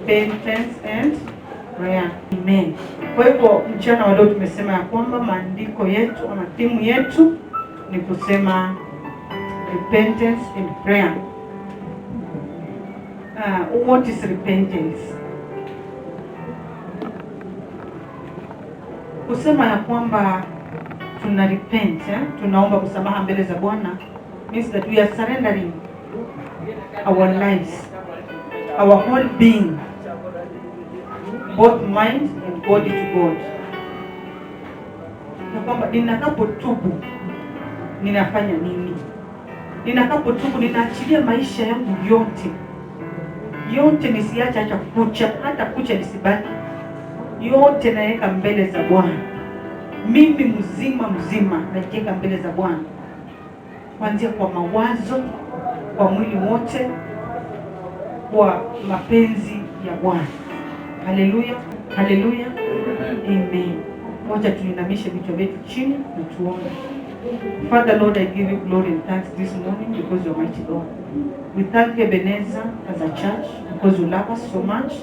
repentance and prayer. Amen. Kwa hivyo mchana wa leo tumesema ya kwamba maandiko yetu ama timu yetu ni kusema repentance and prayer. What is repentance? Kusema ya kwamba tuna repent, tunaomba msamaha mbele za Bwana, means that we are surrendering our lives, our whole being, both mind and body to God. Na kwamba ninakapotubu ninafanya nini? Ninakapotubu ninaachilia maisha yangu yote nisiacha hata kucha nisibaki. Yote naweka mbele za Bwana. Mimi mzima najiweka mbele za Bwana. Kuanzia kwa mawazo, kwa mwili wote, kwa mapenzi ya Bwana. Haleluya. Haleluya. Amen. Wacha tuinamishe vichwa vyetu chini na tuombe. Father Lord, I give you glory and thanks this morning because you're mighty God. We thank you, Ebenezer, as a church because you love us so much.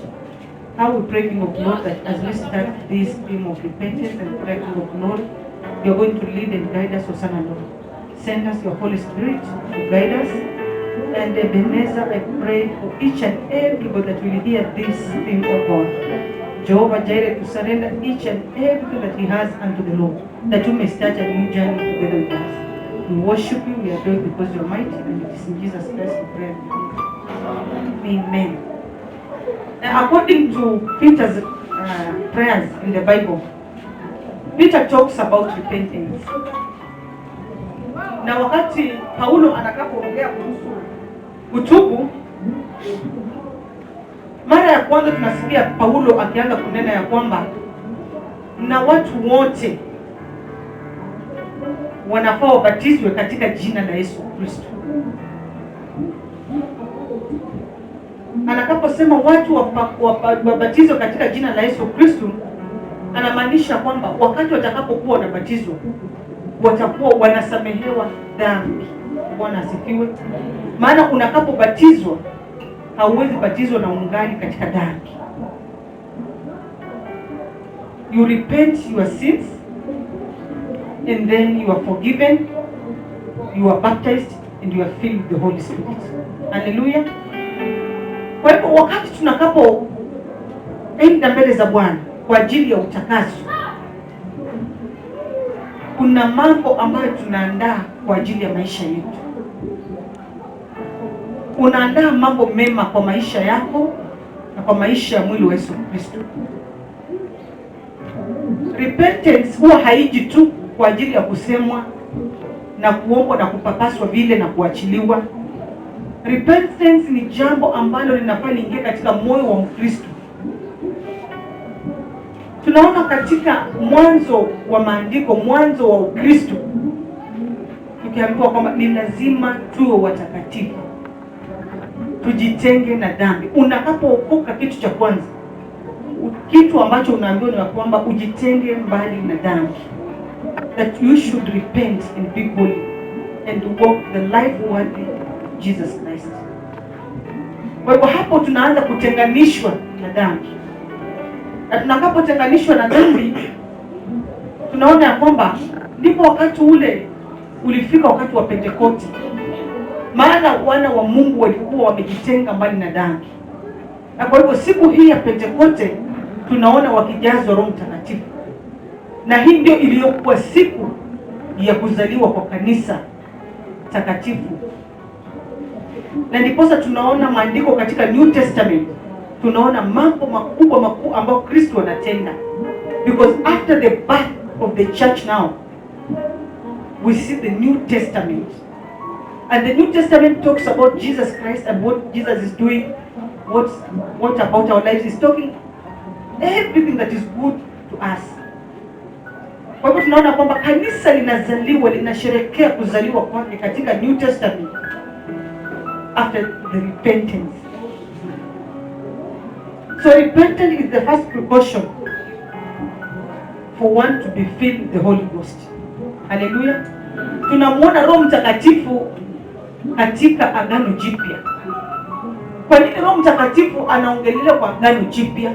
How we pray, King of Lord, that as we start this theme of repentance and prayer, King of Lord, you're going to lead and guide us, Hosanna Lord. Send us your Holy Spirit to guide us. And Ebenezer, I pray for each and everybody that will hear this theme, of God. Jehovah Jireh, to surrender each and everything that he has unto the Lord, that you may start a new journey together with us. We worship you, we adore you because you're mighty, and it is in Jesus Christ we pray. Amen. Now, according to Peter's prayers in the Bible, Peter talks about repentance. Na wakati Paulo anakapoongea kuhusu kutubu, mara ya kwanza tunasikia Paulo akianza kunena ya kwamba na watu wote wanafaa wabatizwe katika jina la Yesu Kristo. Anakaposema watu wabatizwe katika jina la Yesu Kristo, anamaanisha kwamba wakati watakapokuwa wanabatizwa watakuwa wanasamehewa dhambi. Bwana asifiwe. Maana unakapobatizwa hauwezi batizwa na ungali katika dhambi. You repent your sins and then you are forgiven, you are baptized and you are filled with the Holy Spirit. Hallelujah. Kwa hivyo wakati tunapoenda mbele za Bwana kwa ajili ya utakaso, kuna mambo ambayo tunaandaa kwa ajili ya maisha yetu. Unaandaa mambo mema kwa maisha yako na kwa maisha ya mwili wa Yesu Kristo. Repentance huwa haiji tu kwa ajili ya kusemwa na kuombwa na kupapaswa vile na kuachiliwa. Repentance ni jambo ambalo linafaa liingie katika moyo wa Mkristo. Tunaona katika mwanzo wa maandiko, mwanzo wa Ukristo, tukiambiwa kwamba ni lazima tuwe watakatifu, tujitenge na dhambi. Unapookoka, kitu cha kwanza, kitu ambacho unaambiwa ni kwamba ujitenge mbali na dhambi. That you should repent and be holy and walk the life worthy Jesus Christ. Kwa hivyo hapo tunaanza kutenganishwa na dhambi. Na tunakapotenganishwa na dhambi, tunaona ya kwamba ndipo wakati ule ulifika, wakati wa Pentekoste. Maana wana wa Mungu walikuwa wamejitenga mbali na dhambi. Na kwa hivyo siku hii ya Pentekoste tunaona wakijazwa Roho Mtakatifu. Na hii ndio iliyokuwa siku ya kuzaliwa kwa kanisa takatifu. Na ndiposa tunaona maandiko katika New Testament, tunaona mambo makubwa ambayo Kristo anatenda. Because after the birth of the church now, we see the New Testament. And the New Testament talks about Jesus Christ and what Jesus is doing, what about our lives. He's talking everything that is good to us. Kwa hivyo tunaona kwamba kanisa linazaliwa, linasherehekea kuzaliwa kwake katika New Testament after the repentance. So repentance is the first precaution for one to be filled with the Holy Ghost. Hallelujah. Tunamuona Roho Mtakatifu katika Agano Jipya. Kwa nini Roho Mtakatifu anaongelea kwa Agano Jipya?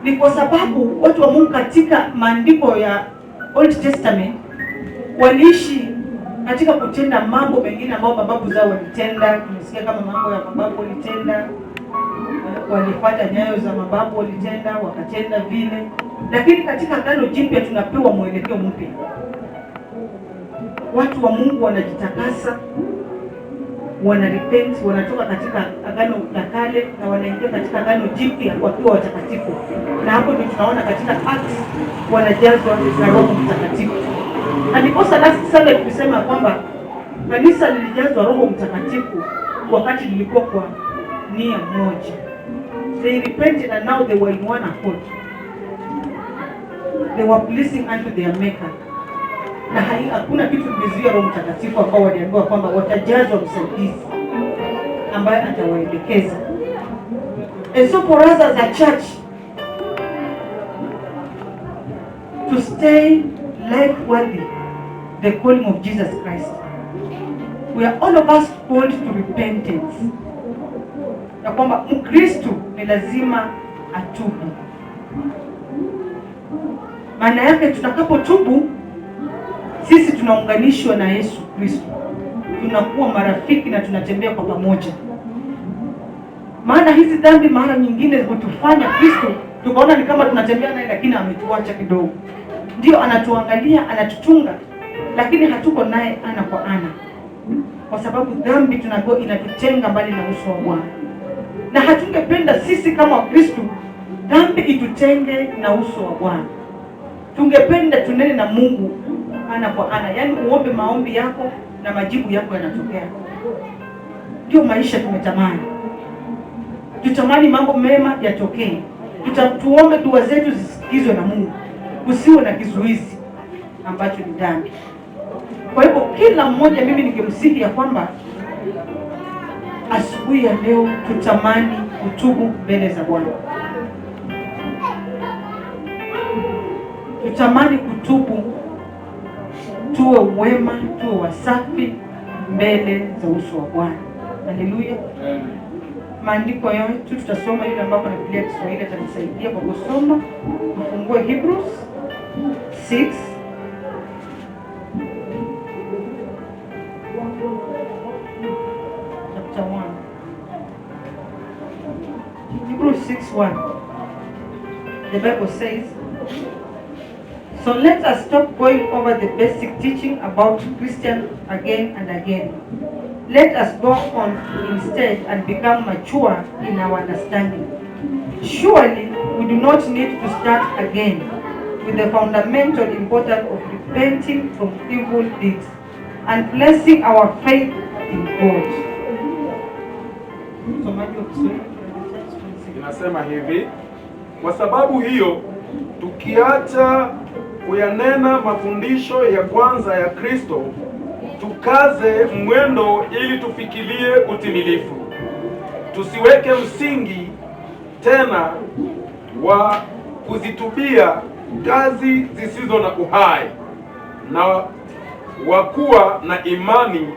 Ni kwa sababu watu wa Mungu katika maandiko ya Old Testament waliishi katika kutenda mambo mengine ambayo mababu zao walitenda. Tunasikia kama mambo ya mababu walitenda, walifuata nyayo za mababu walitenda, wakatenda vile. Lakini katika Agano Jipya tunapewa mwelekeo mpya. Watu wa Mungu wanajitakasa, wanarepent, wanatoka katika Agano la Kale na wanaingia katika Agano Jipya wakiwa watakatifu. Na hapo ndio tunaona katika Acts wanajazwa na Roho Mtakatifu. Na ndiposa last Sunday tulisema kwamba kanisa lilijazwa Roho Mtakatifu wakati lilikuwa kwa nia moja. They repented and now they were in one accord. They were pleasing unto their Maker. Na hakuna kitu kimezuia Roho Mtakatifu ambao waliambiwa kwamba watajazwa msaidizi ambaye atawaelekeza. And so for us as a church to stay life worthy the calling of Jesus Christ, we are all of us called to repentance. Ya kwamba Mkristo ni lazima atubu. Maana yake tutakapotubu sisi tunaunganishwa na Yesu Kristo. Tunakuwa marafiki na tunatembea kwa pamoja. Maana hizi dhambi mara nyingine zitufanya Kristo tukaona ni kama tunatembea naye lakini ametuacha kidogo. Ndio anatuangalia, anatuchunga, lakini hatuko naye ana kwa ana. Kwa sababu dhambi tunago inatutenga mbali na uso wa Bwana. Na hatungependa sisi kama Kristo dhambi itutenge na uso wa Bwana. Tungependa tunene na Mungu ana kwa ana, yaani uombe maombi yako na majibu yako yanatokea. Ndio maisha tumetamani. Tutamani mambo mema yatokee. Tuombe dua zetu zisikizwe na Mungu. Usiwe na kizuizi ambacho ni dhambi. Kwa hivyo kila mmoja mimi ningemsihi ya kwamba asubuhi ya leo tutamani kutubu mbele za Bwana. Tutamani kutubu, tuwe wema, tuwe wasafi mbele za uso wa Bwana. Haleluya. Maandiko yetu tutasoma ile ambapo na Biblia ya Kiswahili itanisaidia kwa kusoma. Tufungue Hebrews 6 chapter 1. Hebrews 6:1. The Bible says, "So let us stop going over the basic teaching about Christians again and again. Let us go on instead and become mature in our understanding. Surely we do not need to start again with the fundamental importance of repenting from evil deeds and placing our faith in God." Inasema hivi: kwa sababu hiyo tukiacha kuyanena mafundisho ya kwanza ya Kristo, tukaze mwendo ili tufikirie utimilifu. Tusiweke msingi tena wa kuzitubia kazi zisizo na uhai na wa kuwa na imani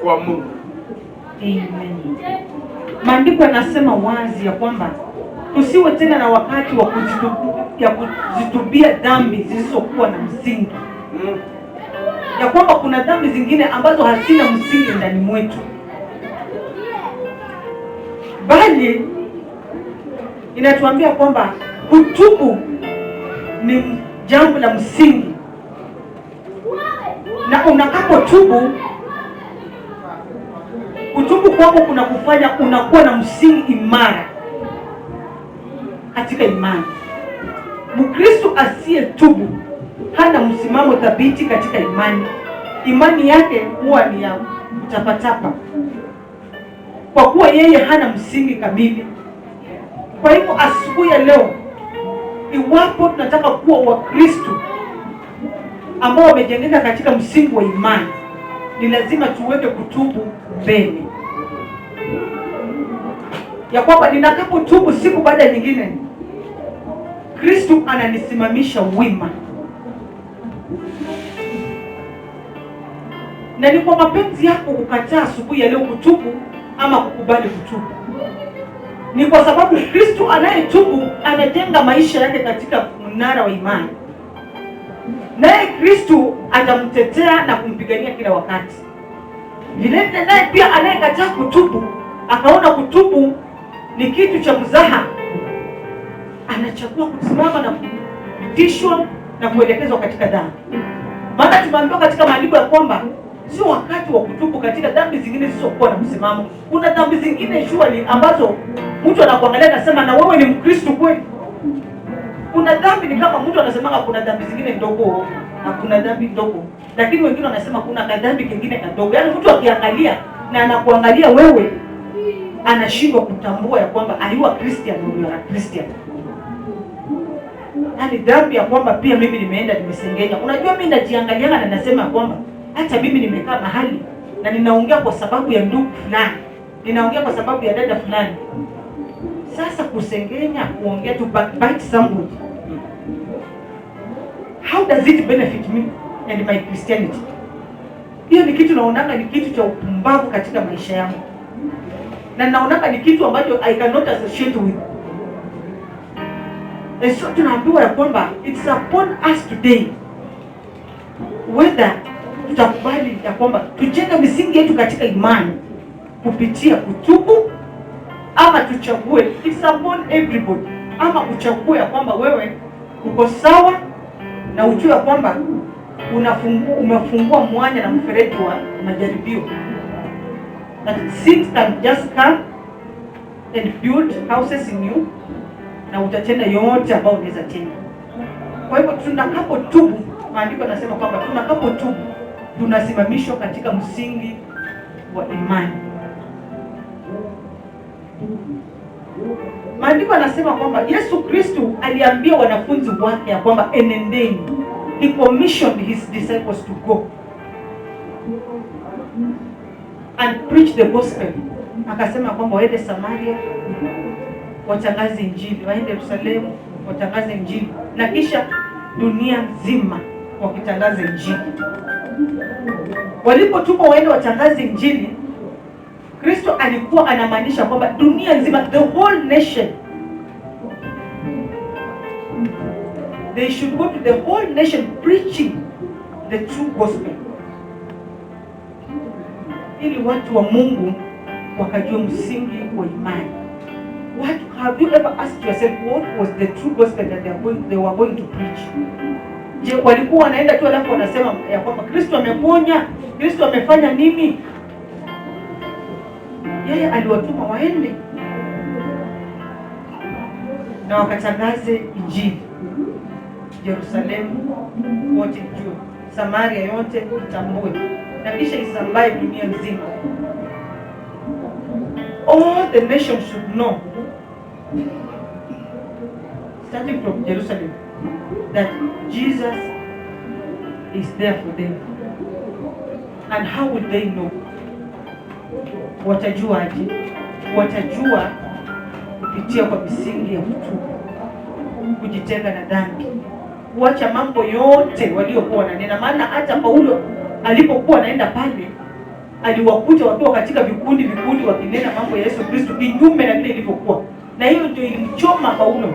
kwa Mungu. Amen. Maandiko yanasema wazi ya kwamba tusiwe tena na wakati wa kuzitubia dhambi zisizokuwa na msingi. Ya kwamba kuna dhambi zingine ambazo hazina msingi ndani mwetu, bali inatuambia kwamba kutubu ni jambo la msingi. Na unakapotubu, kutubu kwako kuna kufanya unakuwa na msingi imara katika imani. Mkristo asiyetubu hana msimamo thabiti katika imani. Imani yake huwa ni ya kutapatapa, kwa kuwa yeye hana msingi kamili. Kwa hivyo asubuhi ya leo, iwapo tunataka kuwa Wakristo ambao wamejengeka katika msingi wa imani, ni lazima tuweke kutubu mbele. Ya kwamba ninapotubu siku baada ya nyingine, Kristo ananisimamisha wima. Na ni kwa mapenzi yako kukataa asubuhi ya leo kutubu ama kukubali kutubu. Ni kwa sababu Kristo anayetubu anajenga maisha yake katika mnara wa imani, naye Kristo atamtetea na kumpigania kila wakati. Vile vile naye pia anayekataa kutubu, akaona kutubu ni kitu cha mzaha, anachagua kusimama na kupitishwa na kuelekezwa katika dhambi. Maana tumeambiwa katika maandiko ya kwamba sio wakati wa kutubu katika dhambi zingine zisizokuwa na msimamo. Kuna dhambi zingine shwari ambazo mtu anakuangalia anasema na wewe ni Mkristo kweli? Kuna dhambi ni kama mtu anasema kuna dhambi zingine ndogo na kuna dhambi ndogo, lakini wengine wanasema kuna kadhambi kingine kadogo. Yaani mtu akiangalia na anakuangalia wewe, anashindwa kutambua ya kwamba aliwa Christian au ya Christian. Yaani dhambi ya kwamba pia mimi nimeenda nimesengenya. Unajua mimi najiangalia na nasema kwamba hata mimi nimekaa mahali na ninaongea kwa sababu ya ndugu fulani, ninaongea kwa sababu ya dada fulani. Sasa kusengenya, kuongea to backbite somebody, how does it benefit me and my Christianity? Hiyo ni kitu naonanga ni kitu cha upumbavu katika maisha yangu, na naonanga ni kitu ambacho I cannot associate with. And so tunaambiwa ya kwamba it's upon us today whether tutakubali ya kwamba tujenge misingi yetu katika imani kupitia kutubu, ama tuchague, it's upon everybody, ama uchague ya kwamba wewe uko sawa na ujue ya kwamba umefungua mwanya na mfereji wa majaribio, that sin can just come and build houses in you, na utatenda yote ambayo unaweza tenda. Kwa hivyo tunakapotubu, maandiko yanasema kwamba tunakapotubu tunasimamishwa katika msingi wa imani. Maandiko yanasema kwamba Yesu Kristo aliambia wanafunzi wake ya kwamba enendeni. He commissioned his disciples to go and preach the gospel. Akasema kwamba waende Samaria watangaze injili, waende Yerusalemu watangaze injili, na kisha dunia nzima wakitangaza injili. Walipotumwa waende watangaze injili, Kristo alikuwa anamaanisha kwamba dunia nzima, the whole nation, they should go to the whole nation preaching the true gospel, ili watu wa Mungu wakajua msingi wa imani. Have you ever asked yourself what was the true gospel that they were going to preach? Je, walikuwa wanaenda tu alafu wanasema ya kwamba Kristo ameponya, Kristo amefanya nini? Yeye aliwatuma waende na wakatangaze injili Yerusalemu wote juu, Samaria yote itambue, na kisha isambae dunia nzima. All the nations should know, starting from Jerusalem, that Jesus is there for them. And how will they know? Watajuaje? Watajua kupitia kwa misingi ya kutubu, kujitenga na dhambi, kuacha mambo yote waliokuwa wananena. Maana hata Paulo alipokuwa anaenda pale, aliwakuta wakiwa katika vikundi wakinena mambo ya Yesu Kristo kinyume na vile ilivyokuwa, na hiyo ndio ilimchoma Paulo.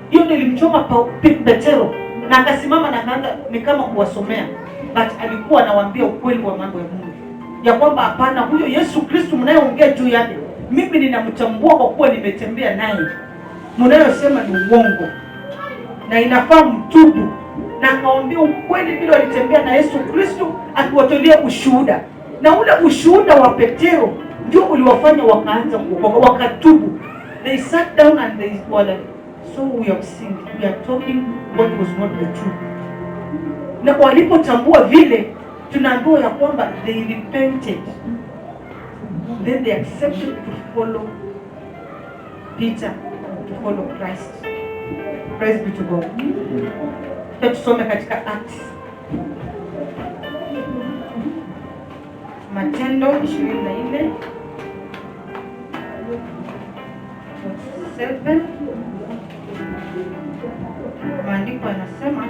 Hiyo ndio ilimchoma Petero, na akasimama na akaanza ni kama kuwasomea, but alikuwa anawaambia ukweli wa mambo ya Mungu, ya kwamba hapana, huyo Yesu Kristo mnayeongea juu yake mimi ninamtambua kwa kuwa nimetembea naye. Mnayosema ni uongo na inafaa mtubu. Na akawaambia ukweli vile walitembea na Yesu Kristo, akiwatolea ushuhuda, na ule ushuhuda wa Petero ndio uliwafanya wakaanza kuokoka, wakatubu. They sat down and they were, so we have sinned, we are talking what was not the truth. Na walipotambua vile, tunaambiwa ya kwamba they repented, then they accepted to follow Peter, to follow Christ. Praise be to God. Tusome katika Acts, Matendo 24:7. Maandiko yanasema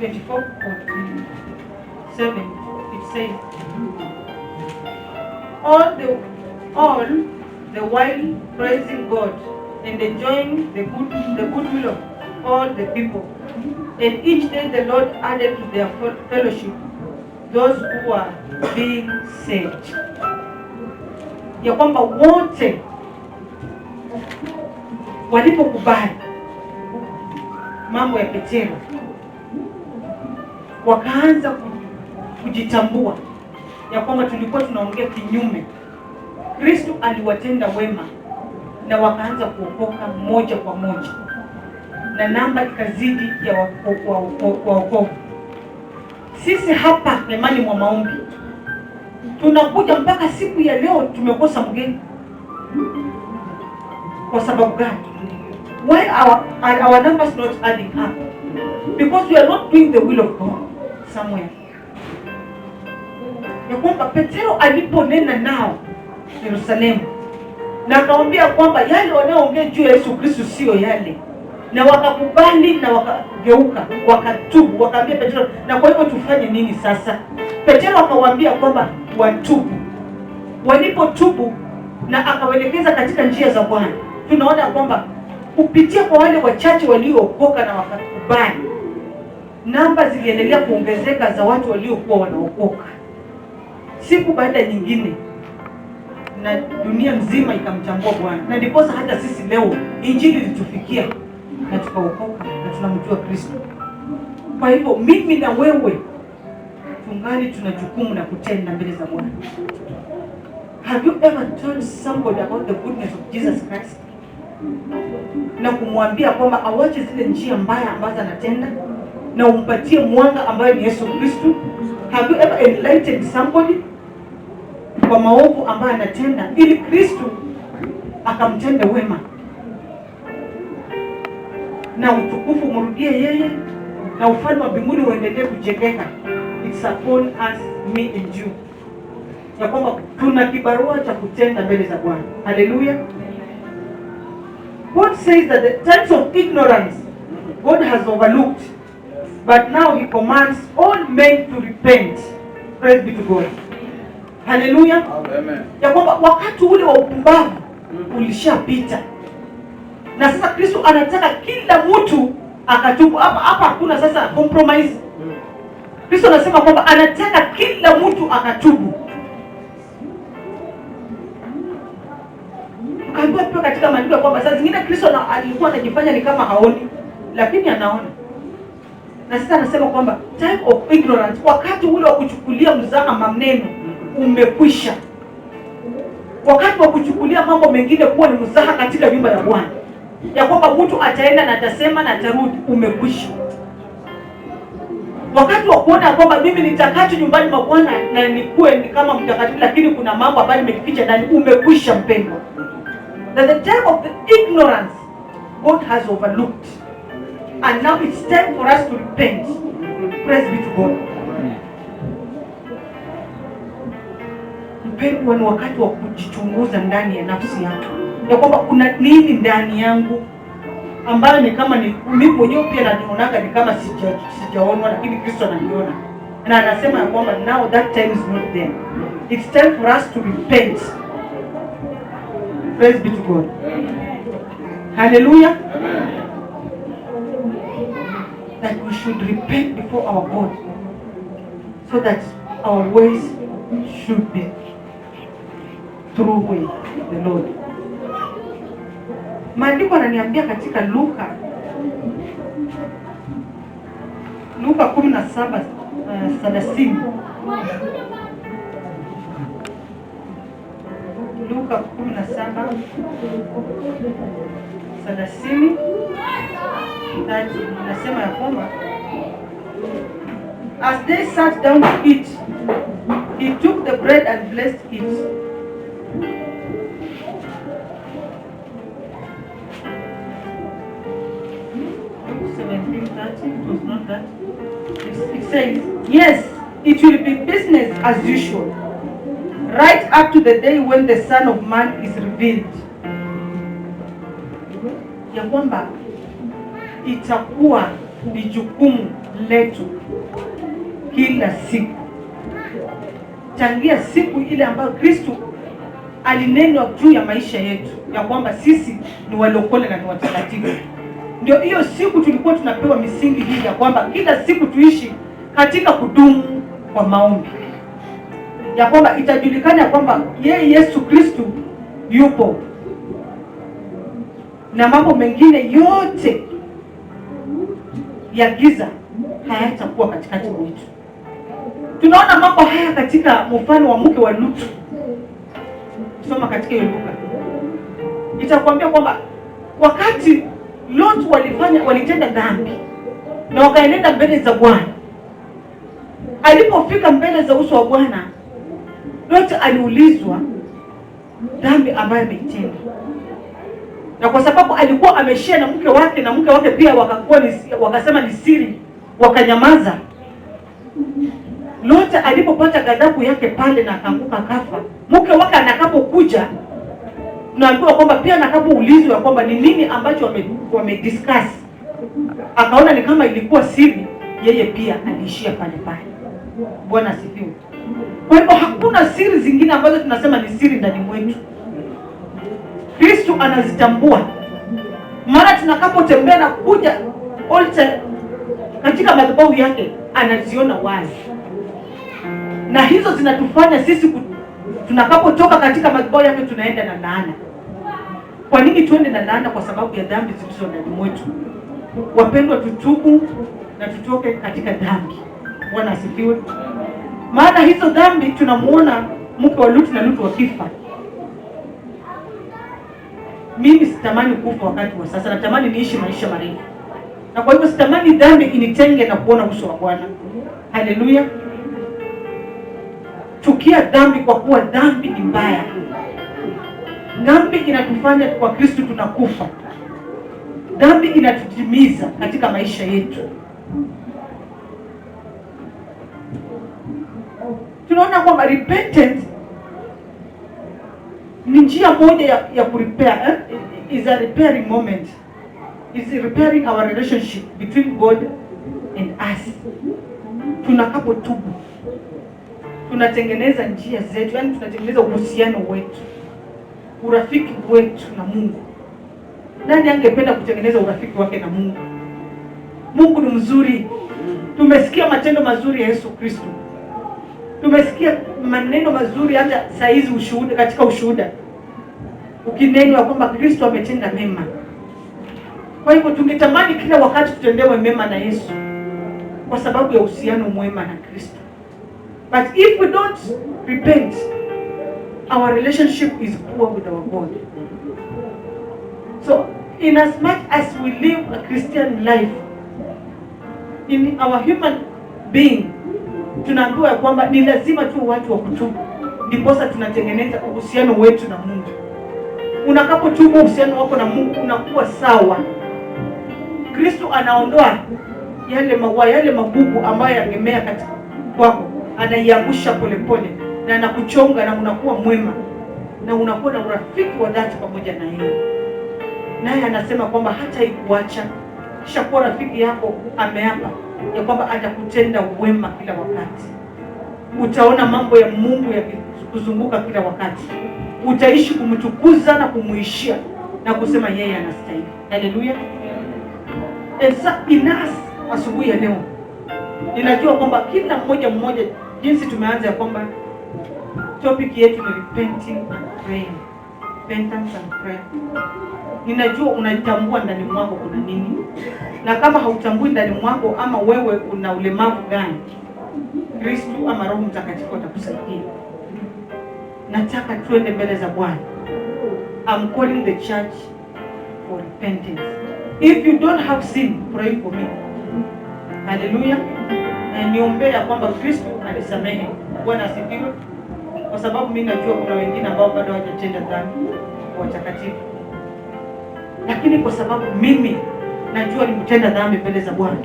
24:47, it says, all the while praising God and enjoying the goodwill of all the people. And each day the Lord added to their fellowship those who are being saved. Ya kwamba wote walipokubali mambo ya Petero, wakaanza kujitambua ya kwamba tulikuwa tunaongea kinyume, Kristo aliwatenda wema na wakaanza kuokoka moja kwa moja, na namba ikazidi ya waokovu. Sisi hapa Hemani mwa Maombi tunakuja mpaka siku ya leo tumekosa mgeni. Kwa sababu gani? Why our numbers not adding up? Because we are not doing the will of God somewhere. Ya kwamba Petero aliponena nao Yerusalemu na akawaambia kwamba yale wanaoongea juu ya Yesu Kristo sio yale, na wakakubali na wakageuka, wakatubu, wakaambia Petero, na kwa hivyo tufanye nini sasa? Petero akawaambia kwamba watubu. Walipotubu na akawaelekeza katika njia za Bwana, tunaona kwamba kupitia kwa wale wachache waliookoka na wakakubali, namba ziliendelea kuongezeka za watu waliokuwa wanaokoka siku baada ya nyingine, na dunia mzima ikamtambua Bwana. Na ndiposa hata sisi leo injili ilitufikia na tukaokoka na tunamjua Kristo. Kwa hivyo mimi na wewe tungali tuna jukumu la kutenda mbele za Bwana. Have you ever told somebody about the goodness of Jesus Christ? Na kumwambia kwamba awache zile njia mbaya ambazo anatenda na umpatie mwanga ambayo ni Yesu Kristo? Have you ever enlightened somebody kwa maovu ambayo anatenda ili Kristo akamtende wema na utukufu umrudie yeye na ufalme wa mbinguni uendelee kujengeka? It's upon us, me and you, ya kwamba tuna kibarua cha kutenda mbele za Bwana. Hallelujah. God says that the times of ignorance God has overlooked, but now he commands all men to repent. Praise be to God. Hallelujah. Amen. Ya kwamba wakati ule wa upumbavu ulishapita, na sasa Kristo anataka kila mtu akatubu. Hapa hakuna sasa compromise. Kristo anasema kwamba anataka kila mtu akatubu. Kaambiwa pia katika maandiko kwamba saa zingine Kristo alikuwa anajifanya ni kama haoni, lakini anaona. Na sasa anasema kwamba time of ignorance, wakati ule wa kuchukulia mzaha maneno umekwisha. Wakati wa kuchukulia mambo mengine kuwa ni mzaha katika nyumba ya Bwana, ya kwamba mtu ataenda na atasema na atarudi, umekwisha. Wakati wa kuona kwamba mimi nitakacho nyumbani mwa Bwana na nikuwe ni kama mtakatifu, lakini kuna mambo ambayo nimekificha ndani, umekwisha mpendwa. That the time of the ignorance God has overlooked, and now it's time for us to repent. Praise be to God. Mpendwa, ni wakati wa kujichunguza ndani ya nafsi yako, ya kwamba kuna nini ndani yangu ambayo ni kama ni mimi mwenyewe pia najionaga ni kama sijaonwa, lakini Kristo ananiona na anasema ya kwamba now that time is not there. It's time for us to repent. Praise be to God. Hallelujah. That we should repent before our God, so that our ways should be through with the Lord. Maandiko ananiambia katika Luka 17:30. Luka 17:30 nasema ya kwamba as they sat down to eat, he took the bread and blessed it. It was not that. It says, yes, it will be business as usual, right up to the day when the Son of Man is revealed. Ya kwamba itakuwa ni jukumu letu kila siku, tangia siku ile ambayo Kristo alinenwa juu ya maisha yetu ya kwamba sisi ni walokole na ni watakatifu. Ndio hiyo siku tulikuwa tunapewa misingi hii ya kwamba kila siku tuishi katika kudumu kwa maombi, ya kwamba itajulikana ya kwamba yeye Yesu Kristo yupo na mambo mengine yote ya giza hayatakuwa katikati mwetu. Tunaona mambo haya katika mfano wa mke wa Lutu. Soma katika hiyo Luka. Itakwambia kwamba wakati Lot walitenda dhambi na wakaenenda mbele za Bwana, alipofika mbele za uso wa Bwana, Lot aliulizwa dhambi ambayo ameitenda. Na kwa sababu alikuwa ameshare na mke wake, na mke wake pia wakasema ni siri, wakanyamaza, Lot alipopata ghadhabu yake pale na akaanguka kafa, mke wake anakapokuja, naambiwa kwamba pia anakapoulizwa kwamba ni nini ambacho wamediscuss, akaona ni kama ilikuwa siri, yeye pia aliishia pale pale. Bwana asifiwe. Kwa hivyo hakuna siri zingine ambazo tunasema ni siri ndani mwetu. Kristo anazitambua. Maana tunakapotembea na kuja altar katika madhabahu yake, anaziona wazi. Na hizo zinatufanya sisi tunakapotoka katika madhabahu yake tunaenda na laana. Kwa nini tuende na laana? Kwa sababu ya dhambi zilizo ndani mwetu. Wapendwa, tutubu na tutoke katika dhambi. Bwana asifiwe. Maana hizo dhambi, tunamuona mke wa Lutu na Lutu wakifa. Mimi sitamani kufa wakati wa sasa, natamani niishi maisha marefu. Na kwa hivyo sitamani dhambi initenge na kuona uso wa Bwana. Haleluya. Chukia dhambi, kwa kuwa dhambi ni mbaya. Dhambi inatufanya kwa Kristo tunakufa. Dhambi inatutimiza katika maisha yetu. Tunaona kwamba repentance ni njia moja ya kurepair, is a repairing moment. Is repairing our relationship between God and us. Tunakapotubu, tunatengeneza njia zetu, yani tunatengeneza uhusiano wetu, urafiki wetu na Mungu. Nani angependa kutengeneza urafiki wake na Mungu? Mungu ni mzuri. Tumesikia matendo mazuri ya Yesu Kristo. Tumesikia maneno mazuri hata saa hizi ushuhuda, katika ushuhuda ukinenwa kwamba Kristo ametenda mema. Kwa hivyo tungetamani kila wakati tutendewe mema na Yesu kwa sababu ya uhusiano mwema na Kristo. But if we don't repent, our relationship is poor with our God. So in as much as we live a Christian life, in our human being, tunaambiwa kwamba ni lazima tu watu wa kutubu, ndiposa tunatengeneza uhusiano wetu na Mungu. Unakapotubu, uhusiano wako na Mungu unakuwa sawa. Kristo anaondoa yale maua, yale magugu ambayo yangemea katika kwako, anaiangusha polepole na anakuchonga, na unakuwa mwema na unakuwa na urafiki wa dhati pamoja na yeye. Naye anasema kwamba hata ikuacha, kisha kuwa rafiki yako, ameapa ya kwamba atakutenda wema kila wakati. Utaona mambo ya Mungu yakikuzunguka kila wakati. Utaishi kumtukuza na kumuishia na kusema yeye anastahili. Haleluya. Inas asubuhi ya leo, ninajua kwamba kila mmoja jinsi tumeanza ya kwamba topic yetu ni repenting and praying. Repentance and prayer. Ninajua unatambua ndani mwako kuna nini. Na kama hautambui ndani mwako, ama wewe una ulemavu gani, Kristo ama Roho Mtakatifu atakusaidia. Nataka tuende mbele za Bwana. I'm calling the church for repentance. If you don't have sin, pray for me. Hallelujah. Na niombea kwamba Kristo alisamehe. Bwana asifiwe. Kwa sababu mimi najua kuna wengine ambao bado hawajatenda dhambi, watakatifu. Lakini kwa sababu mimi najua nimtenda dhambi mbele za Bwana,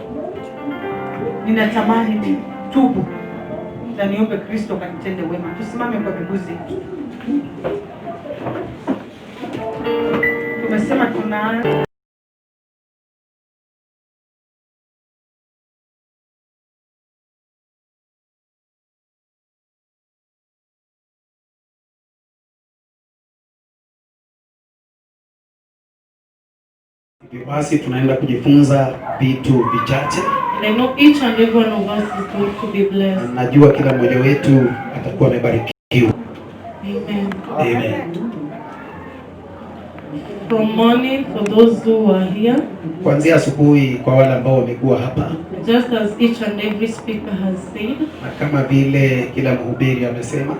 ninatamani nitubu na niombe Kristo kanitende wema. Tusimame kwa miguu zetu. Tumesema tuna Hivyo basi tunaenda kujifunza vitu vichache. And I know each and every one of us is going to be blessed. Najua kila mmoja wetu atakuwa amebarikiwa. Amen. Amen. From morning, for those who are here, Kuanzia asubuhi kwa wale ambao wamekuwa hapa, just as each and every speaker has said, na kama vile kila mhubiri amesema,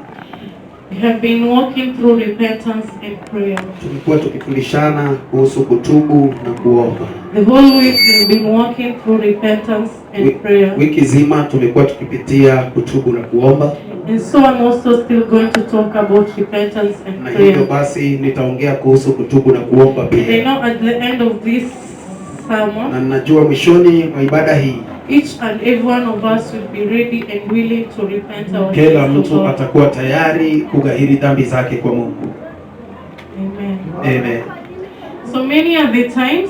we have been walking through repentance and prayer. tumekuwa tukifundishana kuhusu kutubu na kuomba. The whole week we have been walking through repentance and prayer. Wiki zima tumekuwa tukipitia kutubu na kuomba. And so I'm also still going to talk about repentance and Na prayer. hivyo basi nitaongea kuhusu kutubu na kuomba And I pia. know at the end of this sermon, Na najua mwishoni mwa ibada hii each and every one of us will be ready and willing to repent our kila sins to mtu God. atakuwa tayari kughairi dhambi zake kwa Mungu. Amen. Amen. So many of the times,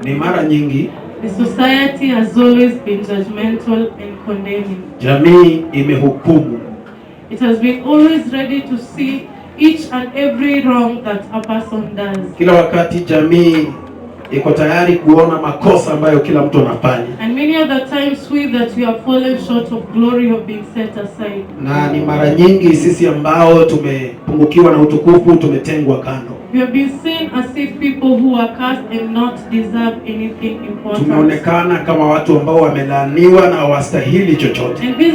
Ni mara nyingi the society has always been judgmental and condemning. jamii imehukumu. It has been always ready to see each and every wrong that a person does. Kila wakati jamii iko tayari kuona makosa ambayo kila mtu anafanya. And many of the times we that we have fallen short of glory have been set aside. Na ni mara nyingi sisi ambao tumepungukiwa na utukufu tumetengwa kando. We have been seen as if people who are cursed and not deserve anything important. Tumeonekana kama watu ambao wamelaaniwa na hawastahili chochote. And this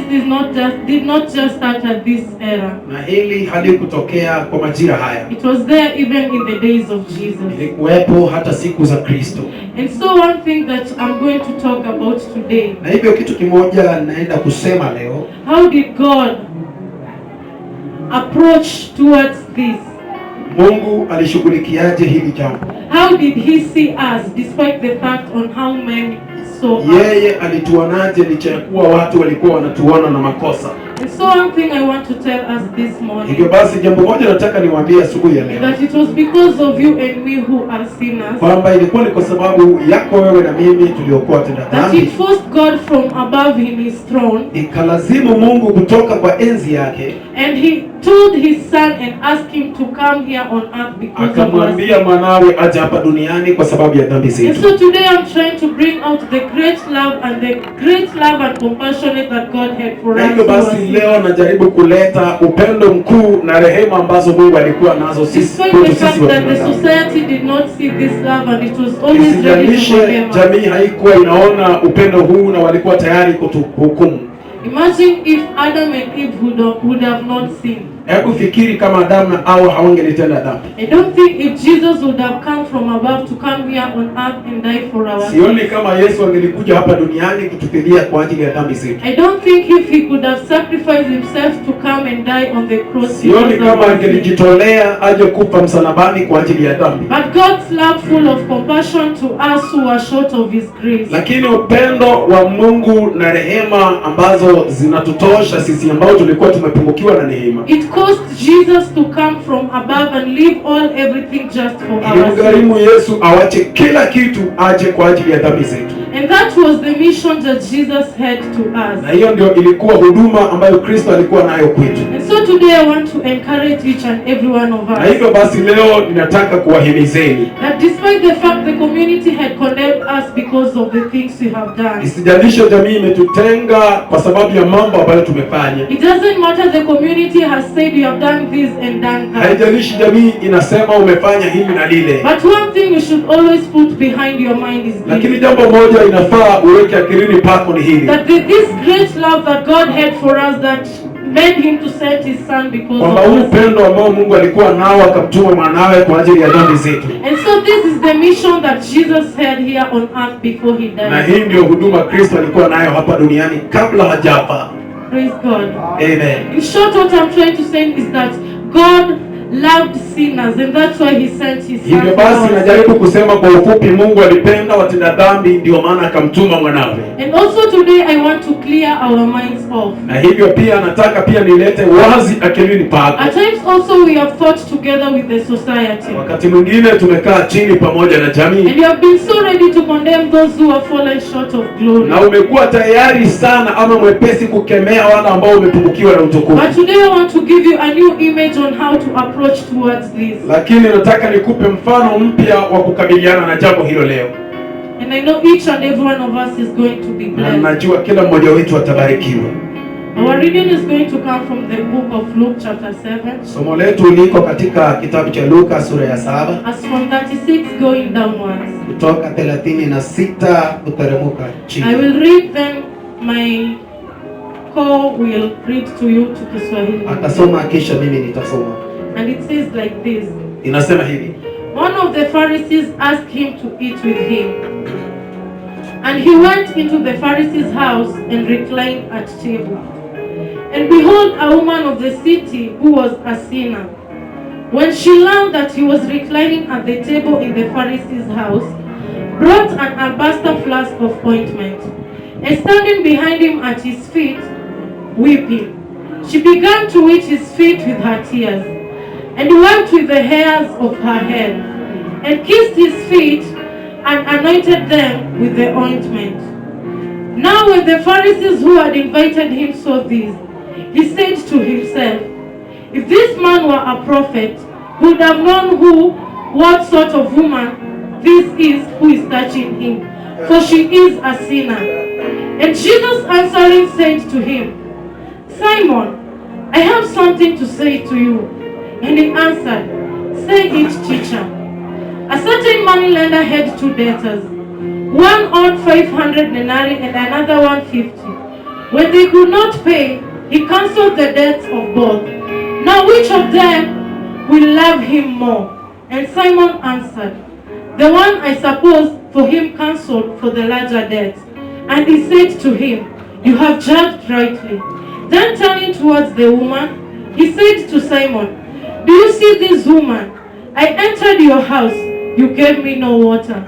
did not just start at this era. Na hili halikutokea kwa majira haya. It was there even in the days of Jesus. Ilikuwepo hata siku za Kristo. And so one thing that I'm going to talk about today, Na hivyo kitu kimoja naenda kusema leo, how did God approach towards this? Mungu alishughulikiaje hili jambo? How did he see us despite the fact on how many saw us? Yeye alituonaje licha ya kuwa watu walikuwa wanatuona na makosa? And so one thing I want to tell us this Hivyo morning, basi jambo moja nataka niwaambie asubuhi ya leo, that it was because of you and me who are sinners kwamba ilikuwa ni kwa sababu yako wewe na mimi tuliokuwa tenda that it dhambi, forced God from above in his throne, ikalazimu Mungu kutoka kwa enzi yake and he told his son and asked him to come here on earth because of us. akamwambia mwanawe aje hapa duniani kwa sababu ya dhambi And zetu. so today I'm trying to bring out the great love and compassion that God had for Na hivyo basi us. leo najaribu kuleta upendo mkuu na rehema ambazo Mungu alikuwa nazo sisi Despite kwetu the sisi fact that the wanadamu. society did not see this love and it was always ready to Isijalishe condemn us. jamii haikuwa inaona upendo huu na walikuwa tayari kutuhukumu. Imagine if Adam and Eve would have not sinned. Hebu fikiri kama Adamu na Hawa hawangelitenda dhambi. I don't think if Jesus would have come from above to come here on earth and die for our Sioni sins. kama Yesu angelikuja hapa duniani kutufidia kwa ajili ya dhambi zetu. I don't think if he could have sacrificed himself to come and die on the cross. Sioni because of kama our sins. angelijitolea aje kufa msalabani kwa ajili ya dhambi. But God's love full of compassion to us who are short of his grace. Lakini upendo wa Mungu na rehema ambazo zinatutosha sisi ambao tulikuwa tumepungukiwa na neema, It caused Jesus to come from above and leave everything just for our sins. ilimgharimu Yesu awache kila kitu aje kwa ajili ya dhambi zetu. And that was the mission that Jesus had to us. Na hiyo ndio ilikuwa huduma ambayo Kristo alikuwa nayo kwetu. And so today I want to encourage each and every one of Na us hivyo basi leo ninataka kuwahimizeni, that despite the fact the community had condemned us because of the things we have done, isijalishe jamii imetutenga kwa sababu ya mambo ambayo tumefanya. it doesn't matter the community has said you have done this and done that. Haijalishi jamii inasema umefanya hili na lile. But one thing you should always put behind your mind is Lakini this, jambo moja inafaa uweke akilini pako ni hili, that this great love that God had for us that made him to send his son because kwamba of huu us. upendo ambao Mungu alikuwa nao akamtuma mwanawe kwa ajili ya dhambi zetu. And so this is the mission that Jesus had here on earth before he Na died. hii ndio huduma Kristo alikuwa nayo hapa duniani kabla hajafa. Praise God. Amen. In short, what I'm trying to say is that God loved sinners and that's why he sent his son. Hivyo basi najaribu kusema kwa ufupi, Mungu alipenda watenda dhambi, ndio maana akamtuma mwanawe. And also today I want to clear our minds off. Na hivyo pia nataka pia nilete wazi akilini pako. At times also we have thought together with the society. Wakati mwingine tumekaa chini pamoja na jamii, And you have been so ready to condemn those who have fallen short of glory. na umekuwa tayari sana ama mwepesi kukemea wale ambao umepungukiwa na utukufu. But today I want to give you a new image on how to approach approach towards this. Lakini nataka nikupe mfano mpya wa kukabiliana na jambo hilo leo. And I know each and every one of us is going to be Na blessed. najua kila mmoja wetu atabarikiwa. Our reading is going to come from the book of Luke chapter 7. Somo letu liko katika kitabu cha Luka sura ya 7. As from 36 going downwards. Kutoka 36 kuteremka chini. I will read them. My will read to you to Kiswahili. Atasoma kisha mimi nitasoma. And it says like this. Inasema hivi. One of the Pharisees asked him to eat with him. And he went into the Pharisee's house and reclined at table. And behold, a woman of the city who was a sinner, when she learned that he was reclining at the table in the Pharisee's house, brought an alabaster flask of ointment, and standing behind him at his feet, weeping, she began to wet his feet with her tears, and wiped with the hairs of her head, and kissed his feet, and anointed them with the ointment. Now when the Pharisees who had invited him saw this, he said to himself, if this man were a prophet, he would have known what sort of woman this is who is touching him, for she is a sinner. And Jesus answering said to him, Simon, I have something to say to you. And he answered, say it, teacher. A certain moneylender had two debtors. One owed 500 denarii and another 150. When they could not pay, he cancelled the debts of both. Now which of them will love him more? And Simon answered, the one, I suppose, for him cancelled for the larger debt. And he said to him, you have judged rightly. Then turning towards the woman, he said to Simon, do you see this woman? I entered your house. You gave me no water,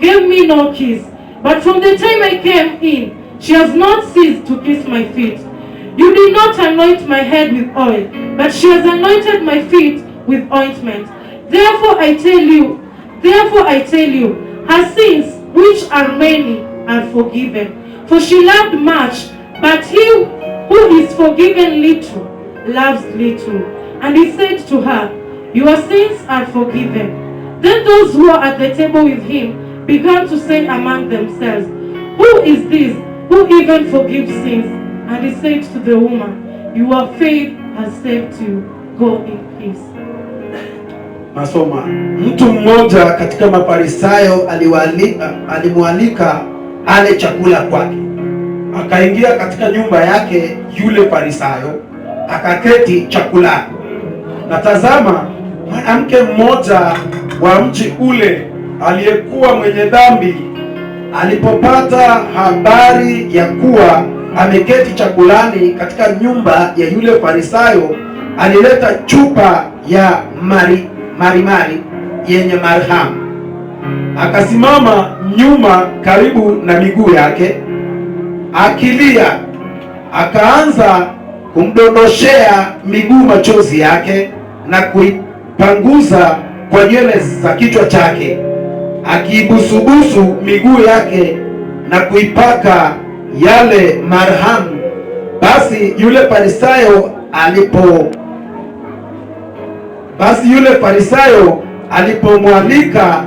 gave me no kiss. But from the time I came in, she has not ceased to kiss my feet. You did not anoint my head with oil, but she has anointed my feet with ointment. Therefore I tell you, her sins, which are many, are forgiven. For she loved much, but he who is forgiven little, loves little. And he said to her, your sins are forgiven. Then those who were at the table with him began to say among themselves, who is this who even forgives sins? And he said to the woman, your faith has saved you. Go in peace. Nasoma. Mtu mmoja katika Mafarisayo alimwalika ale chakula kwake. Akaingia katika nyumba yake yule Farisayo, akaketi chakula. Na tazama, mwanamke mmoja wa mji ule aliyekuwa mwenye dhambi alipopata habari ya kuwa ameketi chakulani katika nyumba ya yule Farisayo, alileta chupa ya marimari yenye marhamu, akasimama nyuma karibu na miguu yake akilia, akaanza kumdondoshea miguu machozi yake na kuipanguza kwa nywele za kichwa chake, akiibusubusu miguu yake na kuipaka yale marhamu. Basi yule Farisayo aliyemwalika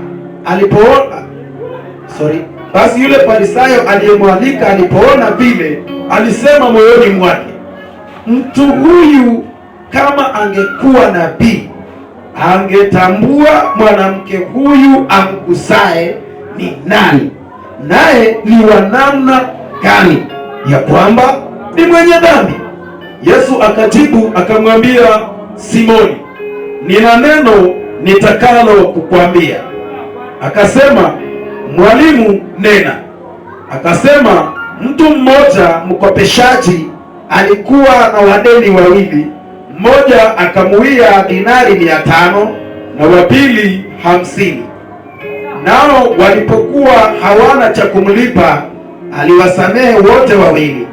alipoona vile, alisema moyoni mwake, mtu huyu kama angekuwa nabii, angetambua mwanamke huyu amgusaye ni nani, naye ni wa namna gani, ya kwamba ni mwenye dhambi. Yesu akajibu akamwambia Simoni, nina neno nitakalo kukwambia. Akasema, mwalimu, nena. Akasema, mtu mmoja mkopeshaji alikuwa na wadeni wawili, mmoja akamuia dinari 500 na wa pili 50. Nao walipokuwa hawana cha kumlipa, aliwasamehe wote wawili.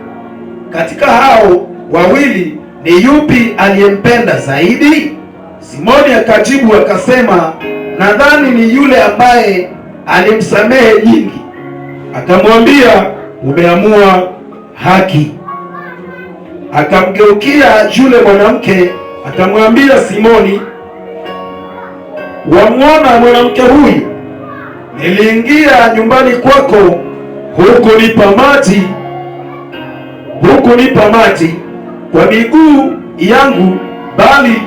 Katika hao wawili ni yupi aliyempenda zaidi? Simoni akajibu akasema, nadhani ni yule ambaye alimsamehe nyingi. Akamwambia, umeamua haki. Akamgeukia yule mwanamke akamwambia Simoni, wamwona mwanamke huyu? Niliingia nyumbani kwako, hukunipa maji kwa miguu yangu, bali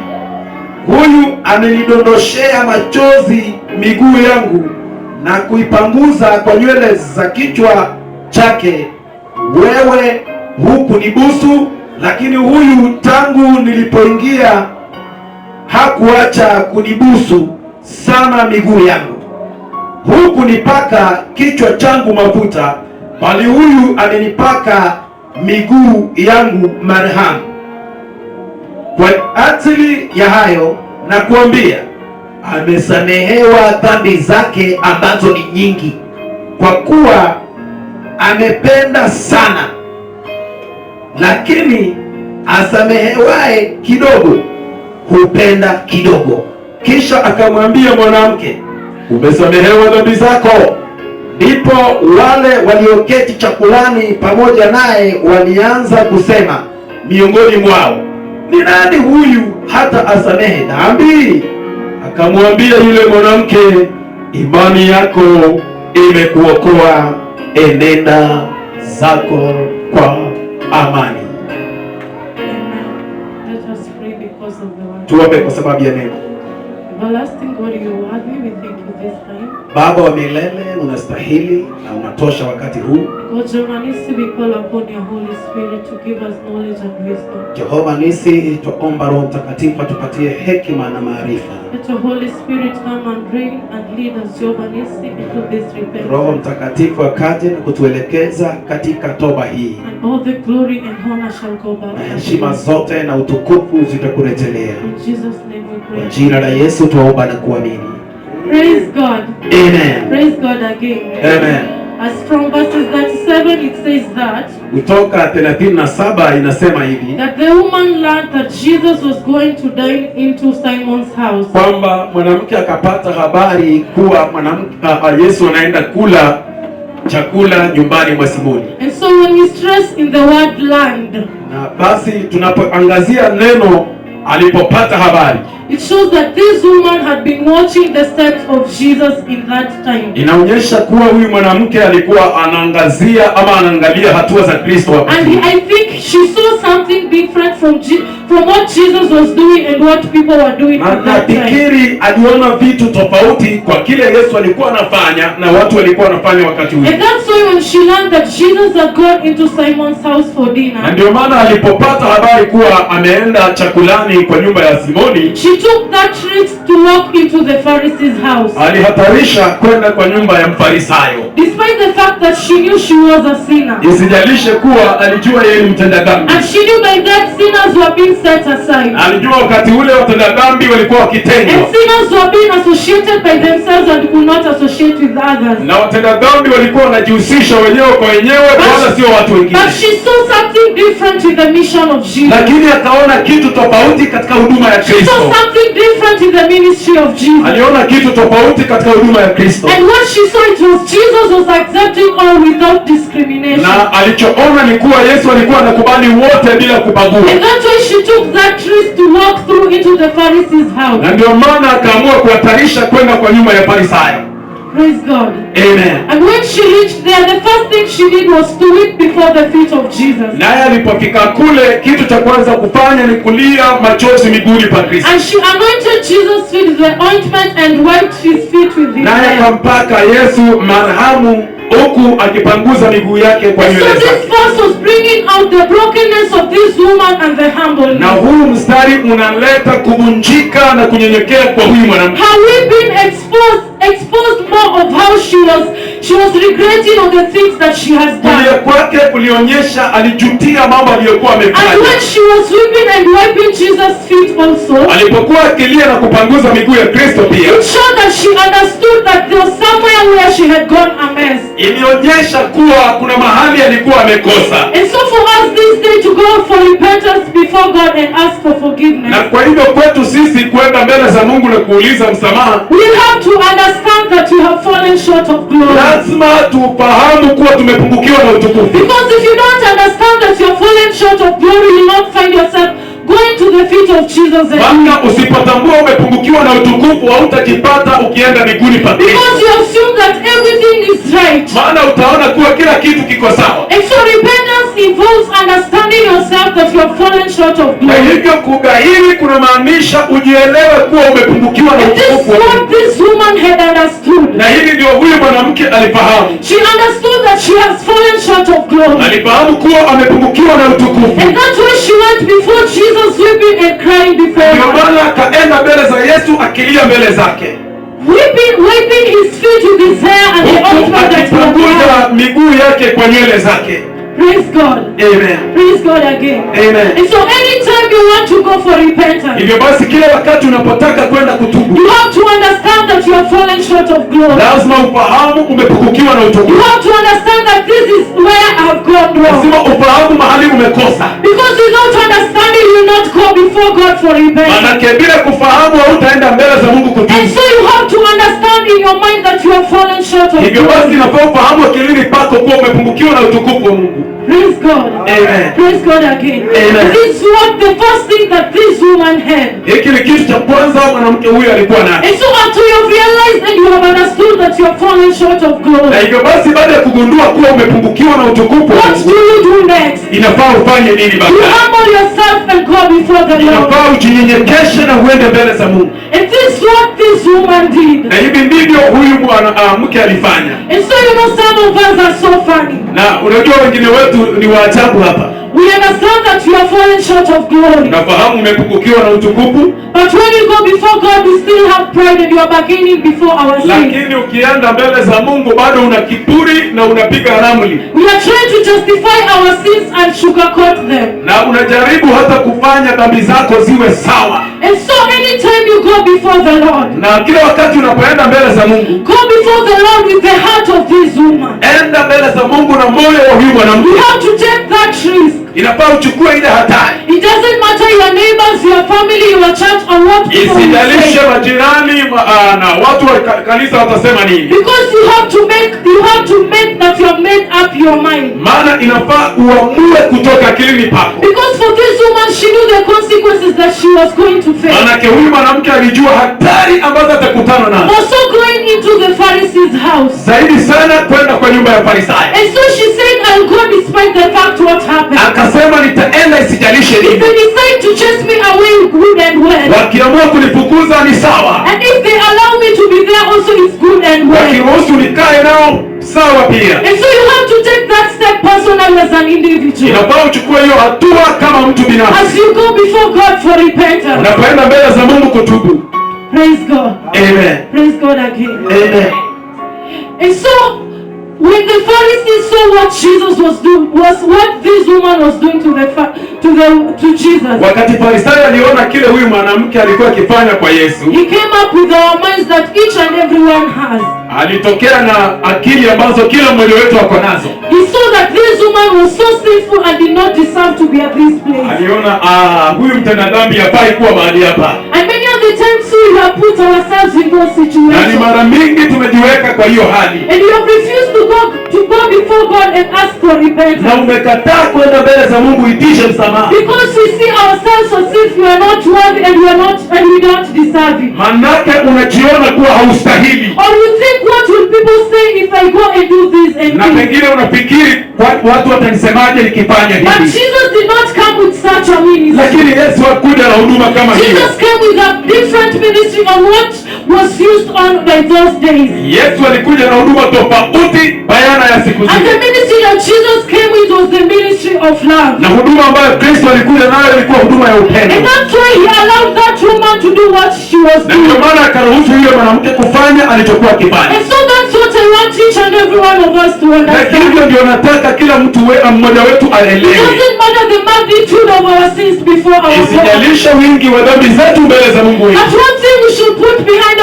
huyu amenidondoshea machozi miguu yangu na kuipanguza kwa nywele za kichwa chake. Wewe hukunibusu, lakini huyu tangu nilipoingia hakuacha kunibusu sana miguu yangu. Hukunipaka kichwa changu mafuta, bali huyu amenipaka miguu yangu marhamu. Kwa ajili ya hayo nakuambia, amesamehewa dhambi zake ambazo ni nyingi, kwa kuwa amependa sana. Lakini asamehewaye kidogo hupenda kidogo. Kisha akamwambia mwanamke, umesamehewa dhambi zako. Ndipo wale walioketi chakulani pamoja naye walianza kusema miongoni mwao, ni nani huyu hata asamehe dhambi? Akamwambia yule mwanamke, imani yako imekuokoa, enenda zako kwa amani. Tuombe kwa sababu ya neno. Everlasting God, you are worthy. We thank you this time. Baba wa milele, unastahili na unatosha wakati huu. God, Jehovah Nisi, we call upon your Holy Spirit to give us knowledge and wisdom. Jehovah Nisi, tuomba Roho Mtakatifu atupatie hekima na maarifa. Let your Holy Spirit come and reign and lead us, Jehovah Nisi, into this repentance. Roho Mtakatifu akaje na kutuelekeza katika toba hii. And all the glory and honor shall go back. Na heshima zote na utukufu zitakurejelea. In Jesus' name we pray. Kwa jina la Yesu tuomba na kuamini. Praise God. Amen. Praise God again. Amen. As from verses 37 it says that Kutoka 37 inasema hivi, that the woman learned that Jesus was going to dine into Simon's house. kwamba mwanamke akapata habari kuwa Yesu anaenda kula chakula nyumbani mwa Simoni. And so when we stress in the word learned, Na basi tunapoangazia neno alipopata habari, it shows that this woman had been watching the steps of Jesus in that time. inaonyesha kuwa huyu mwanamke alikuwa anaangazia ama anaangalia hatua za Kristo wakati. And I think she saw something different from what Jesus was doing and what people were doing at that time. Nafikiri aliona vitu tofauti kwa kile Yesu alikuwa anafanya na watu walikuwa wanafanya wakati ule. And that's why when she learned that Jesus had gone into Simon's house for dinner, Na ndio maana alipopata habari kuwa ameenda chakulani kwa nyumba ya Simoni, she took that risk to walk into the Pharisee's house. alihatarisha kwenda kwa nyumba ya Mfarisayo. Despite the fact that she knew she was a sinner. Isijalishe kuwa alijua yeye ni mtenda dhambi. And she knew by that sinners were being set aside. Alijua wakati ule watenda dhambi walikuwa wakitengwa. And sinners were being associated by themselves and could not associate with others. Na watenda dhambi walikuwa wanajihusisha wenyewe kwa wenyewe, wala sio watu wengine. But she saw something different in the mission of Jesus. Lakini akaona kitu tofauti katika huduma ya She Kristo. saw something different in the ministry of Jesus. Aliona kitu tofauti katika huduma ya Kristo. And what she saw, it was Jesus was accepting all without discrimination. Na alichoona ni kuwa Yesu alikuwa anakubali wote bila kubagua. And that's why she took that risk to walk through into the Pharisee's house. Na ndio maana akaamua kuhatarisha kwenda kwa nyumba ya Farisayo. Praise God. Amen. And when she reached there, the first thing she did was to weep before the feet of Jesus. Naye alipofika kule, kitu cha kwanza kufanya ni kulia machozi miguuni pa Kristo. And she anointed Jesus' feet with the ointment and wiped his feet with his Naye hair. akampaka Yesu marhamu huku akipanguza miguu yake kwa So nywele this zake. verse was bringing out the brokenness of this woman and the humbleness. Na huu mstari unaleta kuvunjika na kunyenyekea kwa huyu mwanamke. Have we been exposed more of how she was regretting on the things that she has Kulia done. kwake kulionyesha alijutia mambo aliyokuwa And amefanya. when she was weeping and wiping Jesus' feet also, Alipokuwa akilia na kupanguza miguu ya Kristo pia, it showed that she understood that there was somewhere where she had gone amiss. ilionyesha kuwa kuna mahali alikuwa amekosa. And so for us this day to go for repentance before God and ask for forgiveness, Na kwa hivyo kwetu sisi kwenda mbele za Mungu na kuuliza msamaha, we have to understand that we have fallen short of glory. lazima tufahamu kuwa tumepungukiwa na utukufu. Because if you don't understand that you are fallen short of glory, you will not find yourself going to the feet of Jesus and Maana usipotambua umepungukiwa na utukufu, hautajipata ukienda mbinguni pa Kristo. because you assume that everything is right. Maana utaona kuwa kila kitu kiko sawa. And so repentance involves understanding yourself that you have fallen short of Na glory. hivyo kughairi kunamaanisha ujielewe kuwa umepungukiwa na And this is utukufu wa what Mungu. this woman had understood. Na hili ndio huyu mwanamke alifahamu. She understood that she has fallen short of glory. Alifahamu kuwa amepungukiwa na utukufu. And that's why she went before Jesus weeping and crying before Ndio him. maana akaenda mbele za Yesu akilia mbele zake, Wiping his feet with his hair and the huku ointment that he had akipanguza applied. miguu yake kwa nywele zake. Praise God. Amen. Praise God again. Amen. And so anytime you want to go for repentance, Hivyo basi kila wakati unapotaka kwenda kutubu, you have to understand that you have fallen short of glory. lazima ufahamu umepungukiwa na You utukufu. have to understand that this is where I have gone wrong. Lazima ufahamu mahali umekosa. Because without understanding, you will not go before God for repentance. Manake bila kufahamu hautaenda mbele za Mungu And kutubu. so you have to understand in your mind that you have fallen short of Hivyo basi glory. inafaa ufahamu akilini pako kuwa umepungukiwa na utukufu wa Mungu. Praise God. Amen. Praise God again. Amen. This is what the first thing that this woman had. Hiki ni kitu cha kwanza mwanamke huyu alikuwa nacho. And so after you have realized and you have understood that you have fallen short of Na glory, hivyo basi baada ya kugundua kuwa umepungukiwa na utukufu wa what Mungu, do you do next? inafaa ufanye nini You baadaye? humble yourself and go before the Lord. Inafaa ujinyenyekeshe na uende mbele za Mungu. And this is what this woman did. Na hivi ndivyo huyu mwanamke alifanya. And so you know some of us are so funny. Na unajua wengine wetu ni waajabu hapa. We understand that you are fallen short of glory. Nafahamu umepungukiwa na utukufu, But when you go before God, we still have pride and you are bargaining before our sin. lakini ukienda mbele za Mungu bado una kiburi na unapiga ramli. We are trying to justify our sins and sugarcoat them. Na unajaribu hata kufanya dhambi zako ziwe sawa. And so anytime you go before the Lord, Na kila wakati unapoenda mbele za Mungu, go before the Lord with the heart of this woman. enda mbele za Mungu na moyo wa huyu mwanamke. You have to take that risk. Inafaa uchukue ile hatari. It doesn't matter your neighbors, your family, your church, or what people will Isijalishe say. majirani na watu wa kanisa watasema nini. Because you have to make that you have made up your mind. Maana inafaa uamue kutoka akilini pako. Because for this woman, she knew the consequences that she was going to face. Maanake huyu mwanamke alijua hatari ambazo atakutana nazo. Also going into the Pharisee's house. Zaidi sana kwenda kwa nyumba ya Farisayo. And so she said, I'll go despite the fact what happened. Akasema nitaenda isijalishe If nini. they decide to chase me away, good and well. Wakiamua kunifukuza ni sawa. And if they allow me to be there also, it's good and well. Wakiruhusu nikae nao sawa pia. And so you have to take that step personally as an individual. Inafaa uchukue hiyo hatua kama mtu binafsi. As you go before God for repentance. Unapoenda mbele za Mungu kutubu. Praise God. Amen. Praise God again. Amen. And so, when the Pharisees saw what Jesus was doing, was what this woman was doing to Jesus. Wakati Farisayo aliona kile huyu mwanamke alikuwa akifanya kwa Yesu, He came up with our minds that each and everyone has. alitokea na akili ambazo kila mmoja wetu ako nazo. He saw that this woman was so sinful and did not deserve to be at this place. Aliona huyu mtenda dhambi hafai kuwa mahali hapa. And many of the times we have put ourselves in those Na ni situations. mara mingi tumejiweka kwa hiyo hali. And you have refused to go before God and ask for Na repentance. umekataa kwenda mbele za Mungu itishe msamaha. Because we see ourselves as if we are not worthy and we don't deserve it. Manake unajiona kuwa haustahili. Or you think, what will people say if I go and do this and Na this? pengine unafikiri watu watanisemaje nikifanya But hivi. Jesus did not come with such a ministry. Lakini Yesu hakuja na huduma kama hiyo. Jesus came with a different ministry on what was used on by those days. Yesu alikuja na huduma tofauti bayana ya siku And the zile. ministry that Jesus came with was the ministry of love. Na huduma ambayo Kristo alikuja nayo ilikuwa huduma ya upendo. And that's why he allowed that woman to do what she was Na ndio doing. maana akaruhusu yule mwanamke kufanya alichokuwa akifanya. And so that's what I want each and every one of us to Na understand. hivyo ndio nataka kila mtu mmoja wetu It aelewe. doesn't matter the magnitude of our sins before our God. Isijalisha wingi wa dhambi zetu mbele za Mungu wetu. But one thing we should put behind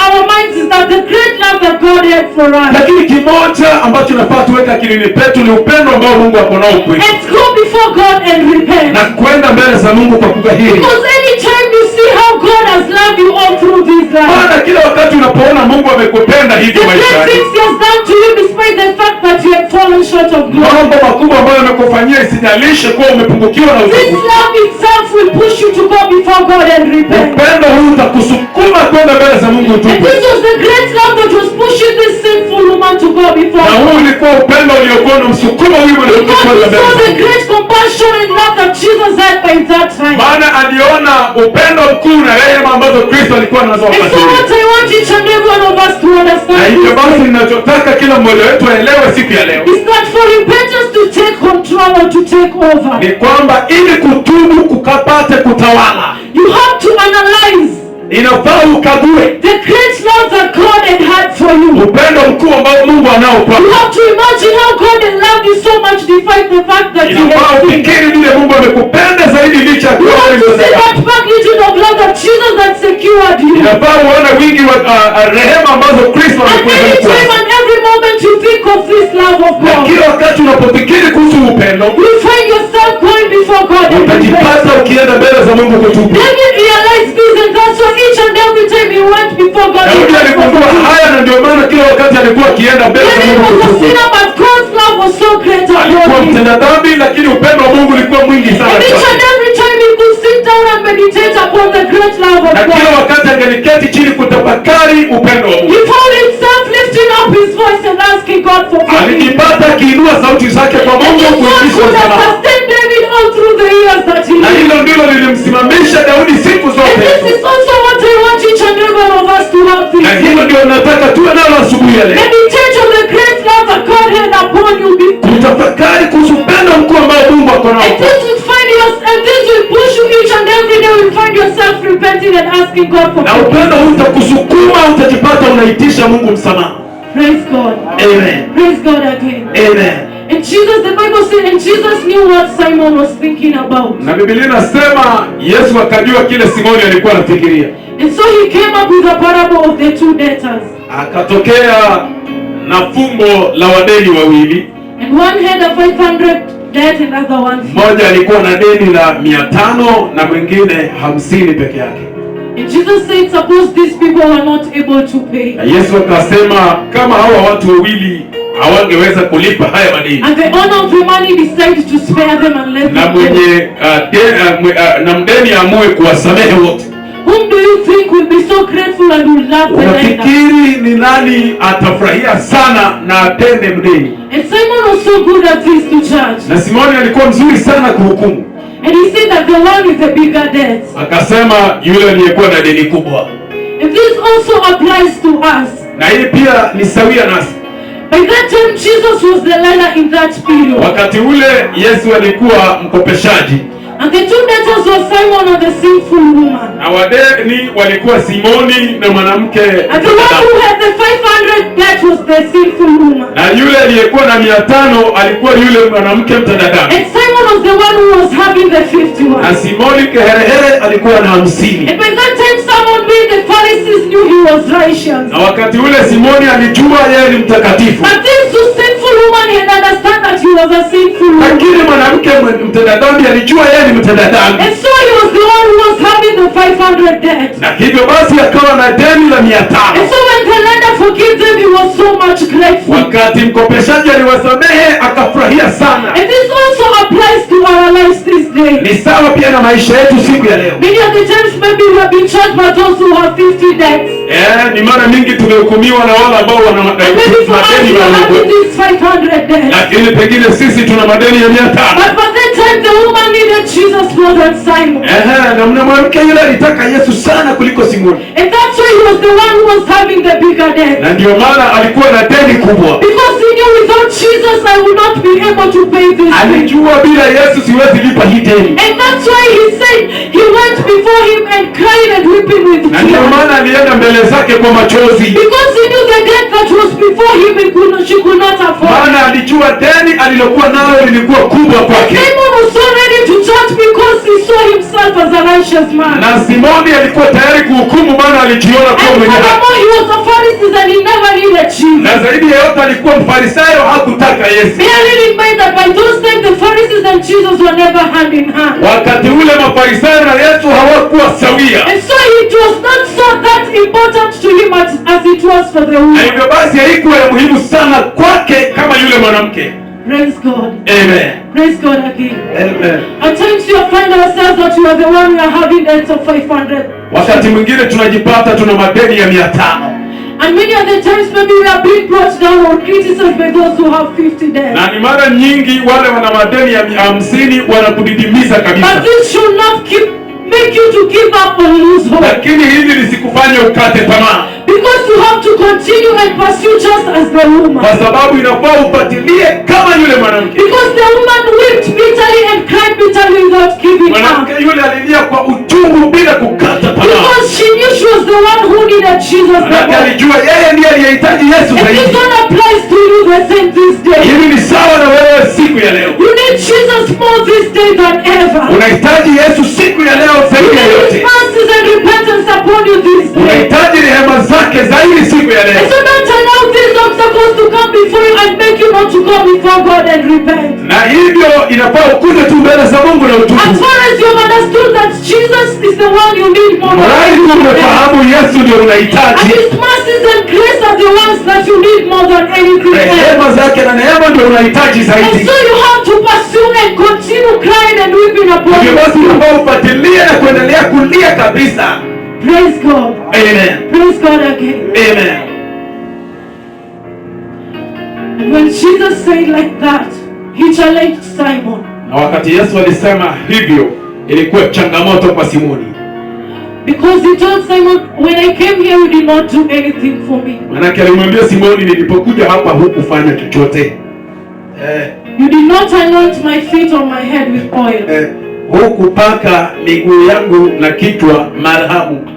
our minds is that the great love that God had for us. Lakini kimoja ambacho nafaa tuweke akilini petu ni upendo ambao Mungu ako nao kwetu. And go before God and repent. Na kwenda mbele za Mungu kwa kugahiri. Because anytime you see how God has loved you all through this life, Maana kila wakati unapoona Mungu amekupenda the hivyo great maishani. things he has done to you despite away the fact that you have fallen short of glory. Mambo makubwa ambayo yamekufanyia isijalishe kuwa umepungukiwa na This utukufu. love itself will push you to go before God and repent. Upendo huu utakusukuma kwenda mbele za Mungu And utubu. this was the great love that was pushing this sinful woman to go before Na huu God. ulikuwa upendo uliokuwa unamsukuma huyu mwanamke Because kwenda he mbele saw za the Mungu. great compassion and love that Jesus had by that time. Maana aliona upendo mkuu na rehema ambazo Kristo alikuwa nazo And wakati so ule. what I want each and every one of us to Na understand hivyo is basi ninachotaka kila mmoja wetu aelewe siku ya leo that for repentance to take control or to take over, ni kwamba ili kutubu kukapate kutawala, you have to analyze inafaa ukague the great love that God had for you. upendo mkuu ambao Mungu anao You kwako. have to imagine how God had loved you so much despite the fact that you Inafaa have sinned. ufikiri vile Mungu amekupenda zaidi licha ya You kuwa have wewe to see mzee. that magnitude of love that Jesus had secured you. Inafaa uone wingi wa rehema ambazo Kristo And amekuweza any time kukupa. and every moment you think of this love of Na God, kila wakati unapofikiri kuhusu upendo, you find yourself going before God and repent. utajipata ukienda mbele za Mungu kutubu. David realized this, and that's why each and every time he went before God, he Daudi asked for aligundua forgiveness. haya, na ndio maana kila wakati alikuwa akienda mbele za David Mungu was a kutubu. sinner, but God's love was so great Alikuwa upon him. mtenda dhambi, lakini upendo wa Mungu ulikuwa mwingi sana And each kwake. and every time he could sit down and meditate upon the great love of Na kila God, wakati angeliketi chini kutafakari upendo wa Mungu, he found himself lifting up his voice and asking God for forgiveness. alijipata akiinua sauti zake kwa And Mungu this one kuitisha could have msamaha. sustained David all through the years that he Na lived. hilo ndilo lilimsimamisha Daudi siku And zote. this is also what I want each and every one of us to have this Na hilo day. ndio nataka tuwe nalo asubuhi ya leo. Meditate on the great love that God had upon you before. Kutafakari kuhusu upendo mkuu ambao Mungu ako nao. And this will find you, and this will push you each and every day. You find yourself repenting and asking God for Na forgiveness. upendo huu utakusukuma, utajipata unaitisha Mungu msamaha. Praise God. Amen. Praise God again. Amen. And Jesus, the Bible said, and Jesus knew what Simon was thinking about. Na Biblia inasema Yesu akajua kile Simoni alikuwa anafikiria. And so he came up with a parable of the two debtors. Akatokea na fumbo la wadeni wawili. And one had a 500 debt and other one. Mmoja alikuwa na deni la 500 na mwingine 50 peke yake. And Jesus said, suppose these people were not able to pay. Na Yesu akasema kama hawa watu wawili hawangeweza kulipa haya madeni, And the owner of the money decided to spare them and let na them go. mwenye na mdeni amue kuwasamehe wote, Whom do you think will be so grateful and will love the lender? unafikiri ni nani atafurahia sana na atende mdeni? And Simon was so good at this to judge. Na Simoni alikuwa mzuri sana kuhukumu. And he said that the one with the bigger debt. Akasema yule aliyekuwa na deni kubwa. And this also applies to us. Na hii pia ni sawia nasi. By that time, Jesus was the lender in that period. Wakati ule Yesu alikuwa mkopeshaji, And the two debtors were Simon and the sinful woman. na wadeni walikuwa Simoni na mwanamke And the one who had the 500 debt was the sinful woman. na yule aliyekuwa na 500 alikuwa yule mwanamke mtadadani, And Simon was the one who was having the 51. na Simoni keherehere alikuwa na 50. And by that time, Simon being the Pharisees knew he was righteous. Na wakati ule Simoni alijua yeye ni mtakatifu, But this sinful woman had understood that he was a sinful woman. lakini mwanamke mtadadani alijua yeye ni mtadadani, And so he was the one who was having the 500 debt. na hivyo basi akawa na deni la And 500. so when the lender forgave them, he was so much grateful. Wakati mkopeshaji aliwasamehe akafurahia sana. And this also applies to our lives this day. Ni sawa pia na maisha yetu siku ya leo. Many of the times maybe we have been charged by those who have 50 debts. Ni mara mingi tumehukumiwa na wale ambao wana And maybe for us madeni we are having ya these 500 debts. lakini pengine sisi tuna madeni ya 500. But by that time the woman needed Jesus more than Simon. Na mwanamke yule alitaka Yesu sana kuliko Simoni, And that's why he was the one who was having the bigger debt. na ndio maana alikuwa na deni kubwa. Because he knew without Jesus I would not be able to pay this debt. Alijua bila Yesu siwezi lipa hii deni, And that's why he said he went before him and cried and weeping with na ndio tears. maana alienda mbele zake kwa machozi, Because he knew the debt that was before him she could not afford. maana alijua deni alilokuwa nalo lilikuwa kubwa kwake. Simon was so ready to judge because he saw himself as a righteous man. Na Simoni alikuwa tayari kuhukumu, maana alijiona And kuwa mwenye haki. furthermore, he was a Pharisee and he never needed Jesus. Na zaidi ya yote alikuwa Mfarisayo, hakutaka Yesu. Bearing in mind that by those times the Pharisees and Jesus were never hand in hand. Wakati ule Mafarisayo na Yesu hawakuwa sawia, And so it was not so that important to him as it it was for the Na woman. hivyo basi haikuwa ya muhimu sana kwake kama yule mwanamke. Praise God. Amen. Praise God again. Amen. At times we find ourselves that we are the one we are having debts of 500. Wakati mwingine tunajipata tuna madeni ya 500. And many other times maybe we are being brought down or criticized by those who have 50 debts. Na ni mara nyingi wale wana madeni ya 50 wanakudidimiza kabisa. But this should not make you to give up or lose hope. Lakini hili lisikufanye ukate tamaa. Because you have to continue and pursue just as the woman. Kwa sababu inafaa upatilie kama yule mwanamke. Because the woman wept bitterly and cried bitterly without giving up. Mwanamke yule alilia kwa uchungu bila kukata tamaa. Because she knew she was the one who needed Jesus the most. Alijua yeye ndiye aliyehitaji Yesu And zaidi. this one applies to you the same this day. Hili ni sawa na wewe siku ya leo. You need Jesus more this day than ever. Unahitaji Yesu siku ya leo zaidi ya yote. Mercies and repentance upon you this day. Unahitaji rehema zake zaidi siku ya leo. And so don't allow these obstacles to come before you and make you not to come before God and repent. Na hivyo inafaa ukuje tu mbele za Mungu na utubu. As far as you have understood that Jesus is the one you need more than Mradi tu umefahamu Yesu ndio and unahitaji. His mercies and grace are the ones that you need more than anything else. Rehema zake na neema ndio unahitaji And zaidi. so you have to pursue and continue crying and weeping upon Hivyo basi Him. unafaa ufuatilie na kuendelea kulia kabisa. Praise God. Amen. Praise God again. Amen. And when Jesus said like that, He challenged Simon. Na wakati Yesu alisema hivyo, ilikuwa changamoto kwa Simoni. Because He told Simon, when I came here, you did not do anything for me. Manake alimwambia Simoni, nilipokuja hapa hukufanya chochote. You did not anoint my feet or my head with oil. Hukupaka miguu yangu na kichwa marhamu.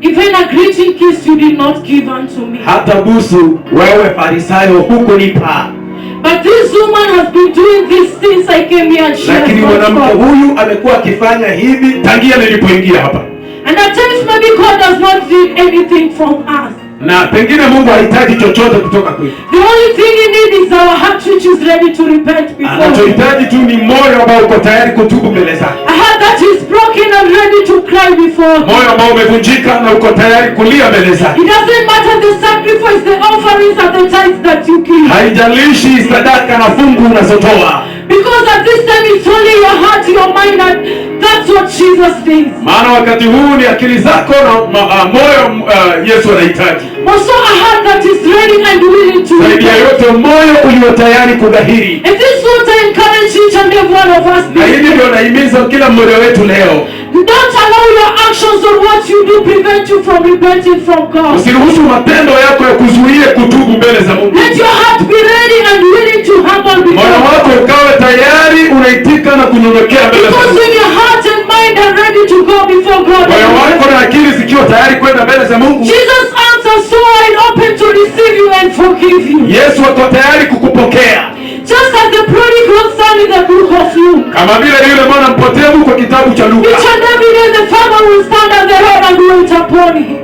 Even a greeting kiss you did not give unto me. Hata busu wewe Farisayo hukunipa. But this woman has been doing this since I came here and she has Lakini not mwanamke stopped. huyu amekuwa akifanya hivi tangia nilipoingia hapa. And at times maybe God does not need anything from us. Na pengine Mungu hahitaji chochote kutoka kwetu. The only thing He needs is our heart which is ready to repent before Him. Anachohitaji tu ni moyo ambao uko tayari kutubu mbele zake. A heart that is broken and ready to cry before Him. Moyo ambao umevunjika na uko tayari kulia mbele zake. It doesn't matter the sacrifice, the offerings and the tithes that you give. Haijalishi sadaka na fungu unazotoa. Because at this time it's only your heart, your mind, and that's what Jesus needs. Maana wakati huu ni akili zako na moyo Yesu anahitaji. Also a heart that is ready and willing to Zaidi ya repent. yote moyo ulio tayari kudhahiri. And this is what I encourage each and every one of us. Na hivi ndio nahimiza kila mmoja wetu leo. Don't allow your actions or what you do prevent you from repenting from God. Usiruhusu matendo yako ya kuzuie kutubu mbele za Mungu. Let your heart be ready and willing to humble before Moyo wako God. ukawe tayari unaitika na kunyenyekea mbele za Because Mungu. when your heart and mind are ready to go before God, Moyo wako na akili zikiwa tayari kwenda mbele za Mungu. Jesus' arms are so wide open to receive you and forgive you. Yesu ako tayari kukupokea. Just as the prodigal son in the book of Luke. Kama vile yule mwana mpotevu kwa kitabu cha Luka. Each and every day the father will stand at the road and wait upon him.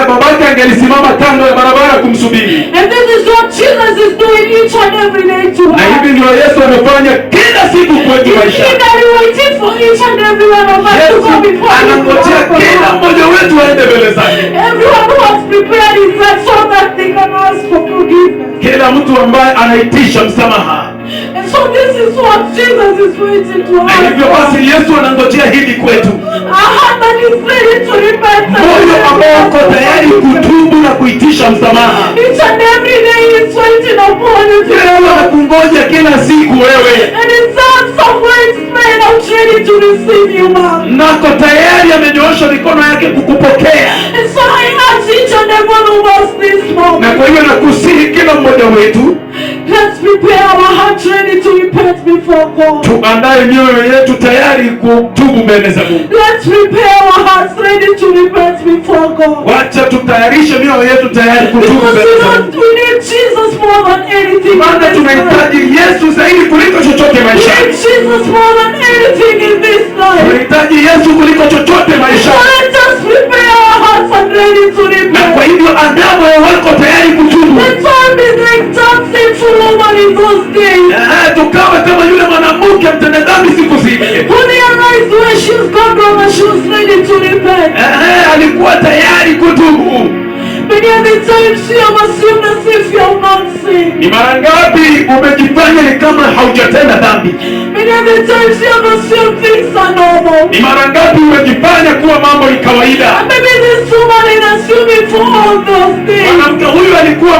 Babake angelisimama kando ya barabara kumsubiri. And this is what Jesus is doing each and every day to Na us. hivi ndio Yesu anafanya kila siku kwetu maisha. He's eagerly waiting for each and every one of us to Yesu go before Him. anangojea kila mmoja wetu aende mbele zake. Everyone who has prepared his heart so that they can ask for forgiveness. Kila mtu ambaye anaitisha msamaha. And so this is what Jesus is waiting to Na hivyo us. basi Yesu anangojea hili kwetu. A heart that is ready to repent. Moyo ambao uko tayari kutubu na kuitisha msamaha. Each and every day he is waiting upon you to Yesu anakungoja kila siku wewe. and his arms of words made out ready to receive you, ma'am. Nako tayari amenyoosha mikono yake kukupokea. And so I ask each and every one of us this Na moment. kwa hivyo nakusihi kila mmoja wetu Let's prepare our hearts ready to repent before God. tuandae mioyo yetu tayari kutubu mbele za Mungu. Let's prepare our hearts ready to repent before God. Wacha tutayarishe mioyo yetu tayari kutubu Because mbele za Mungu. we need Jesus more than anything. in Maana this life. tunahitaji Yesu zaidi kuliko chochote We need maishani. Jesus more than anything in this life. Tunahitaji Yesu kuliko chochote So maishani. let us prepare our hearts and ready to Na kwa repent. hivyo andaa moyo wako tayari kutubu. Let's all be like that sinful woman in those days. Tukawe kama yule mwanamke mtenda dhambi siku zile. Who realized when she's gone wrong and she was ready to repent. Alikuwa tayari kutubu. Many of the times you have assumed as if you have not sinned. Ni mara ngapi umejifanya ni kama haujatenda dhambi? Many of the times you have assumed things are normal. Ni mara ngapi umejifanya kuwa mambo ni kawaida? And maybe this woman is assuming for all those things. Mwanamke huyu alikuwa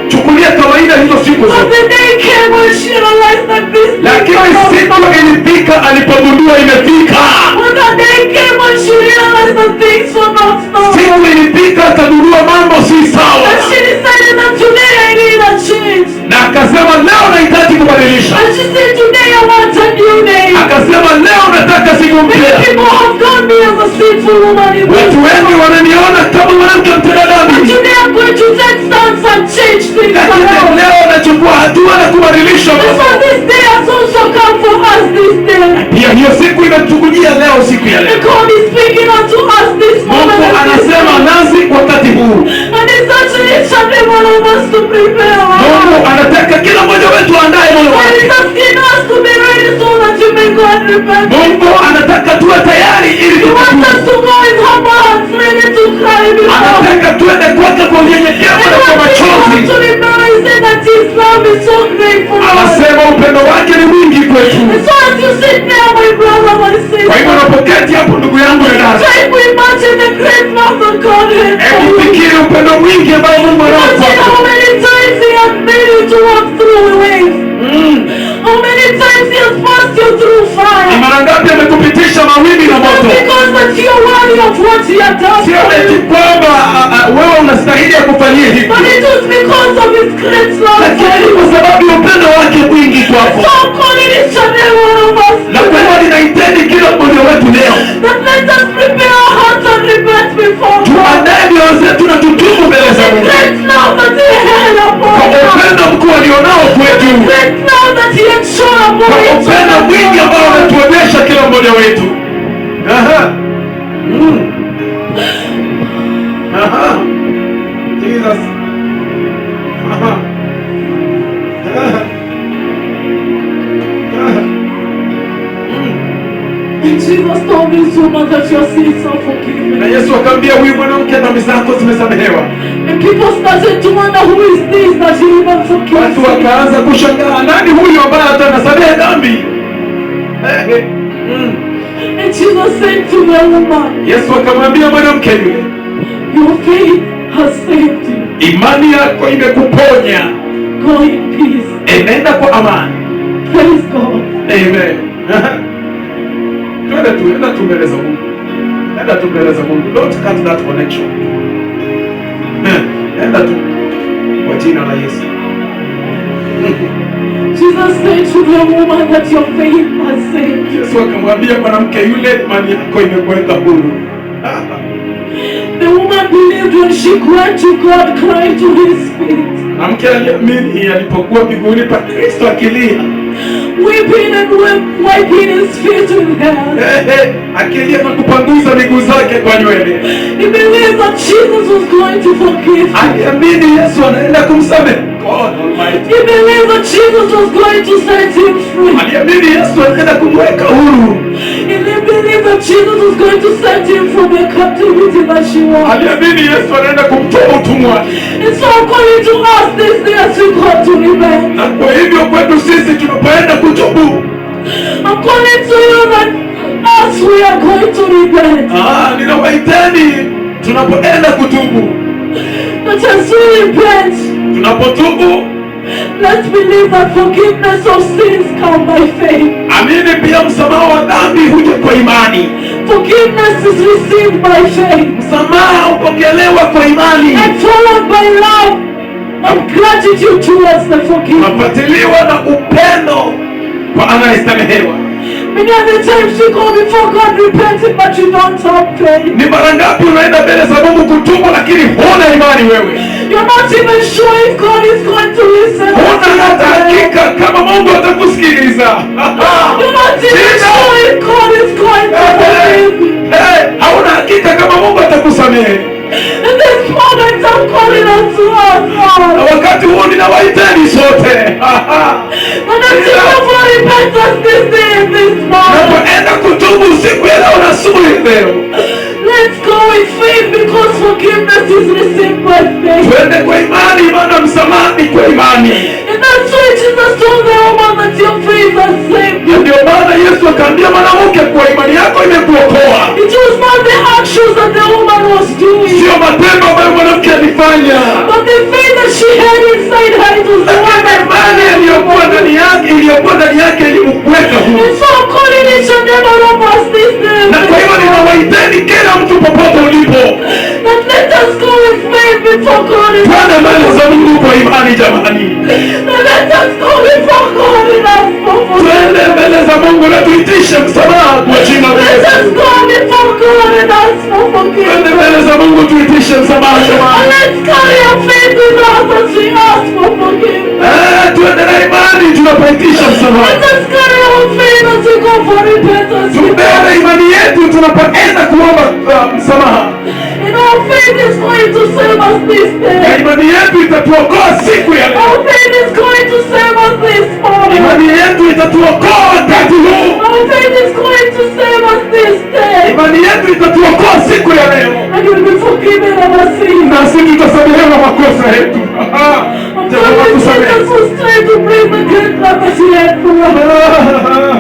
chukulia kawaida hizo siku But zote. the day came when she realized that this Lakini siku ilifika alipogundua imefika. When the day came when she realized that things were not normal. Siku ilifika akagundua mambo si sawa. And she decided that today I need a change. Na akasema leo nahitaji kubadilisha. And she said today I want a new day. Akasema leo nataka siku mpya. Many people have known me as a sinful woman in Watu wengi wananiona kama mwanamke mtenda dhambi. But today I'm going to take stance and change things Lakini around. leo nachukua hatua na kubadilisha And mambo. so this day has also come for us this day. Pia hiyo siku imetukulia leo, siku ya And leo. God is speaking unto us this moment. Mungu anasema nasi wakati huu. And it's actually each and every one of us to prepare our Mungu hearts. anataka kila mmoja wetu andae moyo And wake. it's asking us to be ready so that you may go and repent. Mungu anataka tuwe tayari ili He wants us tukue. to go with humble hearts ready to cry before Him. Anataka tuende kwake kwa unyenyekevu And na kwa what we want machozi. to remember is that His love is so great for us. Anasema upendo wake ni mwingi kwetu. And so as you sit there, my brother, my Kwa hivyo sister, unapoketi hapo ndugu yangu na dada, try to imagine the great love that God has hebu for you. fikiri upendo mwingi ambao Mungu anao Imagine kwako. how many times He has made you to walk through waves. How many times He has passed you through Ni fire. mara ngapi amekupitisha mawimbi na Not moto? because that you are worthy of what He has done Sio for eti you, kwamba wewe unastahili akufanyie hivi, but it was because of His great love for lakini you. kwa sababu ya upendo wake mwingi kwako. So I'm calling each and every one of us Na kwa hivyo ninahitaji kila mmoja wetu leo that let us prepare our hearts and repent before God. tuandae mioyo zetu na tutubu mbele za Mungu Great love that He had upon kwa us. upendo mkuu alionao kwetu, Great love that He had shown upon kwa each upendo and mwingi every ambao one of us. ametuonyesha kila mmoja wetu. Aha. Aha. Jesus. Aha. And Jesus told this woman that your sins are forgiven. Na Yesu akamwambia huyu mwanamke, dhambi zako zimesamehewa. And people started to wonder who is this that He even forgives. Watu wakaanza kushangaa, nani huyu ambaye hata anasamehe dhambi? And Jesus said to the woman, Yesu akamwambia mwanamke yule, your faith has saved you. imani yako imekuponya, Go in peace. enenda kwa amani. Praise God. Amen. Enda tu mbele za Mungu. Enda tu mbele za Mungu. Don't cut that connection. Enda tu kwa jina la Yesu. Jesus said to the woman that your faith has saved you. Yesu akamwambia mwanamke yule, imani yako imekuweka huru. The woman believed when she cried to God, cried to His feet, Mwanamke aliamini alipokuwa miguuni pa Kristo akilia. weeping and wiping His feet with hair. Akilia na kupanguza miguu zake kwa nywele. He believed that Jesus was going to forgive him. Aliamini Yesu anaenda kumsamehe. God Almighty. He believed that Jesus was going to set him free. Aliamini Yesu anaenda kumweka huru. He believed that Jesus was going to set him from the captivity that she was. Aliamini Yesu anaenda kumtoa utumwani. And so I'm calling to us this day as we come to repent. Na kwa hivyo kwetu sisi tunapoenda kutubu, I'm calling to you that as we are going to repent, ninawaiteni tunapoenda kutubu, that as we repent, tunapotubu, let's believe that forgiveness of sins come by faith. amini pia msamaha wa dhambi huja kwa imani. Forgiveness is received by faith Msamaha upokelewa kwa imani, and followed by love and gratitude towards the forgiver. unafuatiliwa na upendo kwa anayesamehewa. Many other times you go before God repenting but you don't have faith. Ni mara ngapi unaenda mbele za Mungu kutubu lakini huna imani wewe? You're not even sure if God is going to listen. Huna hata hakika kama Mungu atakusikiliza. You're not even sure if God is going to forgive you. Hauna hakika kama Mungu atakusamehe. In this moment I'm calling unto us, Na Lord. wakati huu ninawaiteni sote. And as you go for repentance this day and this moment, Napoenda kutubu siku ya leo na asubuhi leo. let's go faith because forgiveness is received by faith. Twende kwa imani, maana msamaha ni kwa imani. And that's why Jesus told the woman that your faith has saved you. Ndio maana Yesu akaambia mwanamke, kwa imani yako imekuokoa. It was not the actions that the woman was doing, Sio matendo ambayo mwanamke alifanya, but the faith that she had inside her. It was the one that imani iliyokuwa ndani yake ilimweka huru. And so I'm calling each and every one of us this day. Na kwa hivyo ninawaiteni kila mtu popote ulipo, That let us go with faith before God. twende mbele za Mungu kwa imani jamani. That let us go before God and ask for forgiveness. Twende mbele za Mungu na tuitishe msamaha kwa jina la Let us Yesu. go before God and ask for Twende forgiveness. mbele za Mungu tuitishe msamaha And jamani. let's carry our faith with us as we ask for forgiveness. Twende na imani tunapoitisha msamaha. Let us carry our faith as we go for repentance. Tubebe imani yetu tunapoenda kuomba msamaha. And our faith is going to save us this Na day. imani yetu itatuokoa siku ya leo. Our faith is going to save us this morning. Imani yetu itatuokoa wakati huu. Our faith is going to save us this day. Imani yetu itatuokoa siku ya leo. And we'll be forgiven of our sins. Na sisi tutasamehewa makosa yetu. I'm Jehova telling tusamehe. Jesus was trying to bring the great love that he had for us.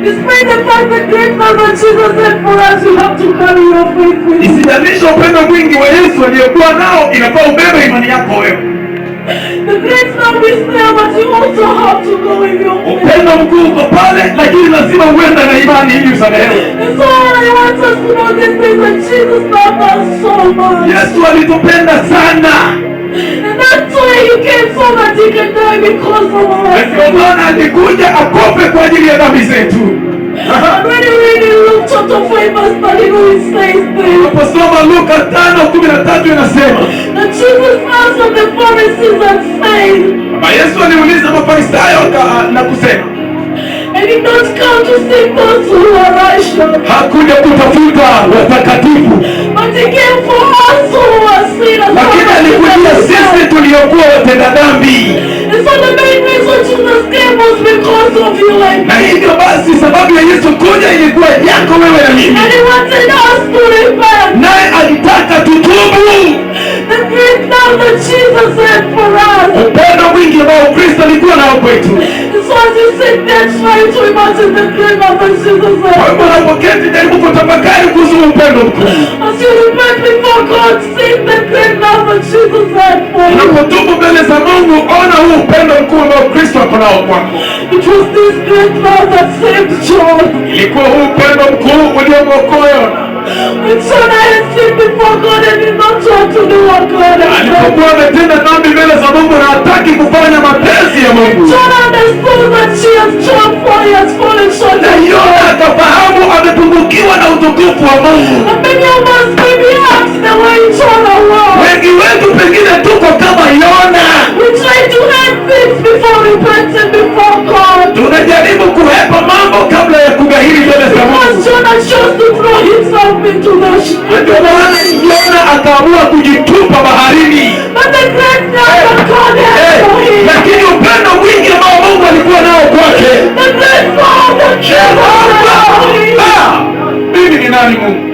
Despite the fact that great love that Jesus had for us, you have to carry your faith with you. Isijalisha upendo mwingi wa Yesu aliyokuwa nao, inafaa ubebe imani yako wewe. The great love is there, but you also have to go with your faith. Upendo mkuu uko pale, lakini lazima uende na imani ili usamehewe. And so I want us to know this thing that Jesus loved us so much. Yesu alitupenda sana. And that's why he came so that he can die because of Na us. ndio maana alikuja akope kwa ajili ya dhambi zetu. And when you read in Luke chapter 5 verse 32, it says this, Unaposoma Luka 5:13 inasema, that Jesus answered the Pharisees and said, Baba Yesu aliuliza Mafarisayo na kusema, I did not come to seek those who are righteous, hakuja kutafuta watakatifu, but he came for us who are sinners. lakini alikujia sisi tuliokuwa watenda dhambi. And so the main reason Jesus came was because of you and Na me. hivyo basi sababu ya Yesu kuja ilikuwa yako wewe na mimi. And he wanted us to repent. Naye alitaka tutubu. The great love that Jesus had for us. Upendo mwingi ambao Kristo alikuwa nao kwetu. And so as you sit there trying to imagine the great love that Jesus Kwa had, hivyo unapoketi jaribu kutafakari kuhusu upendo mkuu. as you repent before God, see the great love that Jesus had for you. Unapotubu mbele za Mungu, ona huu upendo mkuu ambao Kristo ako nao kwako. It was this great love that saved John. Ilikuwa huu upendo mkuu uliomwokoa Yona. When John had sinned before God and did not want to do what God had done. Alipokuwa ametenda dhambi mbele za Mungu na hataki kufanya mapenzi ya Mungu. John understood that she has John 4 has fallen short Na of Yona God. akafahamu amepungukiwa na utukufu wa Mungu. And many of us maybe act the way John was. Wengi wetu pengine tuko kama Yona. We try to hide things before repenting before God. Tunajaribu kuhepa mambo kabla ya kugahiri mbele za Because Mungu. Jonah chose to throw himself into the Na ndio maana Yona akaamua kujitupa baharini. But the great love that God had for him, Lakini upendo mwingi ambao Mungu alikuwa nao kwake. the great love that Jesus had for him, Mimi ni nani Mungu?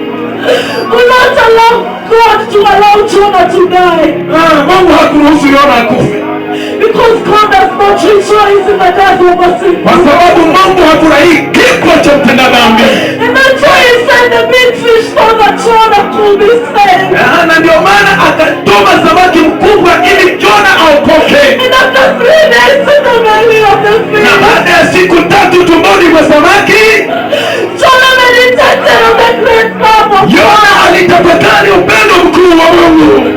will not allow God to allow Jonah to die. Mungu hakuruhusu Yona akufe. Because God does not rejoice in the death of a sinner. Kwa sababu Mungu hafurahii kifo cha mtenda dhambi. And that's why he sent the big fish so that Jonah could be saved. Na ndio maana akatuma samaki mkubwa ili Yona aokoke. And after 3 days in the belly of the Na fish, baada ya siku 3 tumboni mwa samaki, Jonah meditated on the great love of Yona God. alitafakari upendo mkuu wa Mungu.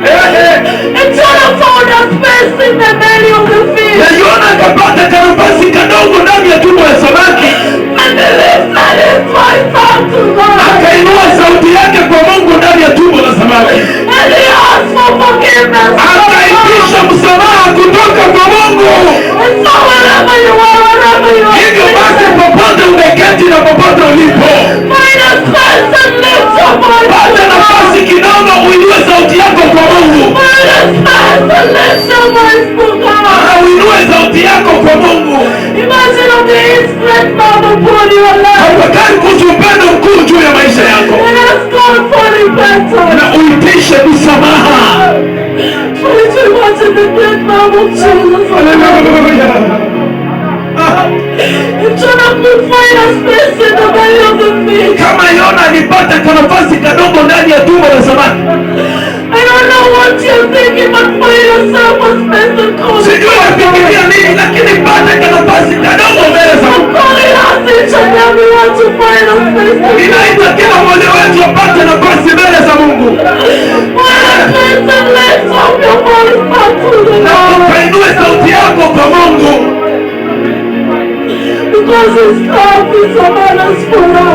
And Jonah found a space in the belly of the Na fish. Yona akapata kanafasi kadogo ndani ya tumbo ya samaki. And he lifted his voice up to God. Akainua sauti yake kwa Mungu ndani ya tumbo la samaki. And he asked for forgiveness from Akaitisha God. msamaha kutoka kwa Mungu. And so wherever you are, Hivyo basi popote umeketi na popote ulipo, find a space and lift your voice. pata nafasi kidogo uinue sauti yako kwa Mungu. Find a space and lift your voice to God. Uinue sauti yako kwa Mungu. Imagine of the great love upon your life. Tafakari kuhusu upendo mkuu juu ya maisha yako. And ask God na uitishe msamaha. Kama Yona alipata kanafasi kadogo ndani ya tumbo la samaki. Sijui unafikiria nini, lakini pata kanafasi kadogo mbele za Mungu. Ninaita kila mmoja wetu apate nafasi mbele za Mungu. Na ukainue sauti yako kwa Mungu.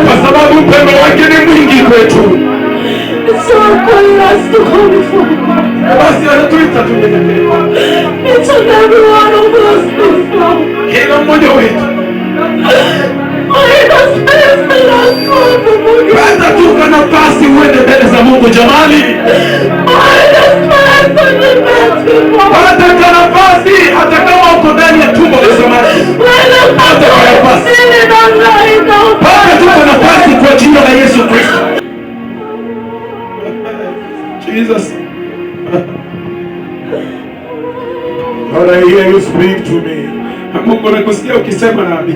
Kwa sababu upendo wake ni mwingi kwetu. Basi anatuita tunyenyekevu. Kila mmoja wetu pata tu nafasi uende mbele za Mungu jamani. Pata nafasi hata kama uko ndani ya tumbo la samaki. Pata nafasi. Pata tu nafasi kwa jina la Yesu Kristo. Jesus. Lord, I hear you speak to me. Mungu nakusikia ukisema nami.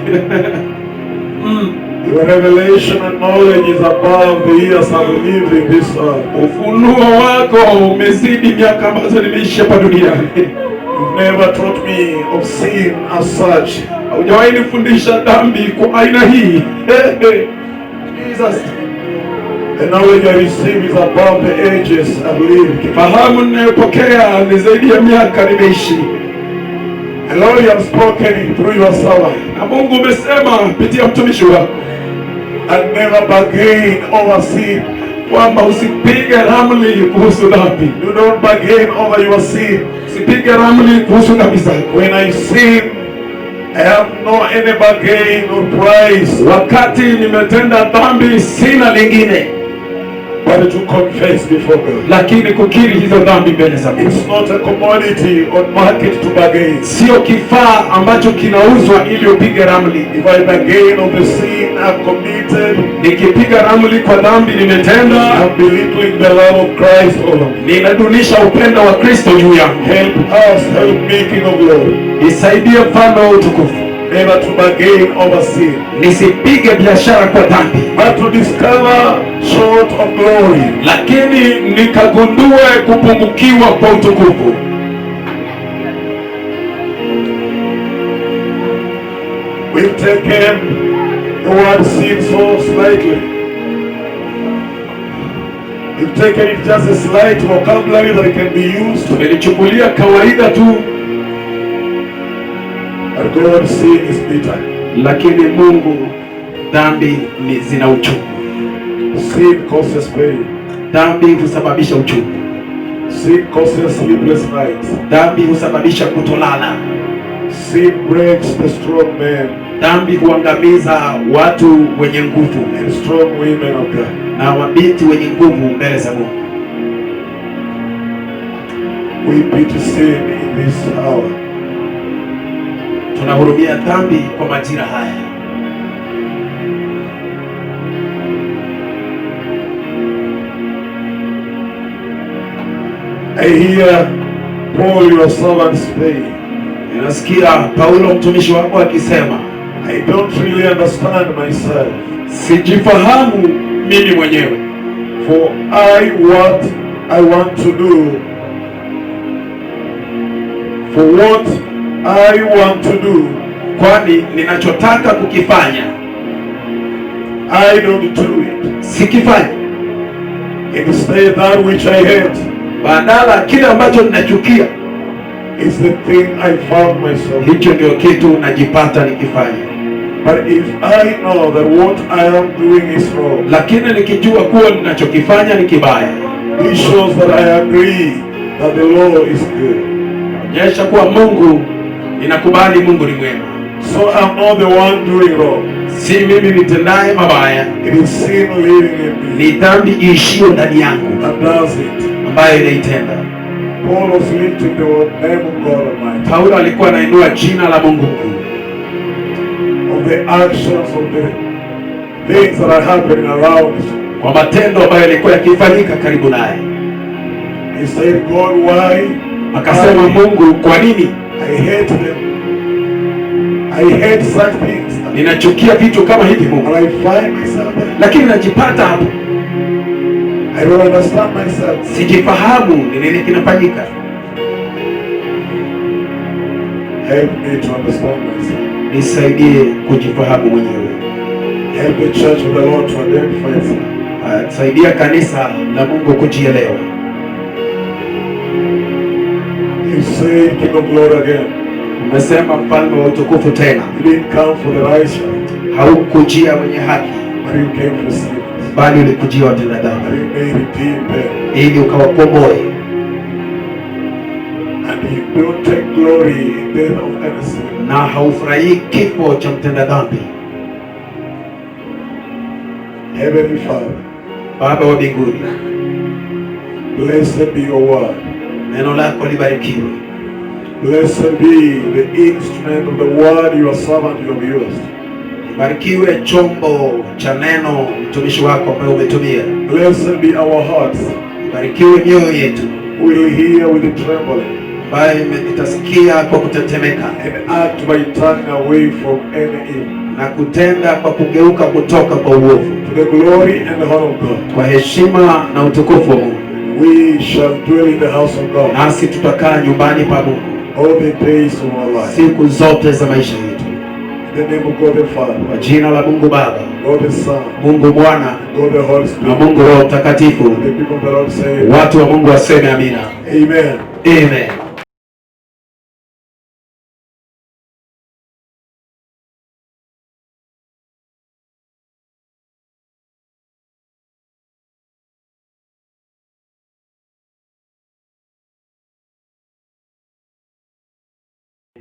Your revelation and knowledge is above the years I've lived in this earth. Ufunuo wako umezidi miaka ambazo nimeishi hapa duniani. You've never taught me of sin as such. Haujawahi nifundisha dhambi kwa aina hii. Jesus. The knowledge I receive is above the ages I've lived. Fahamu ninayopokea ni zaidi ya miaka nimeishi. And Lord, you have spoken through your servant. Na Mungu umesema kupitia mtumishi wako. And never bargain over sin. Kwamba usipige ramli kuhusu dhambi. Do not bargain over your sin. Usipige ramli kuhusu dhambi zako. When I sin, I have no any bargain or price. Wakati nimetenda dhambi sina lingine but to confess before God. Lakini kukiri hizo dhambi mbele za Mungu. It's not a commodity on market to bargain. Sio kifaa ambacho kinauzwa ili upige ramli. If I bargain of the sin I've committed, nikipiga ramli kwa dhambi nimetenda, I'm belittling the love of Christ over me. Ninadunisha upendo wa Kristo juu yangu. Help us, help me, King of Glory. Nisaidie mfalme wa utukufu. Never to bargain over sin. Nisipige biashara kwa dhambi. But to discover short of glory. Lakini nikagundue kupungukiwa kwa utukufu. We've taken the word sin so slightly. We've taken it just a slight vocabulary that it can be used. Tumelichukulia kawaida tu. But God, sin is bitter. Lakini Mungu, dhambi ni zina uchungu. Sin causes pain. Dhambi husababisha uchungu. Sin causes sleepless nights. Dhambi husababisha kutolala. Sin breaks the strong men. Dhambi huangamiza watu wenye nguvu and strong women of God. Na wabinti wenye nguvu mbele za Mungu. We pity sin in this hour. Tunahurumia dhambi kwa majira haya. I hear Paul your servant say. Ninasikia Paulo mtumishi wako akisema, I don't really understand myself. Sijifahamu mimi mwenyewe. For what I want to do. For what I want to do. Kwani ninachotaka kukifanya, I don't do it. Sikifanyi. Instead that which I hate. Badala kile ambacho ninachukia, is the thing I found myself. Hicho ndio kitu najipata nikifanya. But if I know that what I am doing is wrong. Lakini nikijua kuwa ninachokifanya ni kibaya. It shows that I agree that the law is good. Onyesha kuwa Mungu, ninakubali Mungu ni mwema. So I'm not the one doing wrong. Si mimi nitendaye mabaya. It is sin living in me. Ni dhambi iishio ndani yangu. And does it. Ambayo inaitenda. Paul was lifting the name of God Almighty. Paulo alikuwa anainua jina la Mungu mkuu. Of the actions of the things that are happening around kwa matendo ambayo yalikuwa yakifanyika karibu naye. He said, God, why? Akasema, Mungu, kwa nini? I hate them. I hate such things. Ninachukia vitu kama hivi Mungu. And I find myself there. Lakini najipata hapo. I don't understand myself. Sijifahamu ni nini kinafanyika. Help me to understand myself. Nisaidie kujifahamu mwenyewe. Help the church of the Lord to identify itself. Saidia kanisa la Mungu kujielewa. You say King of Glory again. Umesema mfalme wa utukufu tena. You didn't come for the righteous. Haukujia wenye haki, But you came for sinners. bali ulikujia watenda dhambi. And you may redeem them. Ili ukawakomboe. And you don't take glory in death of innocent. Na haufurahii kifo cha mtenda dhambi. Heavenly Father, Baba wa mbinguni, blessed be your word. neno lako libarikiwe. Blessed be the instrument of the word your servant you have used. Barikiwe chombo cha neno mtumishi wako ambaye umetumia. Blessed be our hearts. Barikiwe mioyo yetu We will hear with the trembling ambayo itasikia kwa kutetemeka and act by turning away from any evil. na kutenda kwa kugeuka kutoka kwa uovu, To the glory and the honor of God. kwa heshima na utukufu wa Mungu. We shall dwell in the house of God Nasi tutakaa nyumbani pa Mungu all the days of our life. siku zote za maisha yetu. In the name of God the Father, Kwa jina la Mungu Baba, God the Son, Mungu Mwana God the Holy na Spirit. Mungu Roho Mtakatifu. The people of the Lord say, Watu wa Mungu waseme amina. Amen. Amen.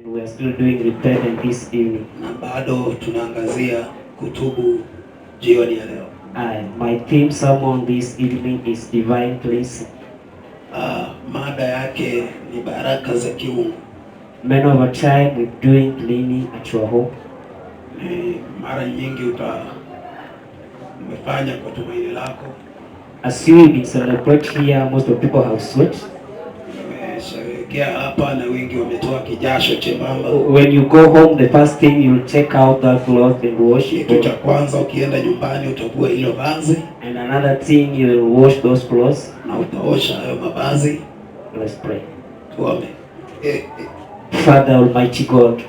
We are still doing repentance this evening. Na bado tunaangazia kutubu jioni ya leo. My theme sermon this evening is divine cleansing. Mada yake ni baraka za kiungu. Many of our time we're doing cleaning at your home. Mara nyingi umefanya kwa tumaini lako. As you will celebrate here, most of people have sweat. Umesherehekea hapa na wengi wametoa kijasho chembamba. When you go home, the first thing you'll take out that cloth and wash it. Kitu cha kwanza ukienda nyumbani utavua hilo vazi And another thing, you'll wash those clothes. na utaosha hayo mavazi. Let's pray. Tuombe. Father Almighty God,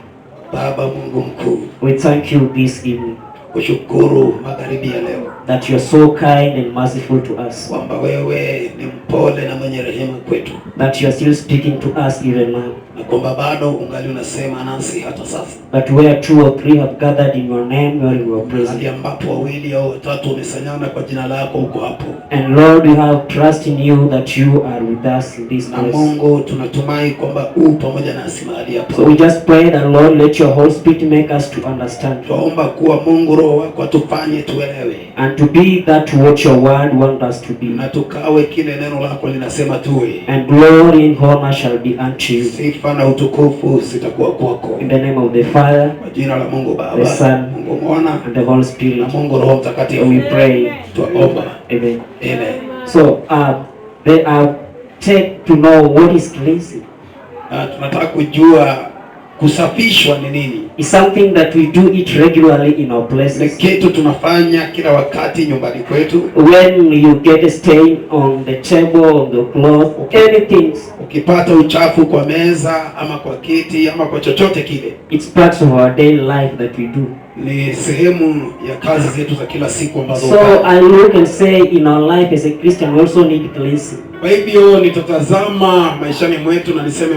Baba Mungu mkuu, we thank you this evening kushukuru magharibi ya leo that you are so kind and merciful to us. kwamba wewe ni mpole na mwenye rehema kwetu, That you are still speaking to us even now. na kwamba bado ungali unasema nasi hata sasa. But where 2 or 3 have gathered in your name, you are in your presence. Hali ambapo wawili au watatu wamesanyana kwa jina lako uko hapo. And Lord, we have trust in you that you are with us in this Na place. Mungu tunatumai kwamba pamoja nasi mahali hapa. So we just pray that Lord, let your Holy Spirit make us to understand. Tuomba kuwa Mungu Roho wako atufanye tuelewe. And to be that what your word wants us to be. Na tukawe kile neno lako linasema tuwe. And glory and honor shall be unto you. Sifa na utukufu zitakuwa kwako. In the name of the Father, Kwa jina la Mungu Baba, the Son, Mungu Mwana and the Holy Spirit. na Mungu Roho Mtakatifu. We pray. Tuomba. Amen. Amen. So they are take to know what is cleansing. Tunataka kujua kusafishwa ni nini. It's something that we do it regularly in our Ni places. kitu tunafanya kila wakati nyumbani kwetu. When you get a stain on the table, on the cloth, anything, Ukipata uchafu kwa meza ama kwa kiti ama kwa chochote kile, it's part of our daily life that we do. ni sehemu ya kazi zetu za kila siku ambazo So I look and say in our life as a Christian we also need cleansing. Kwa hivyo nitatazama maishani mwetu na niseme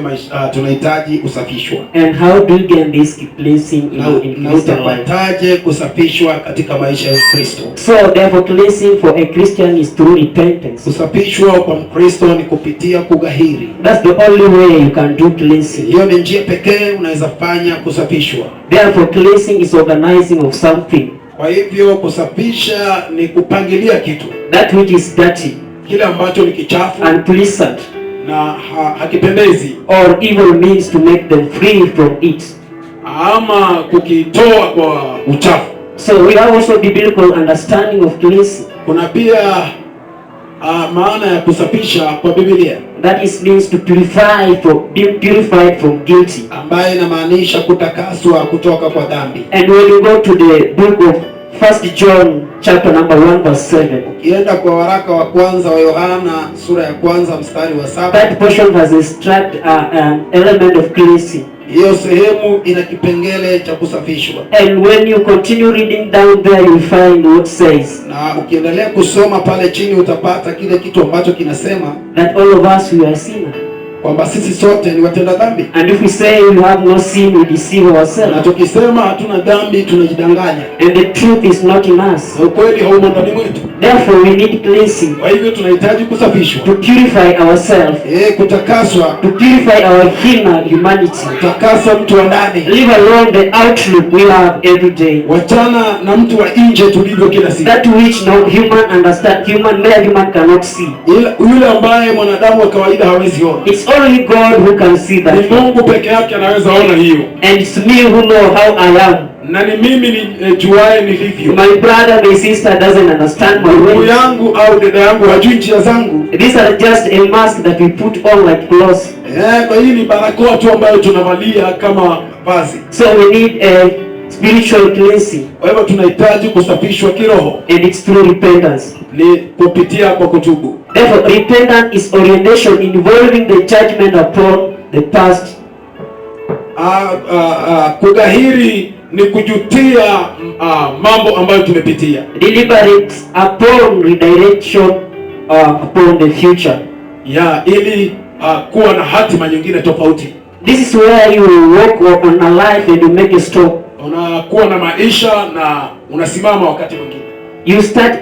tunahitaji kusafishwa. And how do you get this cleansing in Na Christian life? utapataje kusafishwa katika maisha ya Kristo? So therefore cleansing for a Christian is through repentance. Kusafishwa kwa Mkristo ni kupitia kugahiri. That's the only way you can do cleansing. Hiyo ni njia pekee unaweza fanya kusafishwa. Therefore cleansing is organizing of something. Kwa hivyo kusafisha ni kupangilia kitu. That which is dirty, Kile ambacho ni kichafu unpleasant, na hakipendezi, or evil means to make them free from it. ama kukitoa kwa uchafu. So we have also biblical understanding of cleansing. Kuna pia maana ya kusafisha kwa Biblia. That is means to purify, for being purified from guilty. Ambayo inamaanisha kutakaswa kutoka kwa dhambi. And when you go to the book of 1 John chapter number 1 verse 7. Ukienda kwa waraka wa kwanza wa Yohana sura ya kwanza mstari wa 7. That portion has extract an element of cleansing. Hiyo sehemu ina kipengele cha kusafishwa. And when you continue reading down there, you find what says. Na ukiendelea kusoma pale chini utapata kile kitu ambacho kinasema that all of us we are sinners. Kwamba sisi sote ni watenda dhambi. And if we say we have no sin, we deceive ourselves. Na tukisema hatuna dhambi tunajidanganya. And the truth is not in us. Na ukweli haumo ndani mwetu. Therefore we need cleansing. Kwa hivyo tunahitaji kusafishwa. To purify ourselves. Kutakaswa. To purify our inner humanity. Kutakasa mtu wa ndani. Leave alone the outlook we have every day. Wachana na mtu wa nje tulivyo kila siku. That which no human understand, mere human cannot see. Yule ambaye mwanadamu wa kawaida hawezi ona. It's only God who can see that. Ni Mungu peke yake anaweza ona hiyo. And it's me who know how I am. Na ni mimi ni juae nilivyo. My brother, my sister doesn't understand my way. Ndugu yangu au dada yangu hajui njia zangu. These are just a mask that we put on like clothes. Kwa hii ni barakoa tu ambayo tunavalia kama vazi. So we need a spiritual cleansing. Kwa hivyo tunahitaji kusafishwa kiroho. And it's through repentance. Ni kupitia kwa kutubu. Therefore, repentance is orientation involving the judgment upon the past. Kugahiri ni kujutia mambo ambayo tumepitia. Deliberate upon redirection upon the future. Ili kuwa na hatima nyingine tofauti. This is where you walk on a life and you make a stop. Unakuwa na maisha na unasimama wakati mwingine. You start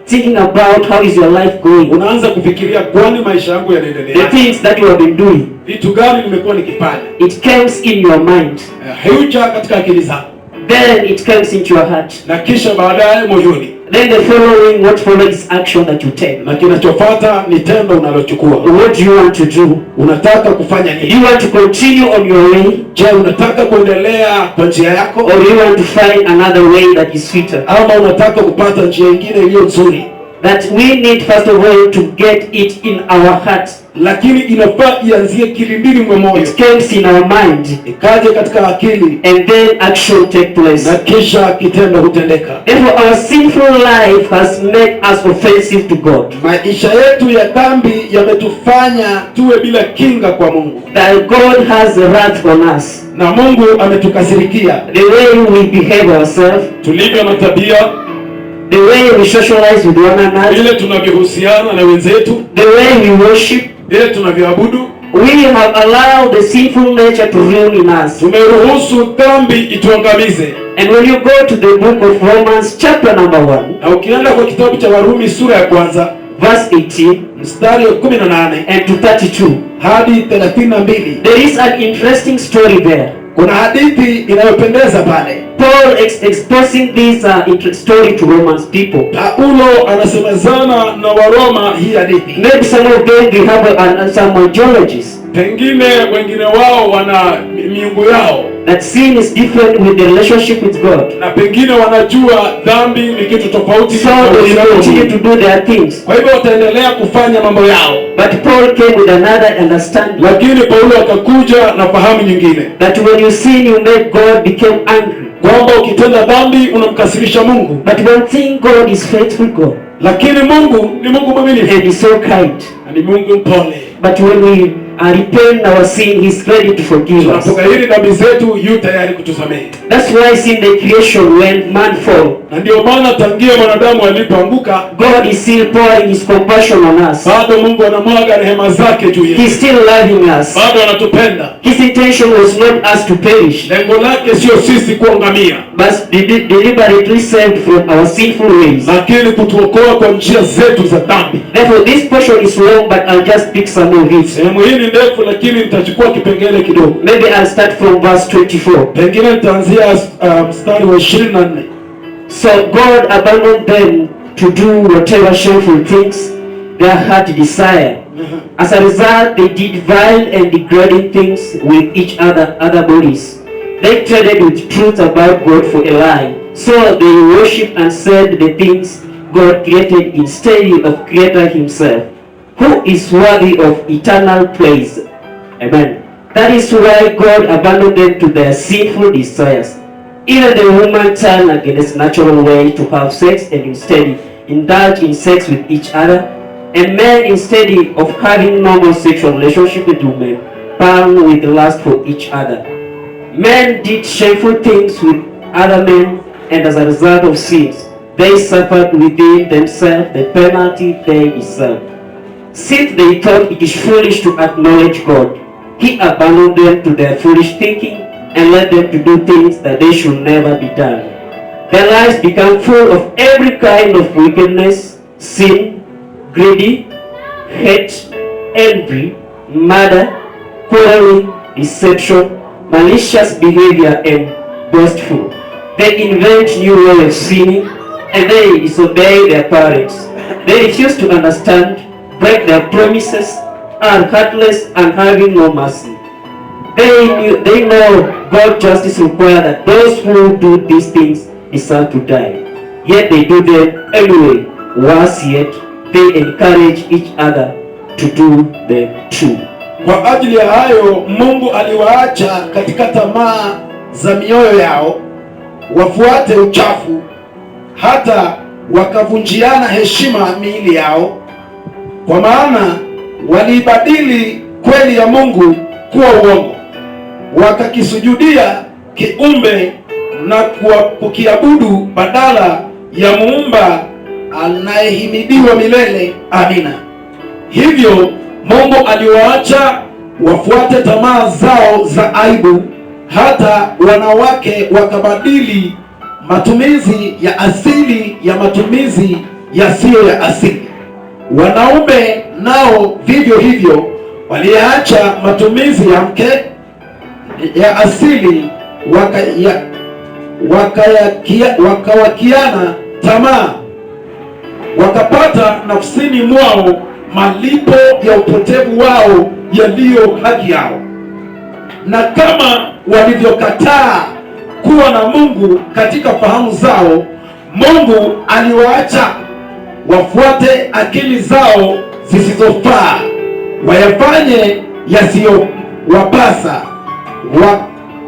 thinking about how is your life going. Unaanza kufikiria kwani maisha yangu yanaendelea. The things that you have been doing. Vitu gani nimekuwa nikifanya. It comes in your mind. Huja katika akili zako. Then it comes into your heart. Na kisha baadaye moyoni. Then the following, what follows is action that you take. Na kinachofuata ni tendo unalochukua. What do you want to do? Unataka kufanya nini? Do you want to continue on your way? Je, unataka kuendelea kwa njia yako? Or you want to find another way that is sweeter? Ama unataka kupata njia nyingine iliyo nzuri? That we need first of all to get it in our heart. Lakini inafaa ianzie kilindini mwa moyo. It comes in our mind. Ikaje katika akili. And then action take place. Na kisha kitendo hutendeka. Therefore our sinful life has made us offensive to God. Maisha yetu ya dhambi yametufanya tuwe bila kinga kwa Mungu. That God has wrath on us. Na Mungu ametukasirikia. The way we behave ourselves. Tulivyo na tabia. The way we socialize with one another. Ile tunavyohusiana na wenzetu. The way we worship. Ile tunavyoabudu. We have allowed the sinful nature to rule in us. Tumeruhusu dhambi ituangamize. And when you go to the book of Romans chapter number 1. Na ukienda kwa kitabu cha Warumi sura ya kwanza. Verse 18. Mstari wa 18. And to 32. Hadi 32. There is an interesting story there. Kuna hadithi inayopendeza pale. Paul exposing this story to Romans people. Paulo anasemezana na Waroma hii hadithi. Maybe some of them they have some ideologies. Pengine wengine wao wana miungu yao. That sin is different with the relationship with God. Na pengine wanajua dhambi ni kitu tofauti. So they continue to do their things. Kwa hivyo wataendelea kufanya mambo yao. But Paul came with another understanding. Lakini Paulo akakuja na fahamu nyingine. That when you sin you make God become angry. Kwamba ukitenda dhambi unamkasirisha Mungu. But one thing, God is faithful God. Lakini Mungu ni Mungu mwaminifu. And is so kind. Ni Mungu mpole. But when we repent our sin, He's ready to forgive us. Tunapokiri dhambi zetu, yu tayari kutusamehe. That's why in the creation when man fall. Na ndio maana tangia mwanadamu alipoanguka, God is still pouring His compassion on us. Bado Mungu anamwaga rehema zake juu yetu. He's still loving us. Bado anatupenda. His intention was not us to perish. Lengo lake sio sisi kuangamia. But deliberately saved from our sinful ways. Lakini kutuokoa kwa njia zetu za dhambi. Therefore this portion is long, but I'll just pick some of it. Sehemu hii ni ndefu, lakini nitachukua kipengele kidogo. Maybe I'll start from verse 24. Pengine nitaanzia mstari wa 24. So God abandoned them to do whatever shameful things their heart desire. As a result, they did vile and degrading things with each other bodies. They traded with truth about God for a lie So they worshipped and said the things God created instead of Creator himself, who is worthy of eternal praise. Amen. That is why God abandoned them to their sinful desires. Even the woman turned against natural way to have sex and instead indulge in sex with each other. And men, instead of having normal sexual relationship with women, burned with lust for each other. Men did shameful things with other men, and as a result of sins, they suffered within themselves the penalty they deserved. Since they thought it is foolish to acknowledge God, He abandoned them to their foolish thinking and led them to do things that they should never be done. Their lives became full of every kind of wickedness, sin, greedy, hate, envy, murder, quarreling, deception, malicious behavior, and boastful. They invent new ways of sinning, and they disobey their parents. They refuse to understand, break their promises, are heartless and having no mercy. They know God's justice requires that those who do these things deserve to die. Yet they do them anyway. Worse yet, they encourage each other to do them too. Kwa ajili ya hayo Mungu aliwaacha katika tamaa za mioyo yao wafuate uchafu, hata wakavunjiana heshima miili yao, kwa maana walibadili kweli ya Mungu kuwa uongo, wakakisujudia kiumbe na kukiabudu badala ya Muumba anayehimidiwa milele. Amina. Hivyo Mungu aliwaacha wafuate tamaa zao za aibu, hata wanawake wakabadili matumizi ya asili ya matumizi yasiyo ya asili. Wanaume nao vivyo hivyo waliacha matumizi ya mke ya asili, wakawakiana tamaa, wakapata nafsini mwao malipo ya upotevu wao yaliyo haki yao. Na kama walivyokataa kuwa na Mungu katika fahamu zao, Mungu aliwaacha wafuate akili zao zisizofaa, wayafanye yasiyowapasa.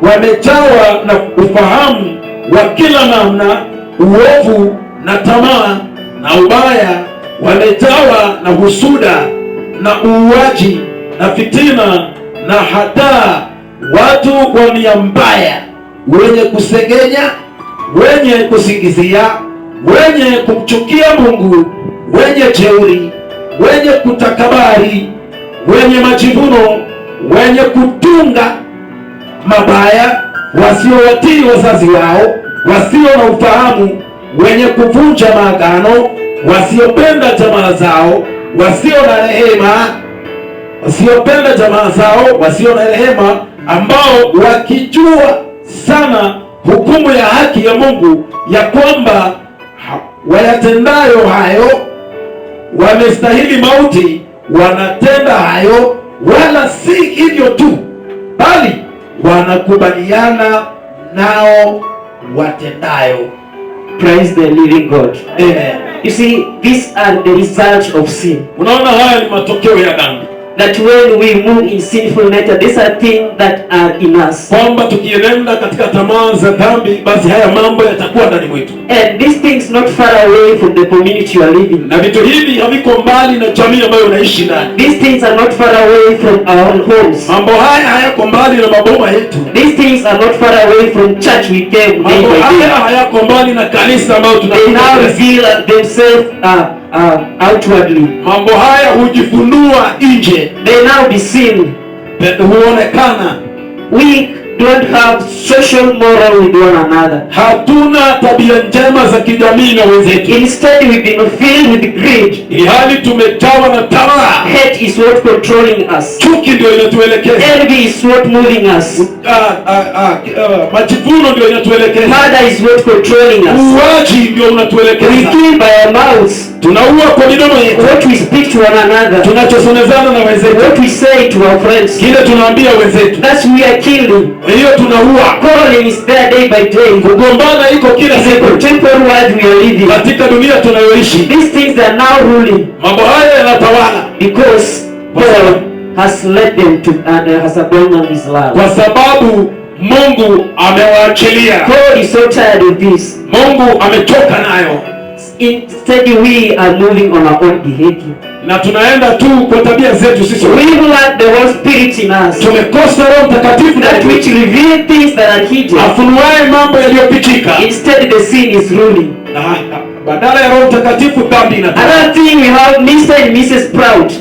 Wamejawa na ufahamu wa kila namna, uovu na tamaa na ubaya. Wamejawa na husuda na uuaji na fitina na hadaa, watu wa nia mbaya, wenye kusengenya, wenye kusingizia, wenye kumchukia Mungu, wenye jeuri, wenye kutakabari, wenye majivuno, wenye kutunga mabaya, wasiowatii wazazi wao, wasio na ufahamu, wenye kuvunja maagano, wasiopenda jamaa zao, wasio na rehema, wasiopenda jamaa zao, wasio na rehema, ambao wakijua sana hukumu ya haki ya Mungu, ya kwamba wayatendayo hayo wamestahili mauti, wanatenda hayo, wala si hivyo tu, bali wanakubaliana nao watendayo. Praise the living God. Amen. You see, these are the results of sin. Unaona, haya ni matokeo ya dhambi. That when we move in sinful nature, these are things that are in us. Kwamba tukienenda katika tamaa za dhambi, basi haya mambo yatakuwa ndani mwetu. And these things not far away from the community you are living. Na vitu hivi haviko mbali na jamii ambayo unaishi ndani. These things are not far away from our homes. Mambo haya hayako mbali na maboma yetu. These things are not far away from church we came day by day. Mambo haya hayako mbali na kanisa ambayo They now reveal themselves outwardly. Mambo haya hujifunua nje. They now be seen. Huonekana. We don't have social moral with one another. Hatuna tabia njema za kijamii na wenzetu. Instead we've been filled with greed. Hali tumejawa na tamaa. Hate is what controlling us. Chuki ndio inatuelekeza. Envy is what moving us. Majivuno ndio inatuelekeza. Murder is what controlling us. Uwaji ndio unatuelekeza. We kill by our mouths. Tunaua kwa midomo yetu. What we speak to one another. Tunachosonezana na wenzetu. What we say to our friends. Kile tunaambia wenzetu. That's we are killing. Kwa hiyo tunaua. Quarreling is there day by day. Kugombana iko kila It's a siku contemporary world we are living. katika dunia tunayoishi. These things are now ruling Mambo haya yanatawala because God has led them to and has abandoned His love. kwa sababu Mungu amewaachilia. God is so tired of this. Mungu amechoka nayo, Instead, we are moving on our own behavior. na tunaenda tu kwa tabia zetu sisi. We lack the Holy Spirit in us, Tumekosa Roho Mtakatifu that which reveal things that are hidden. afunuaye mambo yaliyopichika, Instead, the sin is ruling. na badala ya Roho Mtakatifu dhambi inatawala. Another thing, we have Mr. and Mrs. Proud.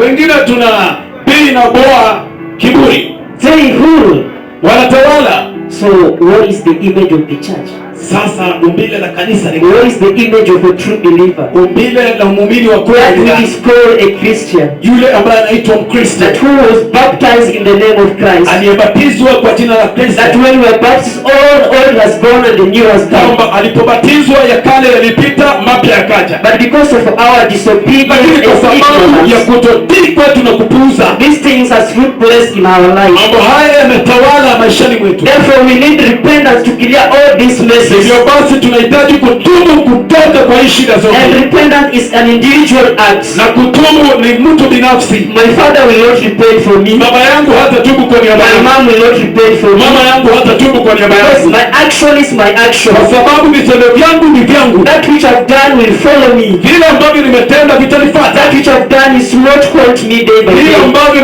Wengine tuna bii na boa kiburi, They rule. wanatawala. So, what is the image of the church? Sasa umbile la kanisa ni What is the image of a true believer? umbile la muumini wa That kweli, which is called a Christian, yule ambaye anaitwa Mkristo, that who was baptized in the name of Christ. aliyebatizwa kwa jina la Kristo, That when we are baptized, all has gone and the new has come. kwamba alipobatizwa ya kale yalipita, mapya yakaja. But because of our disobedience Lakini and kwa sababu ya ignorance, kutotii kwetu na kupuuza, these things are fruitless in our life. mambo haya yametawala maishani mwetu. Therefore, we need repentance to clear all these messes. Hivyo basi tunahitaji kutubu kutoka kwa hii shida And zote, repentance is an individual act. na kutubu ni mtu binafsi. My father will not repent for me. Baba yangu hatatubu kwa niaba My yangu, mom will not repent for me. mama yangu hatatubu kwa niaba Because yangu, my action is my action. kwa sababu vitendo vyangu ni vyangu. That which I've done will follow me. Vile ambavyo nimetenda vitanifuata, That which I've done is not haunt me day by vile day. ambavyo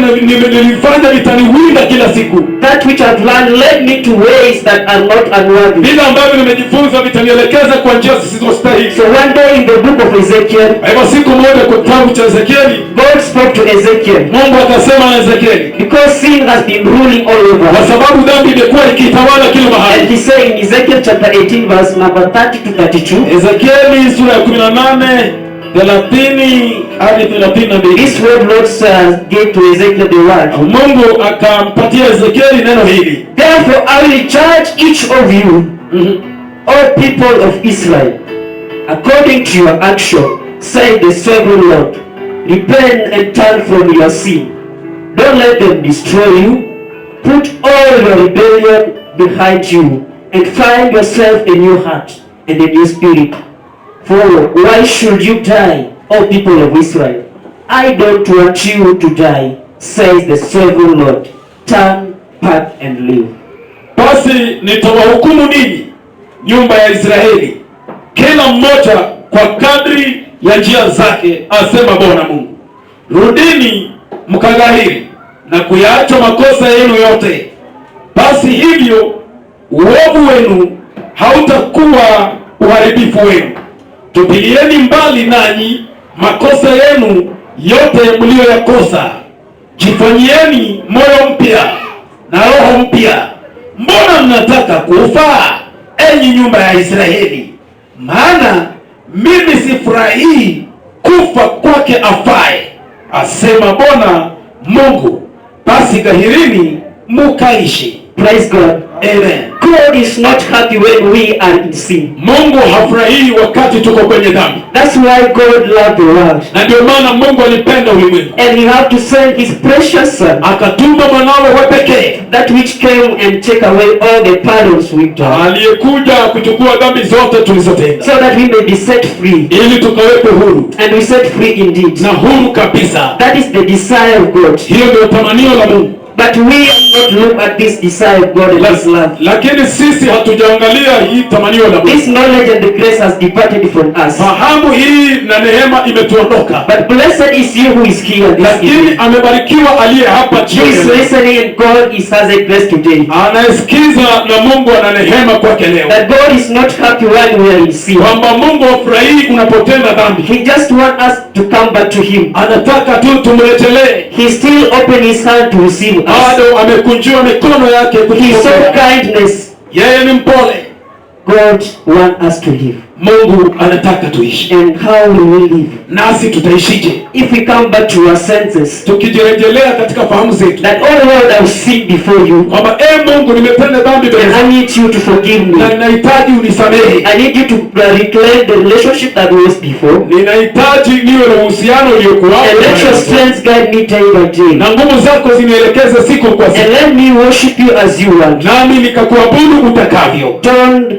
nilifanya vitaniwinda kila siku, That which I've learned led me to ways that are not unworthy. vile ambavyo nimejifunza vitanielekeza kwa njia zisizostahili. So one day in the book of Ezekiel, Kwa hivyo siku moja kwa kitabu cha Ezekieli, God spoke to Ezekiel. Mungu akasema na Ezekieli, Because sin has been ruling all kwa over. sababu dhambi imekuwa ikitawala kila And mahali. he said in Ezekiel chapter 18 verse number 30 to 32, Ezekieli sura ya 18 30 hadi 32. this word Lord gave to Ezekiel the word. Mungu akampatia Ezekieli neno hili. Therefore I will judge each of you, all people of Israel, according to your action, said the sovereign Lord. Repent and turn from your sin. Don't let them destroy you. Put all your rebellion behind you and find yourself a new heart and a new spirit. For why should you die, O people of Israel? I don't want you to die, says the sovereign Lord. Turn back and live. Basi nitawahukumu ninyi nyumba ya Israeli, kila mmoja kwa kadri ya njia zake, asema Bwana Mungu. Rudini mkagahiri na kuyaacha makosa yenu yote, basi hivyo uovu wenu hautakuwa uharibifu wenu. Tupilieni mbali nanyi makosa yenu yote mlioyakosa. Jifanyieni moyo mpya na roho mpya. Mbona mnataka kufa, enyi nyumba ya Israeli? Maana mimi sifurahii kufa kwake afaye, asema Bwana Mungu. Basi gahirini mukaishi. Praise God. Amen. God is not happy when we are in sin. Mungu hafurahii wakati tuko kwenye dhambi, That's why God loved the world. na ndio maana Mungu alipenda ulimwengu And He had to send His precious Son, akatuma mwanawe wa pekee, that which came and take away all the pardons we've done, aliyekuja kuchukua dhambi zote tulizotenda, so that we may be set free. ili tukawekwe huru, And we set free indeed. na huru kabisa. That is the desire of God. Hiyo ndio tamanio la Mungu. But we have not looked at this desire of God and His love. Lakini sisi hatujaangalia hii tamanio la Mungu. This knowledge and the grace has departed from us. Fahamu hii na neema imetuondoka. But blessed is you who is here this Lakini evening. amebarikiwa aliye hapa Who is jioni, listening, and God is has a grace today. anayesikiza, na Mungu ana neema kwake leo, That God is not happy when we are in sin. kwamba Mungu hafurahii unapotenda dhambi. He just wants us to come back to Him. Anataka tu tumrejelee. He still open His hand to receive us. Bado amekunjua mikono yake He kutupokea. showed kindness. Yeye ni mpole. God wants us to live. Mungu anataka tuishi. And how we will live. Nasi tutaishije? If we come back to our senses, Tukijirejelea katika fahamu zetu that oh Lord, I've sinned before you, kwamba Mungu nimetenda dhambi mbele and zako I need you to forgive me. na ninahitaji unisamehe. I need you to reclaim the relationship that was before. Ninahitaji niwe na uhusiano uliokuwa And let your strength guide me day by day. na nguvu zako zinielekeze siku kwa siku. And let me worship you as you want. Nami nikakuabudu utakavyo. Don't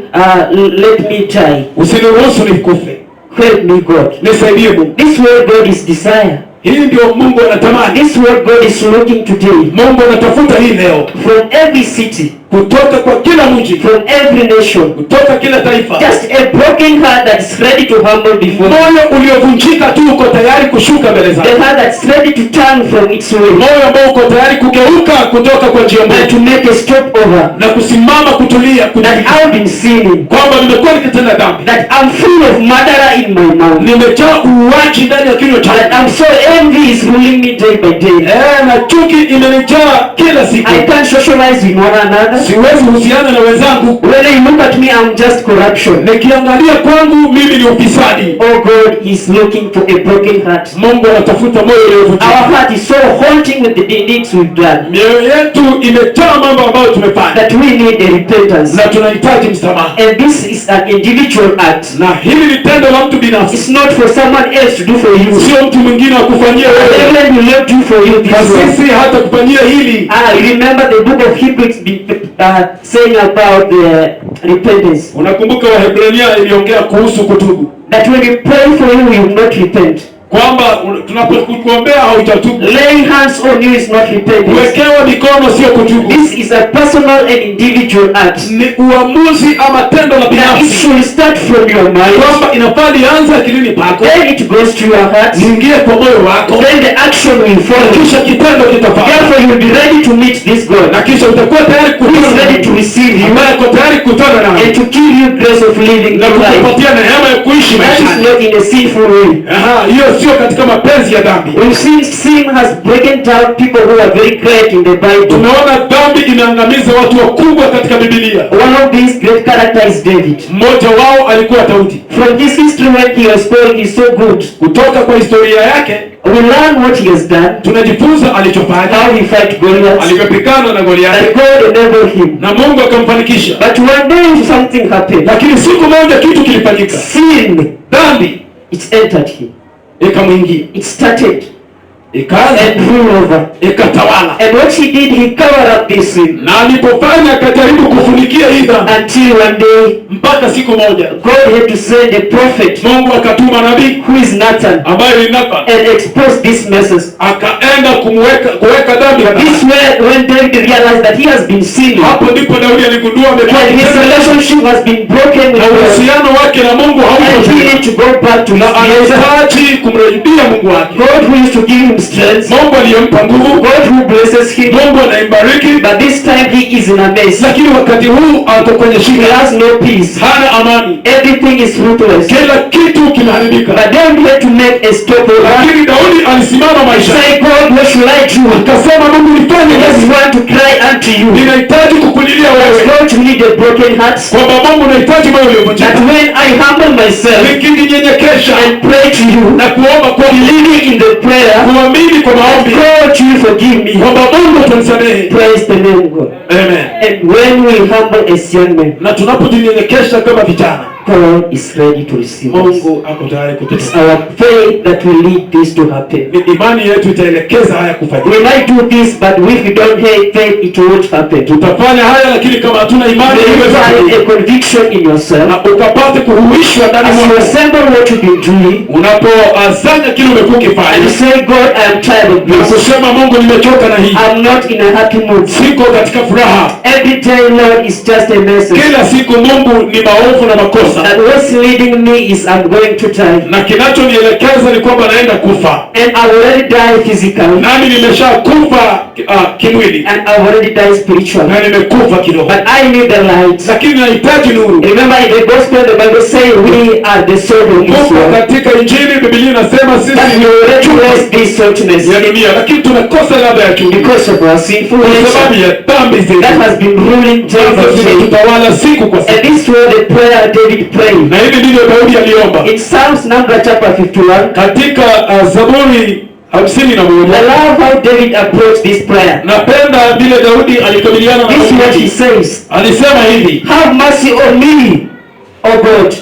let me die. Usiniruhusu nikufe. Help me, God. Nisaidie Mungu. This word God is desire. Hii ndio Mungu anatamani. This word God is looking today. Mungu anatafuta hii leo. From every city, kutoka kwa kila mji, from every nation, kutoka kila taifa. Just a broken heart that is ready to humble before you. Moyo uliovunjika tu uko tayari kushuka mbele zako. The heart that's ready to turn from its way. Moyo ambao uko tayari kugeuka kutoka kwa njia mbaya. And to make a stop over. Na kusimama kutulia. That I've been sinning. Kwamba nimekuwa nikitenda dhambi. That I'm full of murder in my mouth. Nimejaa uuaji ndani ya kinywa changu. That I'm so envy is ruling me day by day. Na chuki imenijaa kila siku. I can't socialize with one another. Siwezi kuhusiana na wenzangu. When you look at me, I'm just corruption. Nikiangalia kwangu mimi ni ufisadi. Oh God is looking for a broken heart. Mungu anatafuta moyo uliovunjika. Our heart is so haunting with the deeds we've done. Mioyo yetu imejaa mambo ambayo tumefanya. That we need a repentance. Na tunahitaji msamaha. And this is an individual act. Na hili ni tendo la mtu binafsi. It's not for someone else to do for you. Sio mtu mwingine akufanyia wewe. Everyone will not do for you this way. Sisi hata kufanyia hili. Remember the book of Hebrews saying about the repentance. Unakumbuka Waebrania iliongea kuhusu kutubu. That when we pray for you, we will not repent. Kwamba tunapokuombea hautatubu. Laying hands on you is not repentance. Kuwekewa mikono sio kutubu. This is a personal and individual act. Ni uamuzi ama tendo la binafsi. It should start from your mind. Kwamba inafaa lianze akilini pako. Then it goes to your heart. Ingie kwa moyo wako. Then the action will follow. Kisha kitendo kitafanya. Therefore you will be ready to meet this God. Na kisha utakuwa tayari kukutana. He is ready to receive you. Ambaye ako tayari kukutana nawe. And to give you grace of living na kukupatia neema ya kuishi maisha. That is not in a sinful way. Hiyo sio katika mapenzi ya dhambi. We've seen sin has broken down people who are very great in the Bible. Tumeona dhambi inaangamiza watu wakubwa katika Biblia. One of these great characters is David. Mmoja wao alikuwa Daudi. From this history when he was spoiled is so good. Kutoka kwa historia yake we learn what he has done. Tunajifunza alichofanya. How he fight Goliath. Alivyopigana na Goliath. That God enabled him. Na Mungu akamfanikisha. But one day something happened. Lakini siku moja kitu kilifanyika. Sin, dhambi, it entered him. Ikamwingia. It started. Ikaanza and rule over. Ikatawala. And what he did, he covered up this sin. Na alipofanya akajaribu kufunikia hii dhambi. Until one day, mpaka siku moja, God had to send a prophet. Mungu akatuma nabii who is Nathan. Ambaye ni Nathan. And expose this message. Akaenda kuweka dhambi. This when David realized that he has been sinning. Hapo ndipo Daudi aligundua amekuwa. And his relationship has been broken with God. Uhusiano wake na Mungu hauko. And he needs to go back to his anahitaji kumrudia Mungu wake. God who used to give him strength. Mungu aliyempa nguvu. God who blesses him. Mungu anayembariki. But this time he is in a mess. Lakini wakati huu ako kwenye shida. He has no peace. Hana amani. Everything is ruthless. Kila kitu kinaharibika. But David had to make a stop over. Lakini Daudi alisimama maisha. Say, God, what should I do? Akasema, Mungu nifanye nini? I just want to cry unto you. Ninahitaji kukulilia wewe. God, you need a broken heart. Kwamba Mungu nahitaji moyo uliovunjika. That when I humble myself nikijinyenyekesha and pray to you na kuomba kwa believing in the prayer, kuamini kwa maombi, God will forgive me. Kwamba Mungu atanisamehe. Praise the name of God. Amen. And when we humble as young men, na tunapojinyenyekesha kama vijana, God is ready to receive us. Mungu ako tayari kutupa. It's our faith that will lead this to happen. Ni imani yetu itaelekeza haya kufanyika. We might do this, but if we don't have faith, it won't happen. Tutafanya haya, lakini kama hatuna imani, a conviction in yourself, na ukapate kuhuishwa ndani mwako. As you assemble what you've been doing, unapoazanya kile umekuwa ukifanya, and say, God, I am tired of this. Kusema, Mungu nimechoka na hii. I'm not in a happy mood. Siko katika furaha. Every day, Lord, is just a message. Kila siku Mungu ni maovu na makosa. And what's leading me is I'm going to die. Na kinachonielekeza ni kwamba naenda kufa. And I already died physically. Nami nimeshakufa kimwili. And I already died spiritually. Na nimekufa kiroho. But I need the light. Lakini nahitaji nuru. Remember in the gospel the Bible says we are the salt of this world. Katika Injili Biblia inasema sisi ni already this saltiness ya dunia, lakini tunakosa ladha ya chumvi because of our sinful nature. Kwa sababu ya dhambi zetu. That has been ruling day by day. Tutawala siku kwa siku. And this was the prayer David David prayed. Na hivi ndivyo Daudi aliomba. In Psalms number chapter 51, Katika Zaburi 51. I love how David approached this prayer. Napenda vile Daudi alikabiliana na This is what he Mungu. says. Alisema hivi, Have mercy on me, O God,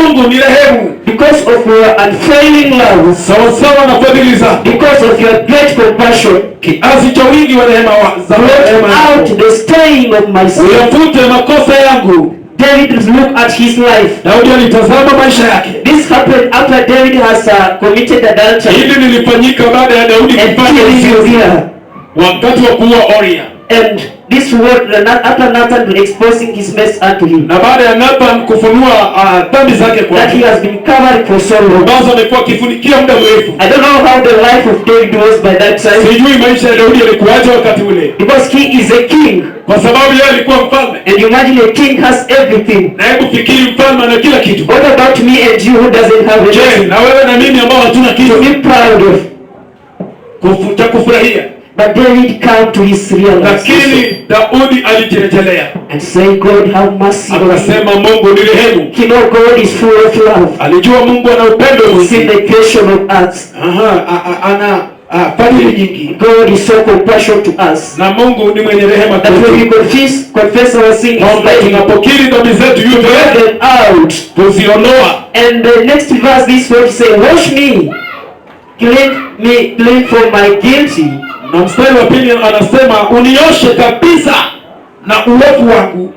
Mungu nirehemu because of your unfailing love, sawa sawa na fadhili zako, because of your great compassion. kiasi cha wingi wa rehema za rehema Blot out yako. the stain of my sin. Uyafute makosa yangu. David looked at his life. Daudi alitazama maisha yake. This happened after David has committed adultery Hili lilifanyika baada ya Daudi and kufanya killing uzinzi Uriah. wakati wa kuua Oria. And this word, after Nathan exposing his mess unto him, Na baada ya Nathan kufunua dhambi zake that he kwake, has been covered for so long. ambazo amekuwa akifunikia muda mrefu. I don't know how the life of David was by that time, Sijui maisha ya Daudi yalikuwaje wakati ule, because he is a king. kwa sababu yeye alikuwa mfalme. And you imagine a king has everything. Na hebu fikiri, mfalme ana kila kitu. What about me and you who doesn't have Je, anything na wewe na mimi ambao hatuna to kitu be proud of? cha kufurahia? But David came to his realization Lakini Daudi alijirejelea and say, God, have mercy on me. akasema, Mungu ni rehemu. You know, God is full of love. Alijua Mungu ana upendo It's in mwingi. the creation of us. Ana fadhili nyingi, God is so compassionate to us na Mungu ni mwenye rehema that when we kwetu, confess our sins, kwamba let him tunapokiri dhambi zetu to yote let them out. kuziondoa. And the next verse, this word say, wash me, clean from my guilty, Na mstari wa pili anasema, unioshe kabisa na uovu wangu,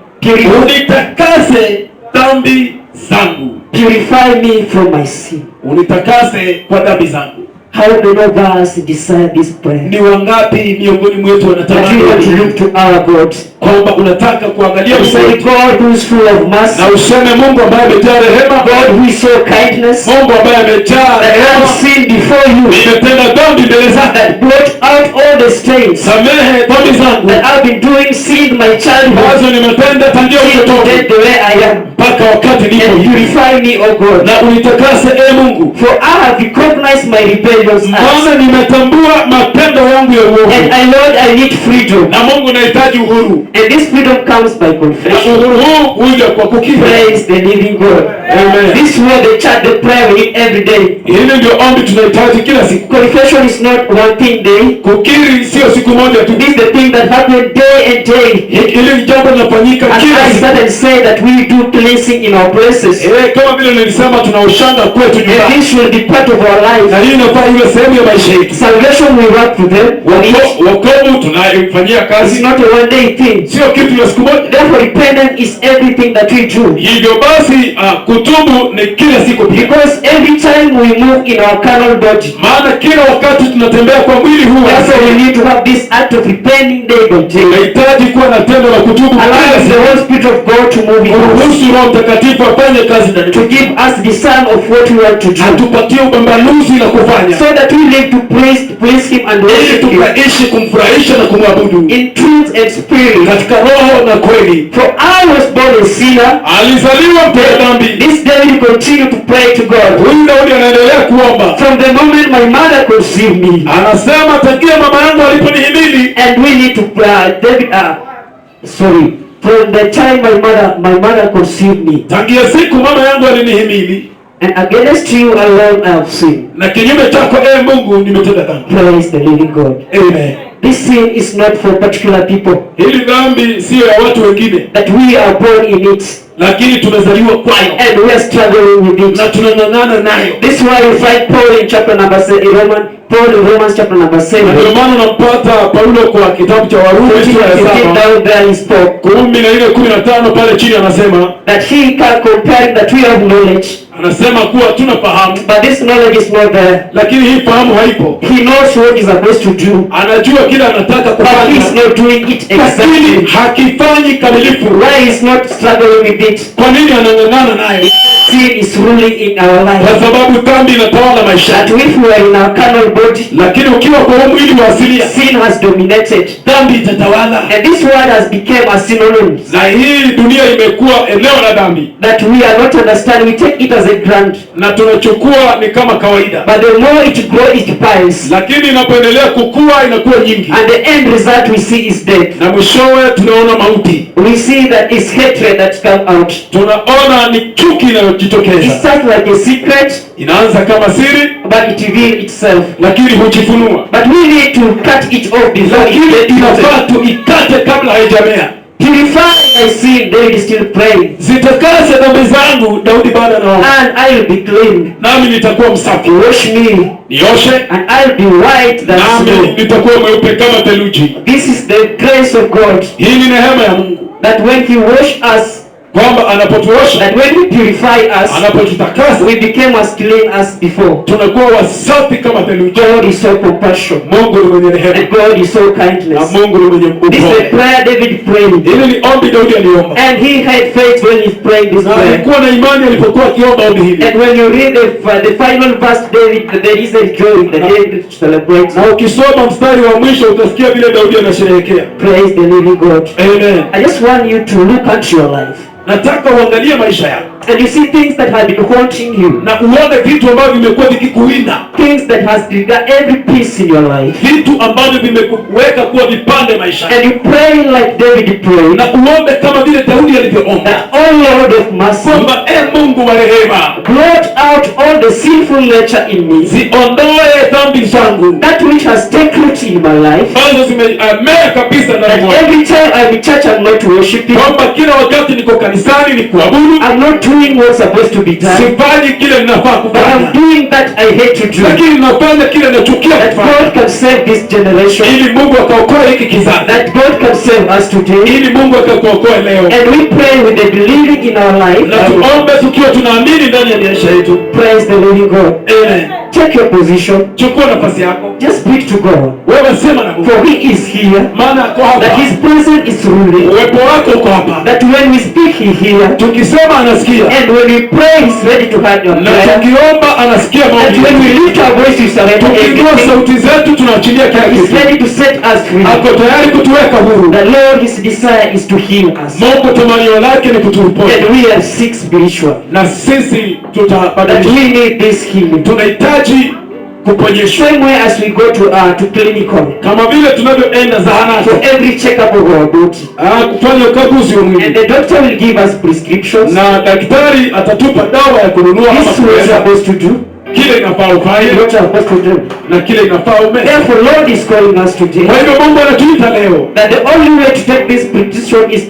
unitakase dhambi zangu. purify me from my sin. Unitakase kwa dhambi zangu. How many of us desire this prayer? Ni wangapi miongoni mwetu That we wanatamani want to look to our God. kwamba unataka kuangalia You Mungu say, wetu God who is full of mercy, na useme Mungu ambaye amejaa rehema, God who is so kindness, Mungu ambaye amejaa that I rehema, have sinned before you, nimetenda dhambi mbele zake, that blot out all the stains samehe dhambi zangu that I've been doing since my childhood, ambazo nimetenda tangia till utotoni today the way I am, mpaka wakati nipo and hivi, purify me, O God. na unitakase Mungu, For I have recognized my rebellious acts, maana nimetambua matendo yangu ya uovu, and Lord, I need freedom. na Mungu nahitaji uhuru, And this freedom comes by na confession. uhuru huu huja kwa kukiri. Praise the living God. Amen. This word, the prayer we need every day. Hili ndio ombi tunahitaji kila siku. Confession is not one thing day. Kukiri sio siku moja tu, This is the thing that happens day and day. hili ni jambo linafanyika As kila I siku. started say that we do cleansing in our places, Kama vile nilisema, tunaoshanga kwetu and nyumbani, this will be part of our na life. hii inafaa iwe sehemu ya maisha yetu. Salvation we work to them. Wokovu tunaifanyia It's kazi, not a one day thing. sio kitu ya siku moja. Therefore, repentance is everything that we do. Hivyo basi kutubu ni kila siku pia, Because every time we move in our carnal body, maana kila wakati tunatembea kwa mwili huu, therefore we need to have this act of repenting day by day. tunahitaji kuwa na tendo la kutubu kila Allow the siku, Holy Spirit of God to move in us, kuruhusu Roho Mtakatifu afanye kazi ndani to yetu, give us the sign of what we want to do, atupatie ubambaluzi la kufanya, so that we live to please Him and ili worship Him tukaishi kumfurahisha na kumwabudu in truth and spirit. katika roho na kweli. For I was born a sinner. Alizaliwa mtenda dhambi. This day we continue to pray to God. Huyu Daudi anaendelea kuomba, From the moment my mother conceived me, anasema tangia mama yangu aliponihimili. and we need to from the time my mother conceived me, Tangia siku mama yangu alinihimili, and against you alone I have sinned. na kinyume chako Mungu nimetenda dhambi. Praise the living God. Amen. This sin is not for particular people, Hili dhambi siyo ya watu wengine, that we are born in it, lakini tumezaliwa kwayo and we are struggling with na it. tunang'ang'ana nayo. This is why you find Paul in chapter number 7, Paul in Romans chapter number 7. Ndio maana unampata Paulo kwa kitabu cha Warumi sura ya 7 Down there he spoke 14:15 pale chini anasema, that he can comparing that we have knowledge, anasema kuwa tunafahamu, but this knowledge is not there. lakini hii fahamu haipo. He knows what he's supposed to do, Anajua kila anataka but he's kufanya, not doing it lakini exactly. hakifanyi kamilifu. Why he's not struggling with it? Kwa nini anang'ang'ana nayo? sin is ruling in our kwa life. sababu dhambi inatawala maisha That yetu. if we are in our carnal body, Lakini ukiwa kwa huu mwili wa asilia, sin has dominated. dhambi itatawala. And this word has become a synonym Na hii dunia imekuwa eneo la dhambi, that we are not understanding. We take it as a grant. na tunachukua ni kama kawaida. But the more it grows, it piles. Lakini inapoendelea kukua inakuwa nyingi, And the end result we see is death. na mwishowe tunaona mauti. We see that it's hatred that's come out. Tunaona ni chuki It inayojitokeza. starts like a secret, Inaanza kama siri, but it reveals itself. lakini hujifunua. But we need to cut it off before it Lakini gets inafaa rooted. tuikate kabla haijamea. Purify my sin, David is still praying. Zitakase dhambi zangu, Daudi bado anaomba, And I will be clean. nami nitakuwa msafi. Wash me, Nioshe, and I'll be white than nami snow. nitakuwa mweupe kama theluji. This is the grace of God. Hii ni neema ya Mungu, That when He washed us, kwamba anapotuosha, that when He purified us, anapotutakasa, we became as clean as before. tunakuwa wasafi kama theluji. God is so compassion, Mungu ni mwenye rehema, and God is so na kindness. Mungu ni mwenye This is the upole. prayer David prayed, Hili ni ombi Daudi aliomba, and he had faith when he prayed this na prayer. alikuwa na imani alipokuwa akiomba ombi hili. And when you read the final verse, David, there is a joy that David celebrates. Na ukisoma mstari wa mwisho utasikia vile Daudi anasherehekea. Praise the living God. Amen. I just want you to look at your life, Nataka uangalie maisha yako and you see things that have been haunting you, na uone vitu ambavyo vimekuwa vikikuwinda, things that has triggered every piece in your life, vitu ambavyo vimekuweka kuwa vipande maisha yako. and you pray like David prayed, Na uombe kama vile Daudi alivyoomba, that, oh Lord of mercy, kwamba Mungu wa rehema, blot out all the sinful nature in me, ziondoe dhambi zangu that which has taken root in my life, ambazo zimemea kabisa that ndani mwangu, every time I'm in church I'm not worshiping, kwamba kila wakati niko kanisani ni kuabudu, I'm not doing what's supposed to be done, sifanyi kile ninafaa but kufanya, I'm doing that I hate to do, lakini ninafanya kile ninachukia that kufanya, God can save this generation, ili Mungu akaokoe hiki kizazi, that God can save us today. ili Mungu akakuokoe leo. And we pray with the believing in our life. Na tuombe tukiwa tunaamini ndani ya maisha yetu. Praise the living God. Amen. Take your position. Chukua nafasi yako, Just speak to God. wewe sema na Mungu, For He is here. maana ako hapa, That His presence is ruling. uwepo wako uko hapa. That when we speak, He hears. Tukisema anasikia, And when we pray, He's ready to hear your na prayer. tukiomba anasikia That maombi when we yetu. lift our voice, we surrender Tukiinua everything. sauti zetu tunaachilia kila He's kitu. ready to set us free. Ako tayari kutuweka huru. The Lord, His desire is to heal us. Mungu tumanio lake ni kutuponya, And we are sick spiritual. na sisi That tutabadilisha. we need this healing. Tunahitaji kuponyeshwa Same way as we go to clinical. kama vile tunavyoenda zahanati For every checkup of our body. kufanya ukaguzi wa And mwili, the doctor will give us prescriptions. na daktari atatupa dawa ya kununua ama This we're kumeza, supposed to do. kile inafaa ufanye What we're supposed to do. na kile inafaa umeze. Therefore, Lord is calling us today. Kwa hivyo Mungu anatuita leo That the only way to take this prescription is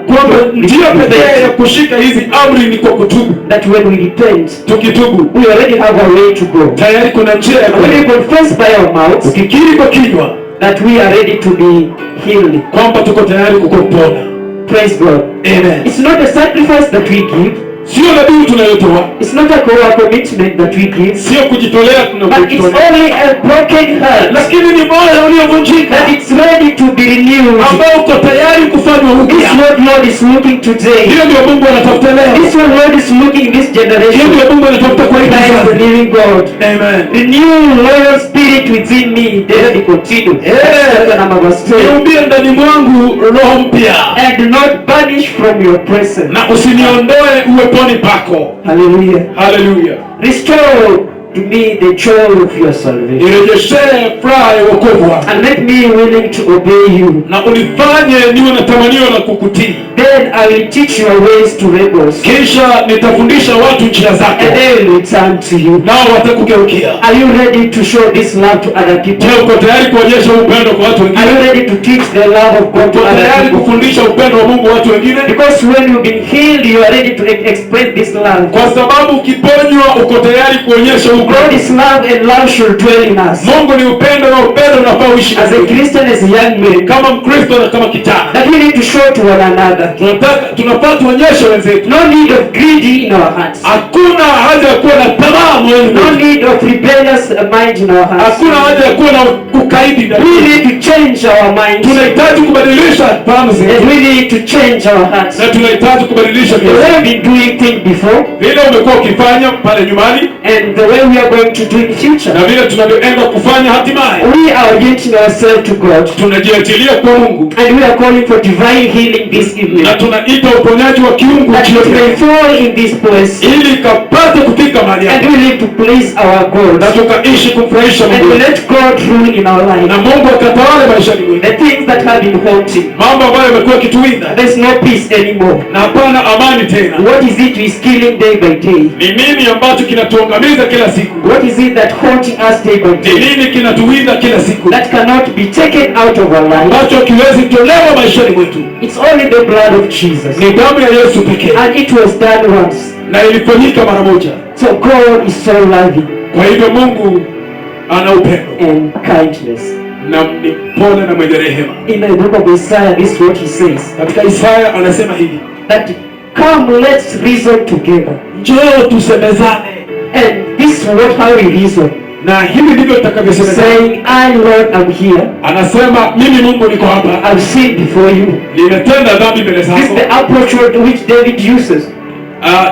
kwamba njia pekee ya kushika hizi amri ni kwa kutubu. that when we repent, Tukitubu we already have a way to go. tayari kuna njia ya And when we kwenda. confess by our mouths Ukikiri kwa kinywa that we are ready to be healed. kwamba tuko tayari kukupona. Praise God. Amen. It's not a sacrifice that we give. Sio dhabihu tunayotoa, It's not a commitment that we give. sio kujitolea But it's tunapojitolea, only a broken heart lakini ni moyo uliovunjika that it's ready to be renewed. ambao uko tayari kufanywa This upya. what Lord is looking today. Hiyo ndio Mungu anatafuta leo. This what Lord is looking in this Hiyo generation. ndio Mungu anatafuta kwa hii Praise the kizazi. living God. Amen. Renew loyal spirit within me. David continue. Chapter number verse 12. Niumbie ndani mwangu roho mpya, And do not banish from your presence. na usiniondoe uweponi pako. Hallelujah. Haleluya. Restore to me the joy of your salvation. Nirejeshee furaha ya wokovu wako, And make me willing to obey you. na unifanye niwe na tamanio la kukutii. Then I will teach your ways to rebels. Kisha nitafundisha watu njia zako, And they will return to you. nao watakugeukia. Are you ready to show this love to other people? Je, uko tayari kuonyesha upendo kwa watu Are wengine? you ready to teach the love of God to Uko other tayari people? kufundisha upendo wa Mungu watu wengine? Because when you've been healed, you are ready to express this love. Kwa sababu ukiponywa uko tayari kuonyesha God is love and love should dwell in us. Mungu ni upendo na upendo unafaa uishi As a Christian, as a young man, kama Mkristo na kama kijana. that we need to show to one another. Tunafaa tuonyeshe wenzetu. No need of greedy in our hearts. Hakuna haja ya kuwa na tamaa moyoni. No need of rebellious mind in our hearts. Hakuna haja ya kuwa na ukaidi ndani. We need to change our minds. Tunahitaji kubadilisha fahamu zetu. Yes, we need to change our hearts. Na tunahitaji kubadilisha The way we've been doing things before, vile umekuwa ukifanya pale nyumbani, and the way we are going to do in the future. na vile tunavyoenda kufanya hatimaye. We are orienting ourselves to God. Tunajiachilia kwa Mungu. And we are calling for divine healing this evening. Na tunaita uponyaji wa kiungu That it may fall in this place. ili kapate kufika mahali And hapa. we live to please our God. Na tukaishi kumfurahisha And Mungu. we let God rule in our life. Na Mungu akatawale maishani mwetu. The things that have been haunting. Mambo ambayo yamekuwa kituinda. There's no peace anymore. Na hapana amani tena. What is it is killing day by day? Ni nini ambacho kinatuangamiza kila siku? What is it that haunting us day by Ni day? nini kinatuwinda kila siku? That cannot be taken out of our life. Ambacho kiwezi tolewa maishani mwetu. It's only the blood of Jesus. Ni damu ya Yesu pekee. And it was done once. Na ilifanyika mara moja. So God is so loving Kwa hivyo Mungu ana upendo and kindness. na ni pole na mwenye rehema. In the book of Isaiah, this is what he says. Katika Isaya anasema hivi, That come, let's reason together. njoo tusemezane. And this is what how we reason. Na hivi ndivyo tutakavyosemezana. Saying, I Lord am here. Anasema mimi Mungu niko hapa. I've sinned before you. Nimetenda dhambi mbele This is zako. the approach which David uses.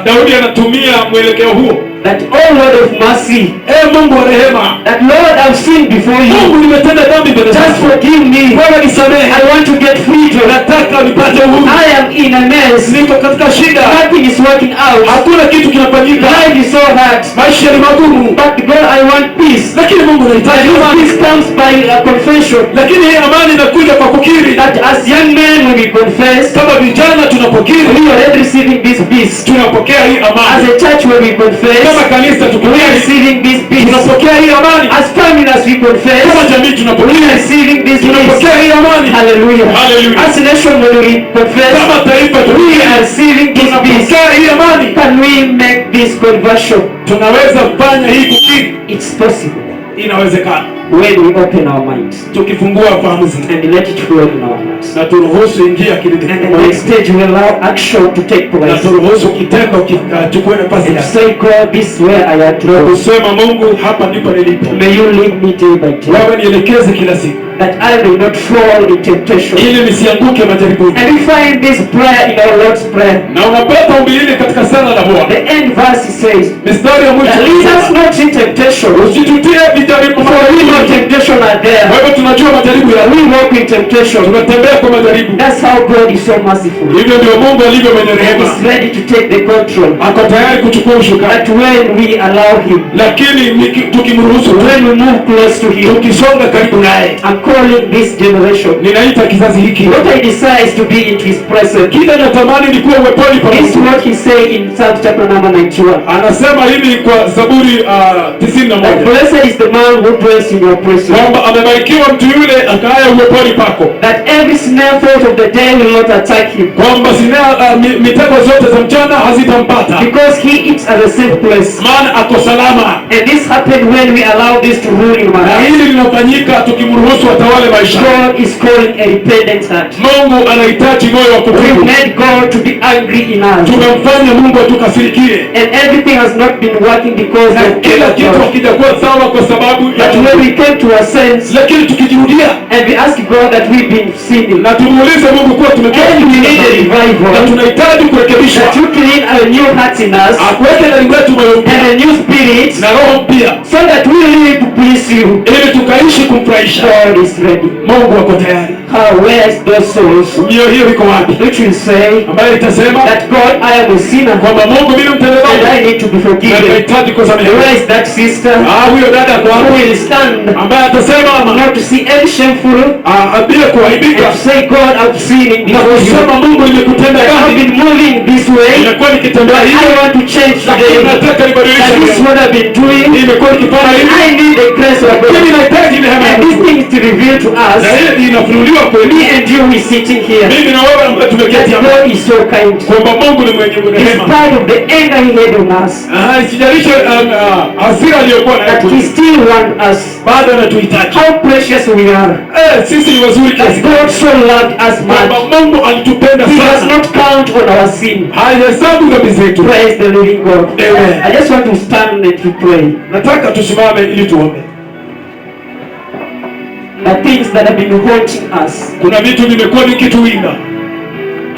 Daudi anatumia mwelekeo huo. That, oh Lord of mercy, Mungu wa rehema, that Lord I've sinned before you. Mungu nimetenda dhambi mbele zako. Just forgive me. Bwana nisamehe. I want to get free. Nataka nipate uhuru. I am in a mess. Niko katika shida. Nothing is working out. Hakuna kitu kinafanyika. Life is so hard. Maisha ni magumu. But God, I want peace. Lakini Mungu anahitaji And amani. peace comes by confession. Lakini hii amani inakuja kwa kukiri. That as young men when we confess, Kama vijana tunapokiri, we are already receiving this peace. tunapokea hii As amani. a church when we confess, Kama kanisa we are tukikiri, receiving this peace. tunapokea hii amani. As family as we confess, Kama jamii we are tunapokea, receiving this peace. tunapokea hii amani. Hallelujah. Hallelujah. As a nation when we confess, Kama taifa we are tukikiri, receiving this peace. tunapokea hii amani. Can we make this conversion? Tunaweza kufanya hii kukiri. It's possible Inawezekana. when we open our minds Tukifungua fahamu zetu and let it flow in our hearts. na turuhusu ingia akilini And the mwetu. next stage we allow action to take Na place. turuhusu kitendo kichukue nafasi And yake. say, God, this is where I am to go. Kusema Mungu, hapa ndipo nilipo. May you lead me day by day, Wewe nielekeze kila siku that I may not fall in temptation. ili nisianguke majaribuni. And we find this prayer in our Lord's Prayer. Na unapata ombi hili katika sala la Bwana. The end verse says, Mistari ya mwisho. lead us not in temptation, Usitutie vijaribu for we know majaribu. temptation are there. Wewe tunajua majaribu ya We walk in temptation. tunatembea kwa majaribu. That's how God is so merciful. Hivyo ndio Mungu alivyo mwenye And rehema. He's ready to take the control. Ako tayari kuchukua usukani. That when we allow Him, Lakini tukimruhusu, when we move close to Him, tukisonga karibu naye. I'm calling this generation. Ninaita kizazi hiki. What I desire is to be into His presence. Kile natamani ni kuwa uweponi pa This is Mungu. what He say in Psalm chapter number 91. Anasema hivi kwa Zaburi That 91. blessed is the man who dwells in your presence. Kwamba amebarikiwa mtu yule akaaye uweponi pako. That every snare thought of the day will not attack him. Kwamba mitego zote za mchana hazitampata. Because he eats at a safe place. Maana ako salama. And this happened when we allow this to rule in our Na hearts. hili linafanyika tukimruhusu atawale maisha. God is calling a repentant heart. Mungu anahitaji moyo wa We kutubu. made God to be angry in us. Tumemfanya Mungu atukasirikie. And everything has not been working because Na of kila kitu God. hakijakuwa sawa kwa sababu ya But when we came to our sense lakini tukijirudia and we ask God that we've been sinning, na tumuulize Mungu kuwa tumekuwa and we need a na revival, tunahitaji kurekebishwa. that you create a new heart in us Akuweke ndani mwetu moyo mpya and a new spirit, na roho mpya so that we live to please you. ili tukaishi kumfurahisha. God is ready. Mungu ako tayari. Where is those souls Mioyo hiyo iko wapi? which will say Ambaye itasema that God, I am a sinner kwamba Mungu mimi and mtendakazi I need to be na forgiven. ninahitaji Where kusamehewa. is that sister Huyo dada kwa who will stand ambaye atasema not to see any shameful bila and kuaibika to say, God, I've sinned na before you. kusema Mungu nimekutenda I have dhambi, been moving this way nimekuwa nikitenda nilitembea I hivi, want to change lakini today. nataka That nibadilishe this is leo. what I've been doing. Nimekuwa nikifanya And hivi, I need the grace of lakini God. nahitaji neema ya And this Mungu. thing is to reveal to us, Na hili inafunuliwa kweli, me and you, we sitting here, mimi na wewe ambaye that tumeketi hapa, God is so kind. kwamba Mungu ni mwenye In rehema. spite of the anger he had on us, Sijalisha hasira aliyokuwa nayo that he kwetu, still wants us. bado anatuhitaji. How precious we are. Sisi ni wazuri That kiasi God so loved us kwamba much. Mungu alitupenda He does sana, not count on our sin. hahesabu dhambi zetu. Praise the living God. Amen. I just want to stand and to pray. Nataka tusimame ili tuombe. The things that have been haunting us Kuna vitu vimekuwa vikituwinda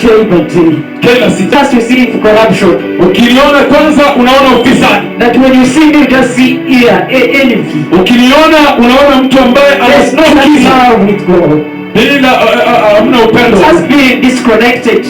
day by day. kila siku. Just you see corruption. Ukiliona kwanza unaona ufisadi, That when you see me, you just see here envy. ukiliona unaona mtu ambaye There's no anachukiza love with God. bila hamna upendo, Just being disconnected.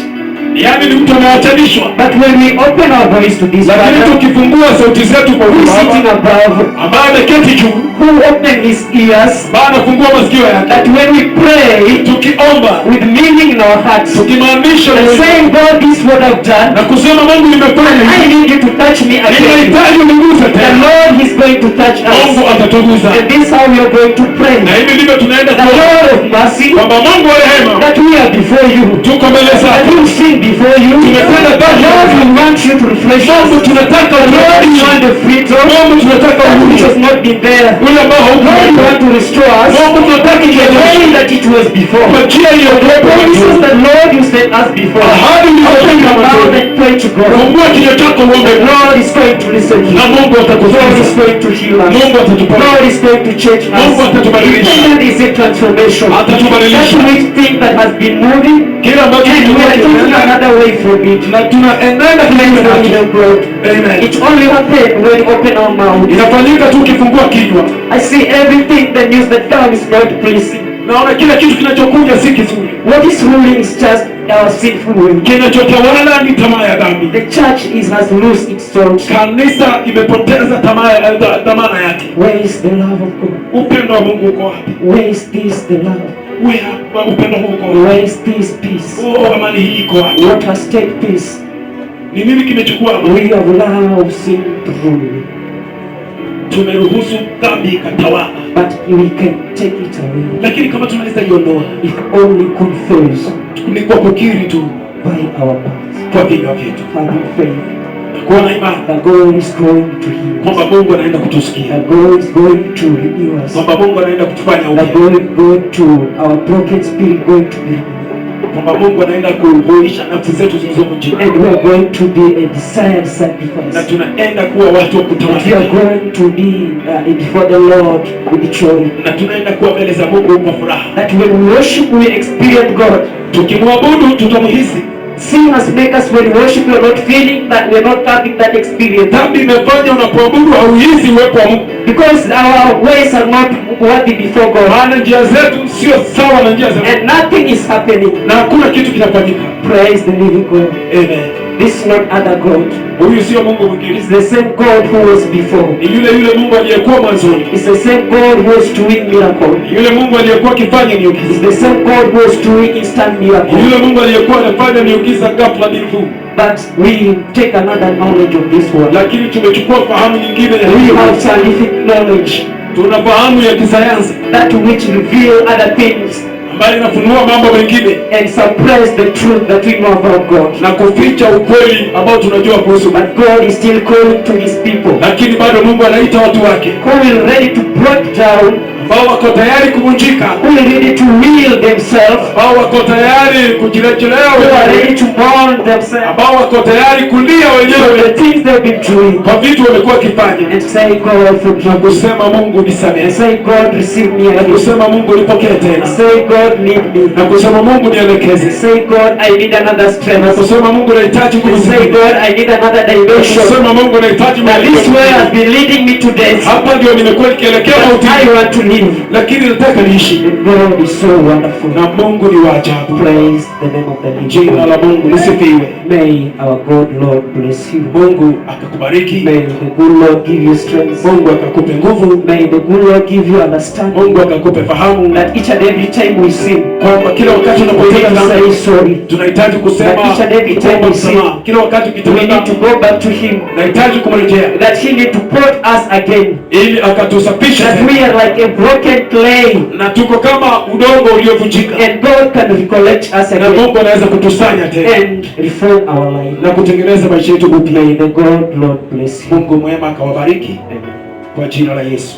yaani ni mtu ameachanishwa. But when we open our voice to this Lakini Father, tukifungua sauti zetu kwa who is sitting Baba above, ambaye ameketi juu, who opened his ears, ambaye anafungua masikio yake, that when we pray tukiomba with meaning in our hearts, tukimaanisha and saying, God, this is what I've done, na kusema Mungu nimefanya I hivi, need you to touch me again. ninahitaji uniguze The tena, Lord is going to touch Mungu us. atatuguza. And this is how we are going to pray. Na hivi ndivyo tunaenda The kuomba, Lord of mercy, kwamba Mungu wa rehema, that we are before you, tuko mbele that zako, we sin before you. tumetenda The dhambi. Lord, we want you to refresh us. Mungu tunataka Lord, we uturejeshe. want the freedom Mungu tunataka that which uhuru has not been there. ule ambao Lord, we haukuwepo. want to restore us Mungu tunataka in the way uturejeshe that it was before. kwa njia hiyo The promises that Lord you sent us before. ahadi Open ulizofanya your mouth mwanzoni. and pray to God. Fungua kinywa chako uombe, The Lord is going to listen to na you. Mungu God is atakusikiza, going to heal us. Mungu atatuponya, God is going to change us. Mungu atatubadilisha. That is a transformation. Atatubadilisha. That which thing that has been moving, kile ambacho and we kilikuwa are taking kinaenda another way from it. na tunaenenda kinyume Praise the nacho. living God. Amen. It only happens when we open our mouth. Inafanyika tu ukifungua kinywa. I see everything that news that God is not pleasing. Naona kila kitu kinachokuja si kizuri, What is ruling is just our sinful will. kinachotawala ni tamaa ya dhambi. The church has lost its salt. Kanisa imepoteza dhamana yake. Where is the love of God? Upendo wa Mungu uko wapi? Where is this the love? Upendo huu uko wapi? Where is this peace? Amani hii iko wapi? What has taken peace? Ni nini kimechukua amani? We have allowed sin to rule, Tumeruhusu dhambi ikatawala, but we can take it away lakini kama tunaweza iondoa if only confess ni kwa kukiri tu by our mouths, kwa vinywa vyetu having faith na kuwa na imani that God is going to heal us, kwamba Mungu anaenda kutusikia, that God is going to renew us, kwamba Mungu anaenda kutufanya that upya, God is going to our broken spirit going to be renewed, kwamba Mungu anaenda kuhuisha nafsi zetu zilizovunjika, and we are going to be a desired na sacrifice. tunaenda kuwa watu wa That we kutawanika, are going to be before the Lord with joy. na tunaenda kuwa mbele za Mungu kwa furaha. That when we worship, we experience God. Tukimwabudu tutamhisi. Sin has made us when we worship, we are not feeling that, we are not having that experience. Dhambi imefanya unapoabudu hauhisi uwepo wa Mungu, Because our ways are not worthy before God. maana njia zetu sio sawa na njia za Mungu, And nothing is happening. na hakuna kitu kinafanyika. Praise the living God. Amen. This is not other God. Huyu sio Mungu mwingine, It's the same God who was before. ni yule Mungu aliyekuwa mwanzoni, It's the same God who was doing miracle. ni yule Mungu aliyekuwa akifanya It's miujiza, the same God who was doing instant ni miracle. yule Mungu aliyekuwa anafanya miujiza ghafla bin vu. But we take another knowledge of this world. Lakini tumechukua fahamu nyingine ya We hili. have scientific knowledge, Tuna fahamu ya kisayansi that which reveal other things ambayo inafunua mambo mengine and suppress the truth that we know about God. na kuficha ukweli ambao tunajua kuhusu Mungu. But God is still calling to his people Lakini bado Mungu anaita watu wake who will ready to break down, ambao wako tayari kuvunjika, who will ready to heal themselves, ambao wako tayari kujirejelea who are wenyewe, ready to mourn themselves ambao wako tayari kulia for wenyewe the things they've been doing, kwa vitu wamekuwa wakifanya, and say, God, forgive na me. kusema Mungu And nisamehe, say, God, receive me na again. kusema Mungu nipokee And tena, say, God, lead me. na kusema Mungu And nielekeze, say, God, I need another na strength. kusema Mungu nahitaji And nguvu say, zaidi, God, I need another na dimension. kusema Mungu nahitaji Now this way has mwelekeo. been leading me to death. Hapa ndio nimekuwa nikielekea But mauti, I want to live live. lakini nataka niishi. And God is so wonderful. Na Mungu ni wa ajabu. Praise the name of the living Jina la God. Mungu lisifiwe. May our God, Lord, bless you. Mungu akakubariki. May the good Lord give you strength. Mungu akakupe nguvu. May the good Lord give you understanding. Mungu akakupe fahamu. That each and every time we sin, Kwamba kila wakati we tunapotenda need to dhambi say sorry. tunahitaji kusema That each and every time kuomba we sin, msamaha. Kila wakati We ukitenda need to dhambi go back to Him. nahitaji kumrejea That He need to put us again. ili akatusafishe That tena. we are like a broken clay. Na tuko kama udongo uliovunjika. And God can recollect us Na again. Mungu anaweza kutusanya tena And reform our life. na kutengeneza maisha yetu upya. May the God, Lord, bless you. Mungu mwema akawabariki Amen. kwa jina la Yesu.